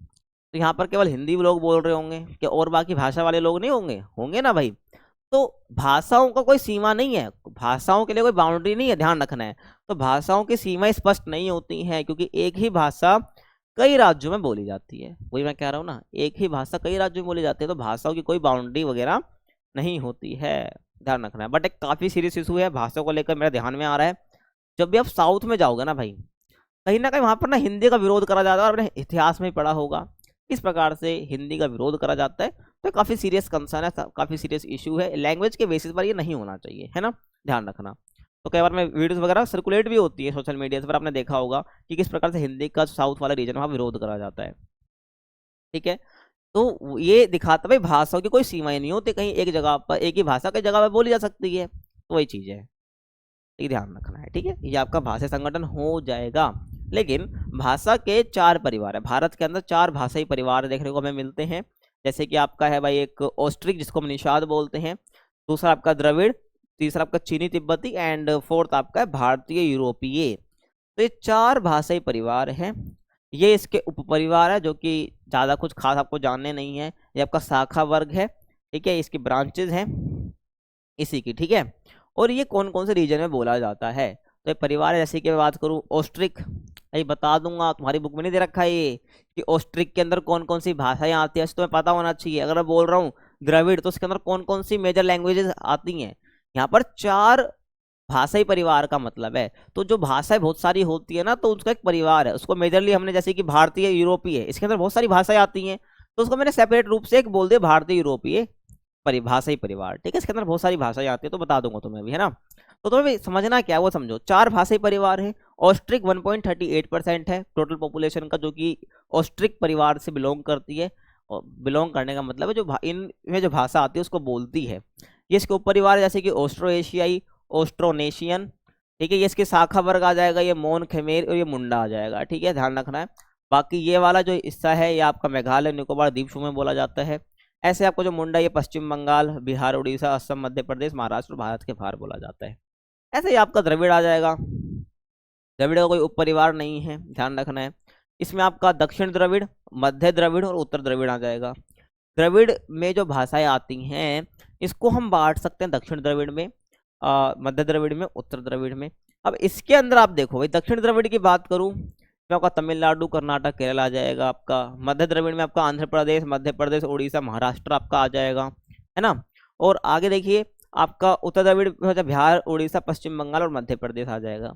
तो यहाँ पर केवल हिंदी लोग बोल रहे होंगे कि और बाकी भाषा वाले लोग नहीं होंगे, होंगे ना भाई। तो भाषाओं का कोई सीमा नहीं है, भाषाओं के लिए कोई बाउंड्री नहीं है, ध्यान रखना है। तो भाषाओं की सीमाएं स्पष्ट नहीं होती हैं क्योंकि एक ही भाषा कई राज्यों में बोली जाती है। वही मैं कह रहा हूँ ना, एक ही भाषा कई राज्यों में बोली जाती है, तो भाषाओं की कोई बाउंड्री वगैरह नहीं होती है, ध्यान रखना है। बट एक काफी सीरियस इशू है भाषा को लेकर, मेरे ध्यान में आ रहा है। जब भी आप साउथ में जाओगे ना भाई, कहीं ना कहीं वहां पर ना हिंदी का विरोध करा जाता है, और अपने इतिहास में पढ़ा होगा इस प्रकार से हिंदी का विरोध करा जाता है। तो काफी सीरियस कंसर्न है, काफी सीरियस इशू है, लैंग्वेज के बेसिस पर ये नहीं होना चाहिए, है ना, ध्यान रखना। तो कई बार में वीडियोस वगैरह सर्कुलेट भी होती है सोशल मीडिया पर, आपने देखा होगा कि किस प्रकार से हिंदी का साउथ वाला रीजन वहाँ विरोध करा जाता है, ठीक है। तो ये दिखाता भाई भाषाओं की कोई सीमाएं नहीं होती, कहीं एक जगह पर एक ही भाषा कई जगह पर बोली जा सकती है, तो वही चीज है, ये ध्यान रखना है, ठीक है। ये आपका भाषा संगठन हो जाएगा। लेकिन भाषा के 4 परिवार है भारत के अंदर, 4 भाषाई परिवार देखने को हमें मिलते हैं। जैसे कि आपका है भाई एक ऑस्ट्रिक जिसको हम निषाद बोलते हैं, दूसरा आपका द्रविड़, तीसरा आपका चीनी तिब्बती एंड फोर्थ आपका है भारतीय यूरोपीय। तो ये 4 भाषाई परिवार हैं। ये इसके उपपरिवार है जो कि ज़्यादा कुछ खास आपको जानने नहीं है। ये आपका शाखा वर्ग है, ठीक है, इसकी ब्रांचेज हैं इसी की, ठीक है। और ये कौन कौन से रीजन में बोला जाता है। तो ये परिवार जैसे कि मैं बात करूँ ऑस्ट्रिक, ये बता दूंगा, तुम्हारी बुक में नहीं दे रखा है ये कि ऑस्ट्रिक के अंदर कौन कौन सी भाषाएं आती है, तुम्हें पता होना चाहिए। अगर मैं बोल रहा हूँ द्रविड़ तो उसके अंदर कौन कौन सी मेजर लैंग्वेजेस आती हैं। यहाँ पर 4 भाषाई परिवार का मतलब है। तो जो भाषाएं बहुत सारी होती है ना, तो उसका एक परिवार है, उसको मेजरली हमने जैसे कि भारतीय यूरोपीय, इसके अंदर बहुत सारी भाषाएं आती हैं, तो उसको मैंने सेपरेट रूप से एक बोल दिया भारतीय यूरोपीय परिभाषाई परिवार, ठीक है। इसके अंदर बहुत सारी भाषाएं आती है, तो बता दूंगा तुम्हें भी, है ना। तो तुम्हें भी समझना क्या है वो समझो। 4 भाषाई परिवार है। ऑस्ट्रिक 1.38% है टोटल पॉपुलेशन का, जो कि ऑस्ट्रिक परिवार से बिलोंग करती है। और बिलोंग करने का मतलब है जो इनमें जो भाषा आती है उसको बोलती है। ये इसके उपपरिवार जैसे कि ऑस्ट्रो एशियाई, ऑस्ट्रोनेशियन, ठीक है। ये इसके शाखा वर्ग आ जाएगा, ये मोन खमेर और ये मुंडा आ जाएगा, ठीक है, ध्यान रखना है। बाकी ये वाला जो हिस्सा है ये आपका मेघालय निकोबार द्वीप समूह में बोला जाता है। ऐसे आपको जो मुंडा ये पश्चिम बंगाल, बिहार, उड़ीसा, असम, मध्य प्रदेश, महाराष्ट्र, भारत के बाहर बोला जाता है। ऐसे ही आपका द्रविड़ आ जाएगा। द्रविड़ का कोई उपपरिवार नहीं है, ध्यान रखना है। इसमें आपका दक्षिण द्रविड़, मध्य द्रविड़ और उत्तर द्रविड़ आ जाएगा। द्रविड़ में जो भाषाएं आती हैं इसको हम बांट सकते हैं दक्षिण द्रविड़ में, मध्य द्रविड़ में, उत्तर द्रविड़ में। अब इसके अंदर आप देखो भाई, दक्षिण द्रविड़ की बात करूं तो आपका तमिलनाडु, कर्नाटक, केरल आ जाएगा आपका। मध्य द्रविड़ में आपका आंध्र प्रदेश, मध्य प्रदेश, उड़ीसा, महाराष्ट्र आपका आ जाएगा, है ना। और आगे देखिए आपका उत्तर द्रविड़ में बिहार, उड़ीसा, पश्चिम बंगाल और मध्य प्रदेश आ जाएगा।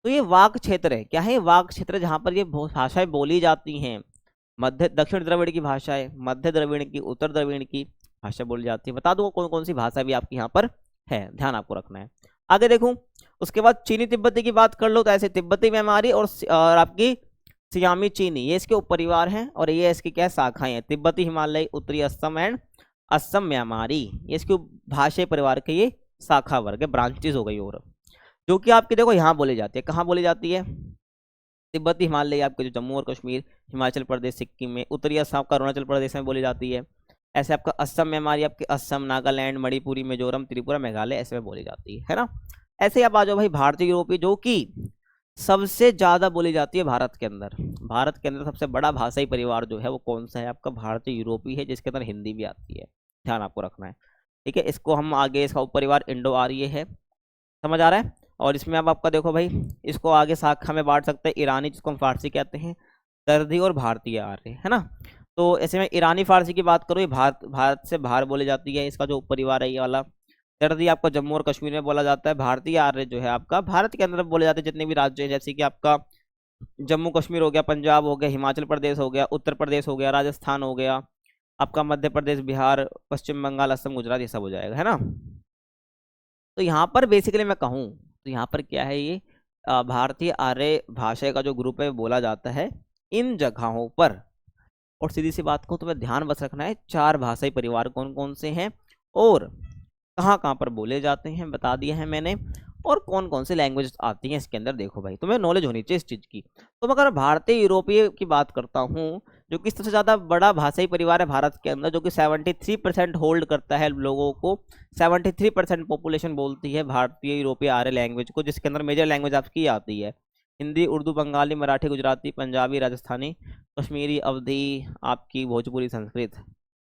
तो ये वाक क्षेत्र है, क्या है, वाक क्षेत्र, जहाँ पर ये भाषाएं बोली जाती हैं। मध्य दक्षिण द्रविड़ की भाषाएं, मध्य द्रविड़ की, उत्तर द्रविड़ की भाषा बोली जाती है। बता दूंगा कौन कौन सी भाषा भी आपकी यहाँ पर है, ध्यान आपको रखना है। आगे देखूं, उसके बाद चीनी तिब्बती की बात कर लो तो ऐसे तिब्बती म्यांमारी और आपकी सियामी चीनी, ये इसके उपपरिवार हैं और ये इसकी क्या शाखाएं हैं, तिब्बती, हिमालयी, उत्तरी असम एंड असम म्यांमारी, ये इसके भाषाई परिवार के ये शाखा वर्ग है, ब्रांचेस हो गई। और जो कि आपकी देखो यहाँ बोली जाती है, कहाँ बोली जाती है, तिब्बती हिमालय आपके जो जम्मू और कश्मीर, हिमाचल प्रदेश, सिक्किम में, उत्तरी असम का अरुणाचल प्रदेश में बोली जाती है। ऐसे आपका असम म्यांमारी आपके असम, नागालैंड, मणिपुरी, मिजोरम, त्रिपुरा, मेघालय ऐसे में बोली जाती है ना। ऐसे आप आ जाओ भाई भारतीय यूरोपीय, जो कि सबसे ज्यादा बोली जाती है भारत के अंदर। भारत के अंदर सबसे बड़ा भाषाई परिवार जो है वो कौन सा है, आपका भारतीय यूरोपीय है, जिसके अंदर हिंदी भी आती है, ध्यान आपको रखना है, ठीक है। इसको हम आगे, इसका उपपरिवार इंडो आर्य है, समझ आ रहा है। और इसमें अब आपका देखो भाई, इसको आगे शाखा में बांट सकते हैं, ईरानी जिसको हम फारसी कहते हैं, दर्दी और भारतीय आर्य, है ना। तो ऐसे में ईरानी फारसी की बात करो, ये भारत से बाहर बोली जाती है, इसका जो परिवार है ये वाला। दर्दी आपका जम्मू और कश्मीर में बोला जाता है। भारतीय आर्य जो है आपका भारत के अंदर बोले जाते हैं जितने भी राज्य हैं, जैसे कि आपका जम्मू कश्मीर हो गया, पंजाब हो गया, हिमाचल प्रदेश हो गया, उत्तर प्रदेश हो गया, राजस्थान हो गया, आपका मध्य प्रदेश, बिहार, पश्चिम बंगाल, असम, गुजरात, ये सब हो जाएगा, है ना। तो यहाँ पर बेसिकली मैं कहूँ तो यहाँ पर क्या है, ये भारतीय आर्य भाषा का जो ग्रुप है बोला जाता है इन जगहों पर। और सीधी सी बात को तुम्हें ध्यान बस रखना है, 4 भाषाई परिवार कौन कौन से हैं और कहाँ कहाँ पर बोले जाते हैं बता दिया है मैंने, और कौन कौन से लैंग्वेज आती हैं इसके अंदर। देखो भाई तुम्हें नॉलेज होनी चाहिए इस चीज़ की। तो अगर भारतीय यूरोपीय की बात करता हूँ, जो कि सबसे ज़्यादा बड़ा भाषाई परिवार है भारत के अंदर, जो कि 73% होल्ड करता है लोगों को, 73% पॉपुलेशन बोलती है भारतीय यूरोपीय आर्य लैंग्वेज को, जिसके अंदर मेजर लैंग्वेज आपकी आती है हिंदी, उर्दू, बंगाली, मराठी, गुजराती, पंजाबी, राजस्थानी, कश्मीरी, अवधी, आपकी भोजपुरी, संस्कृत,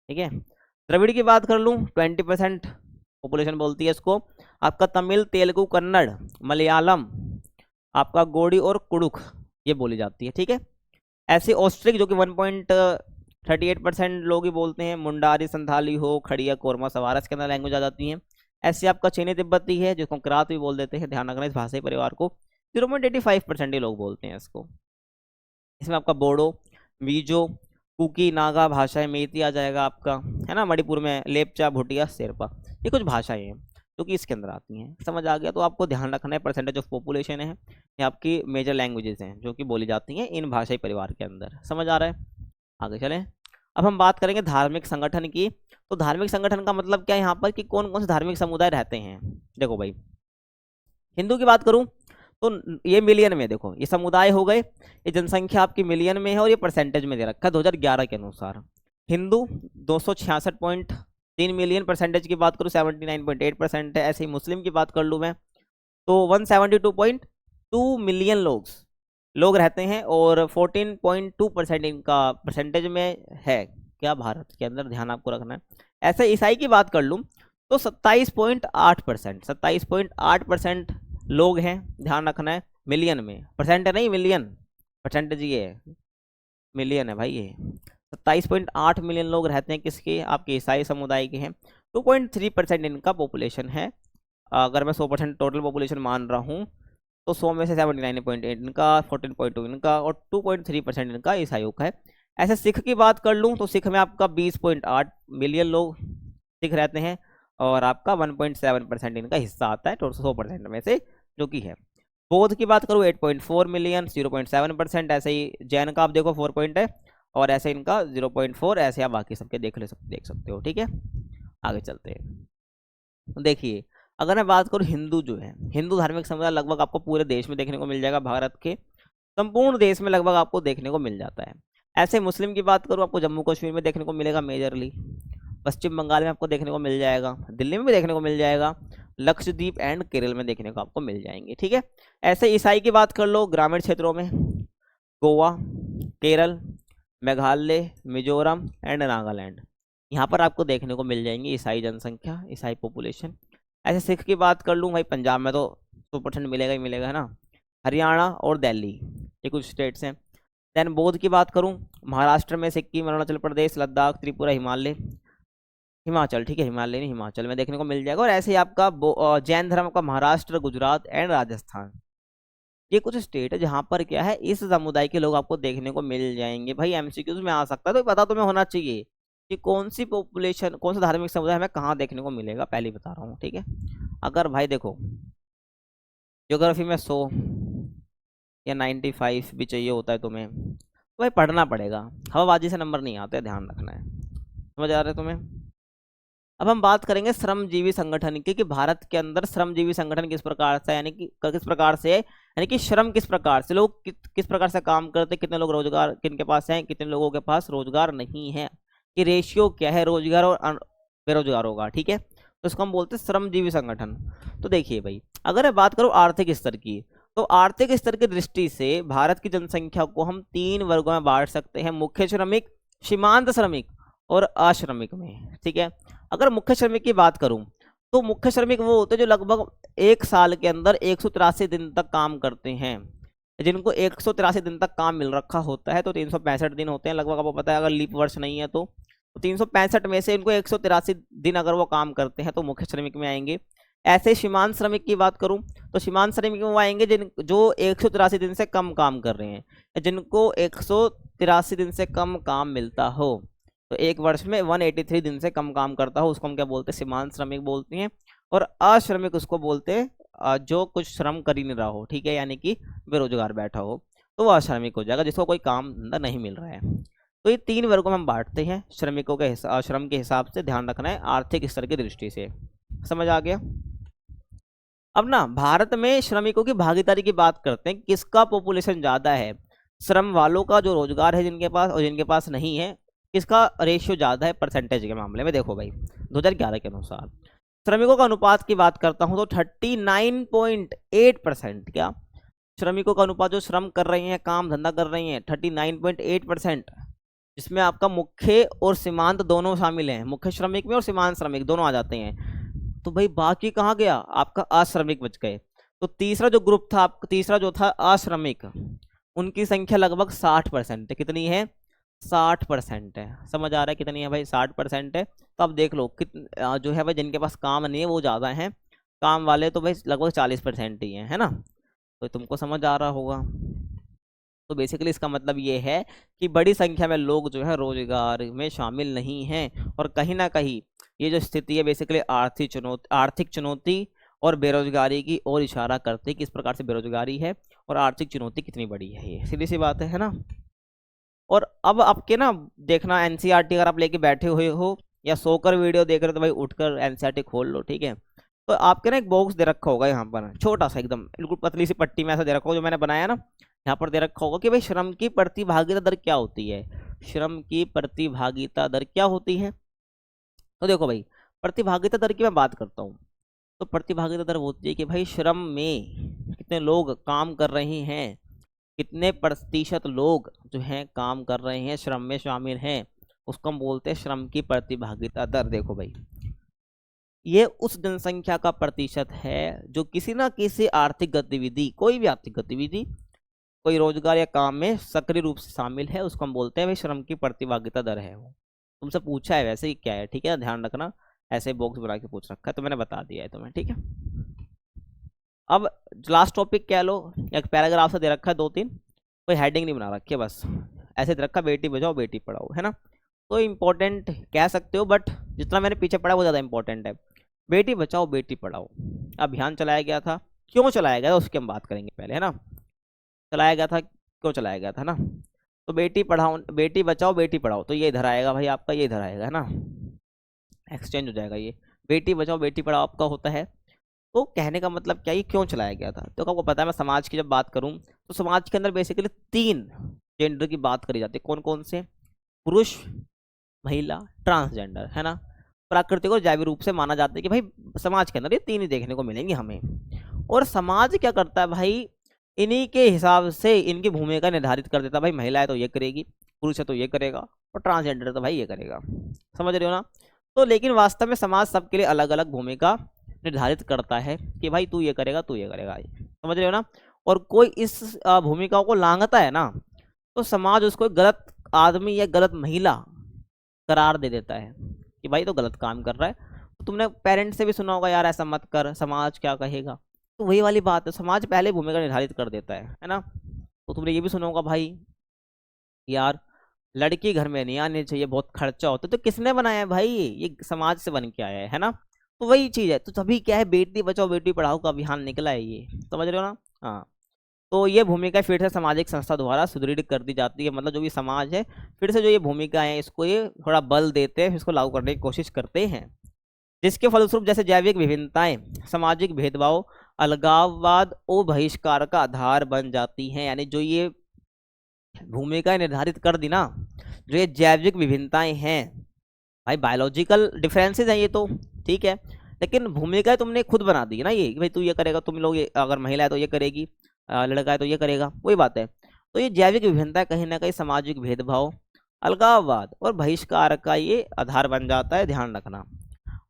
ठीक है। द्रविड़ की बात कर लूँ, 20% पॉपुलेशन बोलती है इसको। आपका तमिल, तेलुगु, कन्नड़, मलयालम, आपका गोड़ी और कुड़ुख ये बोली जाती है, ठीक है। ऐसे ऑस्ट्रिक जो कि 1.38% लोग ही बोलते हैं, मुंडारी, संथाली हो, खड़िया, कोरमा, सवारा इसके अंदर लैंग्वेज आ जाती है। ऐसे आपका चीनी तिब्बती है जिसको किरात भी बोल देते हैं, ध्यान रखना इस भाषाई परिवार को, 0.85% ही लोग बोलते हैं इसको। इसमें आपका बोडो, मीजो, कुकी, नागा भाषाएं, मेती आ जाएगा आपका, है ना। मणिपुर में लेपचा, भूटिया, शेरपा, ये कुछ भाषाएं हैं जो कि इसके अंदर आती हैं, समझ आ गया। तो आपको ध्यान रखना है परसेंटेज ऑफ पॉपुलेशन है, ये आपकी मेजर लैंग्वेजेस हैं जो कि बोली जाती हैं इन भाषाई परिवार के अंदर, समझ आ रहा है। आगे चलें, अब हम बात करेंगे धार्मिक संगठन की। तो धार्मिक संगठन का मतलब क्या है यहाँ पर, कि कौन कौन से धार्मिक समुदाय रहते हैं। देखो भाई, हिंदू की बात करूँ तो ये मिलियन में, देखो ये समुदाय हो गए, ये जनसंख्या आपकी मिलियन में है और ये परसेंटेज में दे रखा है 2011 के अनुसार। हिंदू 266.3 मिलियन, परसेंटेज की बात करूँ 79.8% है। ऐसे ही मुस्लिम की बात कर लूँ मैं तो 172.2 मिलियन लोग रहते हैं और 14.2% इनका परसेंटेज में है क्या भारत के अंदर, ध्यान आपको रखना है। ऐसे ईसाई की बात कर लूँ तो 27.8% लोग हैं, ध्यान रखना है, मिलियन में, परसेंट नहीं मिलियन, परसेंटेज ये है, मिलियन है भाई। ये 27.8 मिलियन लोग रहते हैं किसके, आपके ईसाई समुदाय के हैं। 2.3% इनका पॉपुलेशन है। अगर मैं 100% टोटल पॉपुलेशन मान रहा हूँ तो 100 में से 79.8 इनका, 14.2 इनका और 2.3% इनका ईसाइयों का है। ऐसे सिख की बात कर लूँ तो सिख में आपका 20.8 मिलियन लोग सिख रहते हैं और आपका 1.7% इनका हिस्सा आता है टोटल 100% में से जो कि है। बौद्ध की बात करूँ 8.4 मिलियन, 0.7%। ऐसे ही जैन का आप देखो 4 पॉइंट है और ऐसे इनका 0.4, ऐसे आप बाकी सबके देख सकते हो, ठीक है। आगे चलते हैं, देखिए अगर मैं बात करूँ हिंदू जो है, हिंदू धार्मिक समुदाय लगभग आपको पूरे देश में देखने को मिल जाएगा, भारत के संपूर्ण देश में लगभग आपको देखने को मिल जाता है। ऐसे मुस्लिम की बात करूँ आपको जम्मू कश्मीर में देखने को मिलेगा मेजरली, पश्चिम बंगाल में आपको देखने को मिल जाएगा, दिल्ली में भी देखने को मिल जाएगा, लक्षद्वीप एंड केरल में देखने को आपको मिल जाएंगे, ठीक है। ऐसे ईसाई की बात कर लो ग्रामीण क्षेत्रों में, गोवा, केरल, मेघालय, मिजोरम एंड नागालैंड, यहाँ पर आपको देखने को मिल जाएंगी ईसाई जनसंख्या, ईसाई पॉपुलेशन। ऐसे सिख की बात कर लूँ भाई, पंजाब में तो 100% मिलेगा ही मिलेगा, है ना। हरियाणा और दिल्ली, ये कुछ स्टेट्स हैं। देन बौद्ध की बात करूँ, महाराष्ट्र में सिक्किम, अरुणाचल प्रदेश, लद्दाख, त्रिपुरा, हिमालय, हिमाचल, ठीक है, हिमालय नहीं, हिमाचल में देखने को मिल जाएगा। और ऐसे ही आपका जैन धर्म का महाराष्ट्र, गुजरात एंड राजस्थान, ये कुछ स्टेट है जहां पर क्या है, इस समुदाय के लोग आपको देखने को मिल जाएंगे। भाई एमसीक्यूज में आ सकता है, तो पता तुम्हें होना चाहिए कि कौन सी पॉपुलेशन, कौन सा धार्मिक समुदाय हमें कहाँ देखने को मिलेगा, पहले ही बता रहा हूँ, ठीक है। अगर भाई देखो ज्योग्राफी में 100 या 95 भी चाहिए होता है तुम्हें, तो भाई पढ़ना पड़ेगा, हवाबाजी से नंबर नहीं आते, ध्यान रखना है। समझ आ रहा है तुम्हें। अब हम बात करेंगे श्रमजीवी संगठन की, कि भारत के अंदर श्रमजीवी संगठन किस प्रकार से, यानी कि किस प्रकार से, यानी कि श्रम किस प्रकार से, लोग किस प्रकार से काम करते, कितने लोग रोजगार किन के पास हैं, कितने लोगों के पास रोजगार नहीं है, कि रेशियो क्या है रोजगार और बेरोजगारों का, ठीक है। तो इसको हम बोलते हैं श्रमजीवी संगठन। तो देखिए भाई, अगर मैं बात करूँ आर्थिक स्तर की, तो आर्थिक स्तर की दृष्टि से भारत की जनसंख्या को हम 3 वर्गों में बांट सकते हैं, मुख्य श्रमिक, सीमांत श्रमिक और अश्रमिक में, ठीक है। अगर मुख्य श्रमिक की बात करूं, तो मुख्य श्रमिक वो होते हैं जो लगभग 1 साल के अंदर 183 दिन तक काम करते हैं, जिनको 183 दिन तक काम मिल रखा होता है। तो 365 दिन होते हैं लगभग, आपको पता है, अगर लीप वर्ष नहीं है तो 365 में से इनको 183 दिन अगर वो काम करते हैं तो मुख्य श्रमिक में आएंगे। ऐसे सीमांत श्रमिक की बात करूं, तो सीमांत श्रमिक में वो आएंगे जो 183 दिन से कम काम कर रहे हैं, जिनको 183 दिन से कम काम मिलता हो, तो एक वर्ष में 183 दिन से कम काम करता हो, उसको हम क्या बोलते हैं, सीमांत श्रमिक बोलते हैं। और अश्रमिक उसको बोलते हैं जो कुछ श्रम कर ही नहीं रहा हो, ठीक है, यानी कि बेरोजगार बैठा हो, तो वह अश्रमिक हो जाएगा, जिसको कोई काम धंधा नहीं मिल रहा है। तो ये 3 वर्गों में हम बांटते हैं श्रमिकों के श्रम के हिसाब से, ध्यान रखना है आर्थिक स्तर की दृष्टि से। समझ आ गया। अब ना भारत में श्रमिकों की भागीदारी की बात करते हैं, किसका पॉपुलेशन ज्यादा है, श्रम वालों का जो रोजगार है जिनके पास और जिनके पास नहीं है, किसका रेशियो ज्यादा है परसेंटेज के मामले में। देखो भाई 2011 के अनुसार श्रमिकों का अनुपात की बात करता हूं तो 39.8%, क्या श्रमिकों का अनुपात जो श्रम कर रहे हैं, काम धंधा कर रहे हैं, 39.8%, जिसमें आपका मुख्य और सीमांत दोनों शामिल हैं, मुख्य श्रमिक में और सीमांत श्रमिक दोनों आ जाते हैं। तो भाई बाकी कहाँ गया, आपका अश्रमिक बच गए। तो तीसरा जो ग्रुप था, तीसरा जो था अश्रमिक, उनकी संख्या लगभग 60% है। कितनी है, 60% है। समझ आ रहा है कितनी है भाई, 60% है। तो अब देख लो जो है भाई जिनके पास काम नहीं है वो ज़्यादा हैं, काम वाले तो भाई लगभग 40% ही हैं, है ना। तो तुमको समझ आ रहा होगा। तो बेसिकली इसका मतलब ये है कि बड़ी संख्या में लोग जो है रोजगार में शामिल नहीं हैं, और कहीं ना कहीं ये जो स्थिति है बेसिकली आर्थिक चुनौती और बेरोजगारी की ओर इशारा करते हैं कि इस प्रकार से बेरोजगारी है और आर्थिक चुनौती कितनी बड़ी है, ये सीधी सी बात है ना। और अब आपके ना देखना एनसीईआरटी अगर आप लेके बैठे हुए हो या सोकर वीडियो देख रहे हो तो भाई उठकर एनसीईआरटी खोल लो, ठीक है। तो आपके ना एक बॉक्स दे रखा होगा यहाँ पर, छोटा सा एकदम बिल्कुल पतली सी पट्टी में ऐसा दे रखा होगा, जो मैंने बनाया ना, यहाँ पर दे रखा होगा कि भाई श्रम की प्रतिभागिता दर क्या होती है, श्रम की प्रतिभागिता दर क्या होती है। तो देखो भाई प्रतिभागिता दर की मैं बात करता हूँ, तो प्रतिभागिता दर होती है कि भाई श्रम में कितने लोग काम कर रहे हैं, कितने प्रतिशत लोग जो हैं काम कर रहे हैं, श्रम में शामिल हैं, उसको हम बोलते हैं श्रम की प्रतिभागिता दर। देखो भाई ये उस जनसंख्या का प्रतिशत है जो किसी ना किसी आर्थिक गतिविधि, कोई भी आर्थिक गतिविधि, कोई रोजगार या काम में सक्रिय रूप से शामिल है, उसको हम बोलते हैं भाई श्रम की प्रतिभागिता दर है। वो तुमसे पूछा है वैसे ही क्या है, ठीक है, ध्यान रखना, ऐसे बॉक्स बना के पूछ रखा है तो मैंने बता दिया है तुम्हें, ठीक है। अब लास्ट टॉपिक क्या लो, एक पैराग्राफ से दे रखा है 2-3, कोई हेडिंग नहीं बना रखी है, बस ऐसे दे रखा, बेटी बचाओ बेटी पढ़ाओ, है ना। तो इम्पोर्टेंट कह सकते हो, बट जितना मैंने पीछे पढ़ा वो ज़्यादा इंपॉर्टेंट है। बेटी बचाओ बेटी पढ़ाओ अभियान चलाया गया था, क्यों चलाया गया था उसकी हम बात करेंगे पहले, है ना। चलाया गया था, क्यों चलाया गया था ना। तो बेटी पढ़ाओ, बेटी बचाओ बेटी पढ़ाओ, तो ये इधर आएगा भाई, आपका ये इधर आएगा, है ना, एक्सचेंज हो जाएगा। ये बेटी बचाओ बेटी पढ़ाओ आपका होता है। तो कहने का मतलब क्या, ये क्यों चलाया गया था, तो आपको पता है मैं समाज की जब बात करूं तो समाज के अंदर बेसिकली 3 जेंडर की बात करी जाती है। कौन कौन से, पुरुष, महिला, ट्रांसजेंडर, है ना। प्राकृतिक और जैविक रूप से माना जाता है कि भाई समाज के अंदर ये 3 ही देखने को मिलेंगे हमें। और समाज क्या करता है भाई, इन्हीं के हिसाब से इनकी भूमिका निर्धारित कर देता है, भाई महिला है तो ये करेगी, पुरुष है तो ये करेगा और ट्रांसजेंडर है तो भाई ये करेगा, समझ रहे हो ना। तो लेकिन वास्तव में समाज सबके लिए अलग अलग भूमिका निर्धारित करता है कि भाई तू ये करेगा तू ये करेगा, समझ रहे हो ना। और कोई इस भूमिकाओं को लांघता है ना तो समाज उसको गलत आदमी या गलत महिला करार दे देता है कि भाई तो गलत काम कर रहा है। तो तुमने पेरेंट्स से भी सुना होगा यार ऐसा मत कर, समाज क्या कहेगा। तो वही वाली बात है, समाज पहले भूमिका निर्धारित कर देता है ना। तो तुमने ये भी सुना होगा भाई यार लड़की घर में नहीं आनी चाहिए, बहुत खर्चा होता है। तो किसने बनाया है भाई, ये समाज से बन के आया है ना। तो वही चीज है, तो तभी क्या है बेटी बचाओ बेटी पढ़ाओ का अभियान निकला है ये, समझ रहे हो ना। हाँ, तो ये भूमिका फिर से सामाजिक संस्था द्वारा सुदृढ़ कर दी जाती है, मतलब जो भी समाज है फिर से जो ये भूमिका है इसको ये थोड़ा बल देते हैं, इसको लागू करने की कोशिश करते हैं, जिसके फलस्वरूप जैसे जैविक विभिन्नताएं, सामाजिक भेदभाव, अलगाववाद और बहिष्कार का आधार बन जाती हैं। यानी जो ये भूमिका निर्धारित कर दी ना, जो ये जैविक विभिन्नताएं हैं भाई, बायोलॉजिकल डिफरेंसेस हैं ये तो ठीक है, लेकिन भूमिका तुमने खुद बना दी है ना ये कि भाई तू ये करेगा, तुम लोग ये अगर महिला है तो ये करेगी, लड़का है तो ये करेगा, वही बात है। तो ये जैविक विभिन्नता कहीं ना कहीं सामाजिक भेदभाव, अलगाववाद और बहिष्कार का ये आधार बन जाता है, ध्यान रखना।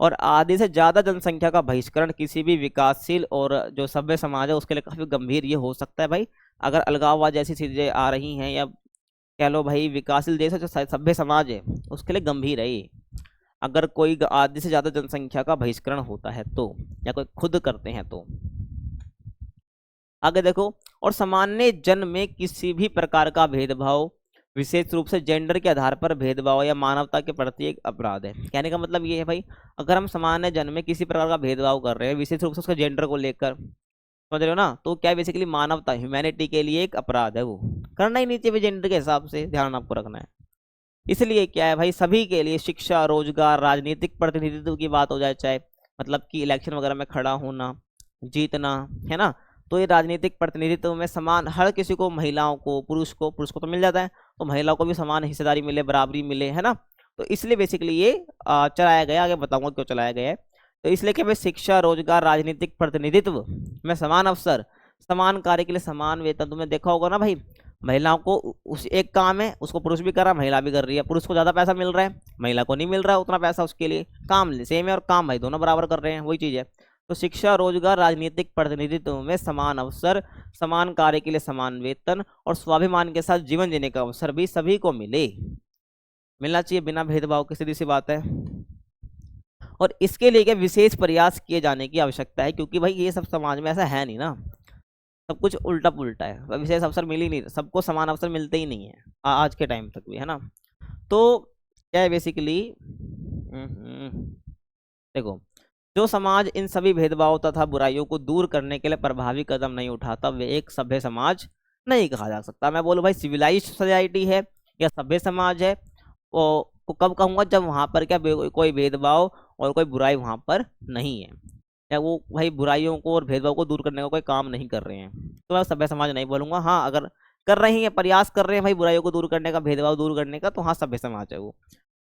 और आधे से ज़्यादा जनसंख्या का बहिष्करण किसी भी विकासशील और जो सभ्य समाज है उसके लिए काफ़ी गंभीर ये हो सकता है भाई। अगर अलगाववाद जैसी चीज़ें आ रही हैं या कह लो भाई विकासशील देश है जो सभ्य समाज है उसके लिए गंभीर है ये, अगर कोई आधे से ज़्यादा जनसंख्या का बहिष्करण होता है तो, या कोई खुद करते हैं तो। आगे देखो, और सामान्य जन में किसी भी प्रकार का भेदभाव, विशेष रूप से जेंडर के आधार पर भेदभाव या मानवता के प्रति एक अपराध है। कहने का मतलब ये है भाई अगर हम सामान्य जन में किसी प्रकार का भेदभाव कर रहे हैं विशेष रूप से उसका जेंडर को लेकर, समझ रहे हो ना, तो क्या बेसिकली मानवता ह्यूमैनिटी के लिए एक अपराध है, वो करना ही नहीं चाहिए जेंडर के हिसाब से, ध्यान आपको रखना है। इसलिए क्या है भाई सभी के लिए शिक्षा, रोजगार, राजनीतिक प्रतिनिधित्व की बात हो जाए, चाहे मतलब कि इलेक्शन वगैरह में खड़ा होना, जीतना, है ना, तो ये राजनीतिक प्रतिनिधित्व में समान हर किसी को, महिलाओं को, पुरुष को तो मिल जाता है, तो महिलाओं को भी समान हिस्सेदारी मिले, बराबरी मिले, है ना। तो इसलिए बेसिकली ये चलाया गया, आगे बताऊंगा क्यों चलाया गया है। तो इसलिए कि भाई शिक्षा, रोजगार, राजनीतिक प्रतिनिधित्व में समान अवसर, समान कार्य के लिए समान वेतन। तुमने देखा होगा ना भाई महिलाओं को उस एक काम है उसको पुरुष भी कर रहा है महिला भी कर रही है, पुरुष को ज़्यादा पैसा मिल रहा है, महिला को नहीं मिल रहा है उतना पैसा, उसके लिए काम सेम है और काम भाई दोनों बराबर कर रहे हैं, वही चीज़ है। तो शिक्षा, रोजगार, राजनीतिक प्रतिनिधित्व में समान अवसर, समान कार्य के लिए समान वेतन और स्वाभिमान के साथ जीवन जीने का अवसर भी सभी को मिलना चाहिए बिना भेदभाव के, सीधी सी बात है। और इसके लिए विशेष प्रयास किए जाने की आवश्यकता है, क्योंकि भाई ये सब समाज में ऐसा है नहीं ना, सब कुछ उल्टा पुल्टा है, विशेष अवसर मिल ही नहीं, सबको समान अवसर मिलते ही नहीं है आज के टाइम तक भी, है ना। तो क्या है बेसिकली देखो, जो समाज इन सभी भेदभाव तथा बुराइयों को दूर करने के लिए प्रभावी कदम नहीं उठाता वे एक सभ्य समाज नहीं कहा जा सकता। मैं बोलूँ भाई सिविलाइज्ड सोसाइटी है या सभ्य समाज है, वो कब कहूँगा जब वहाँ पर क्या कोई भेदभाव और कोई बुराई वहाँ पर नहीं है, या वो भाई बुराइयों को और भेदभाव को दूर करने का कोई काम नहीं कर रहे हैं, तो मैं सभ्य समाज नहीं बोलूँगा। हाँ अगर कर रहे हैं, प्रयास कर रहे हैं भाई बुराइयों को दूर करने का, भेदभाव दूर करने का, तो हाँ सभ्य समाज है वो।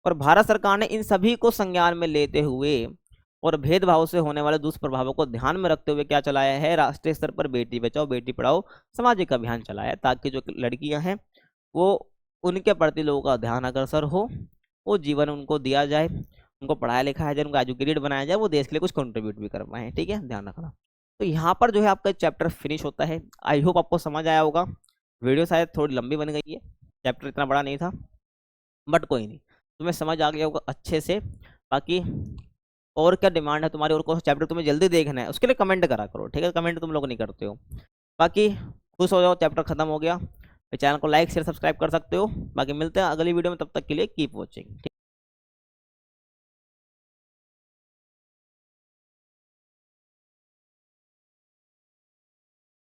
और भारत सरकार ने इन सभी को संज्ञान में लेते हुए और भेदभाव से होने वाले दुष्प्रभावों को ध्यान में रखते हुए क्या चलाया है, राष्ट्रीय स्तर पर बेटी बचाओ बेटी पढ़ाओ सामाजिक अभियान चलाया है, ताकि जो लड़कियां हैं वो उनके प्रति लोगों का ध्यान अग्रसर हो, वो जीवन उनको दिया जाए, उनको पढ़ाया लिखाया जाए, उनको एजुकेटेड बनाया जाए, वो देश के लिए कुछ कंट्रीब्यूट भी कर पाए, ठीक है, ध्यान रखना। तो यहाँ पर जो है आपका चैप्टर फिनिश होता है। आई होप आपको समझ आया होगा। वीडियो शायद थोड़ी लंबी बन गई है, चैप्टर इतना बड़ा नहीं था, बट कोई नहीं, तुम्हें समझ आ गया होगा अच्छे से। बाकी और क्या डिमांड है तुम्हारी, और कौन सा चैप्टर तुम्हें जल्दी देखना है, उसके लिए कमेंट करा करो, ठीक है, कमेंट तुम लोग नहीं करते हो। बाकी खुश हो जाओ, चैप्टर खत्म हो गया। चैनल को लाइक शेयर सब्सक्राइब कर सकते हो। बाकी मिलते हैं अगली वीडियो में, तब तक के लिए कीप वॉचिंग।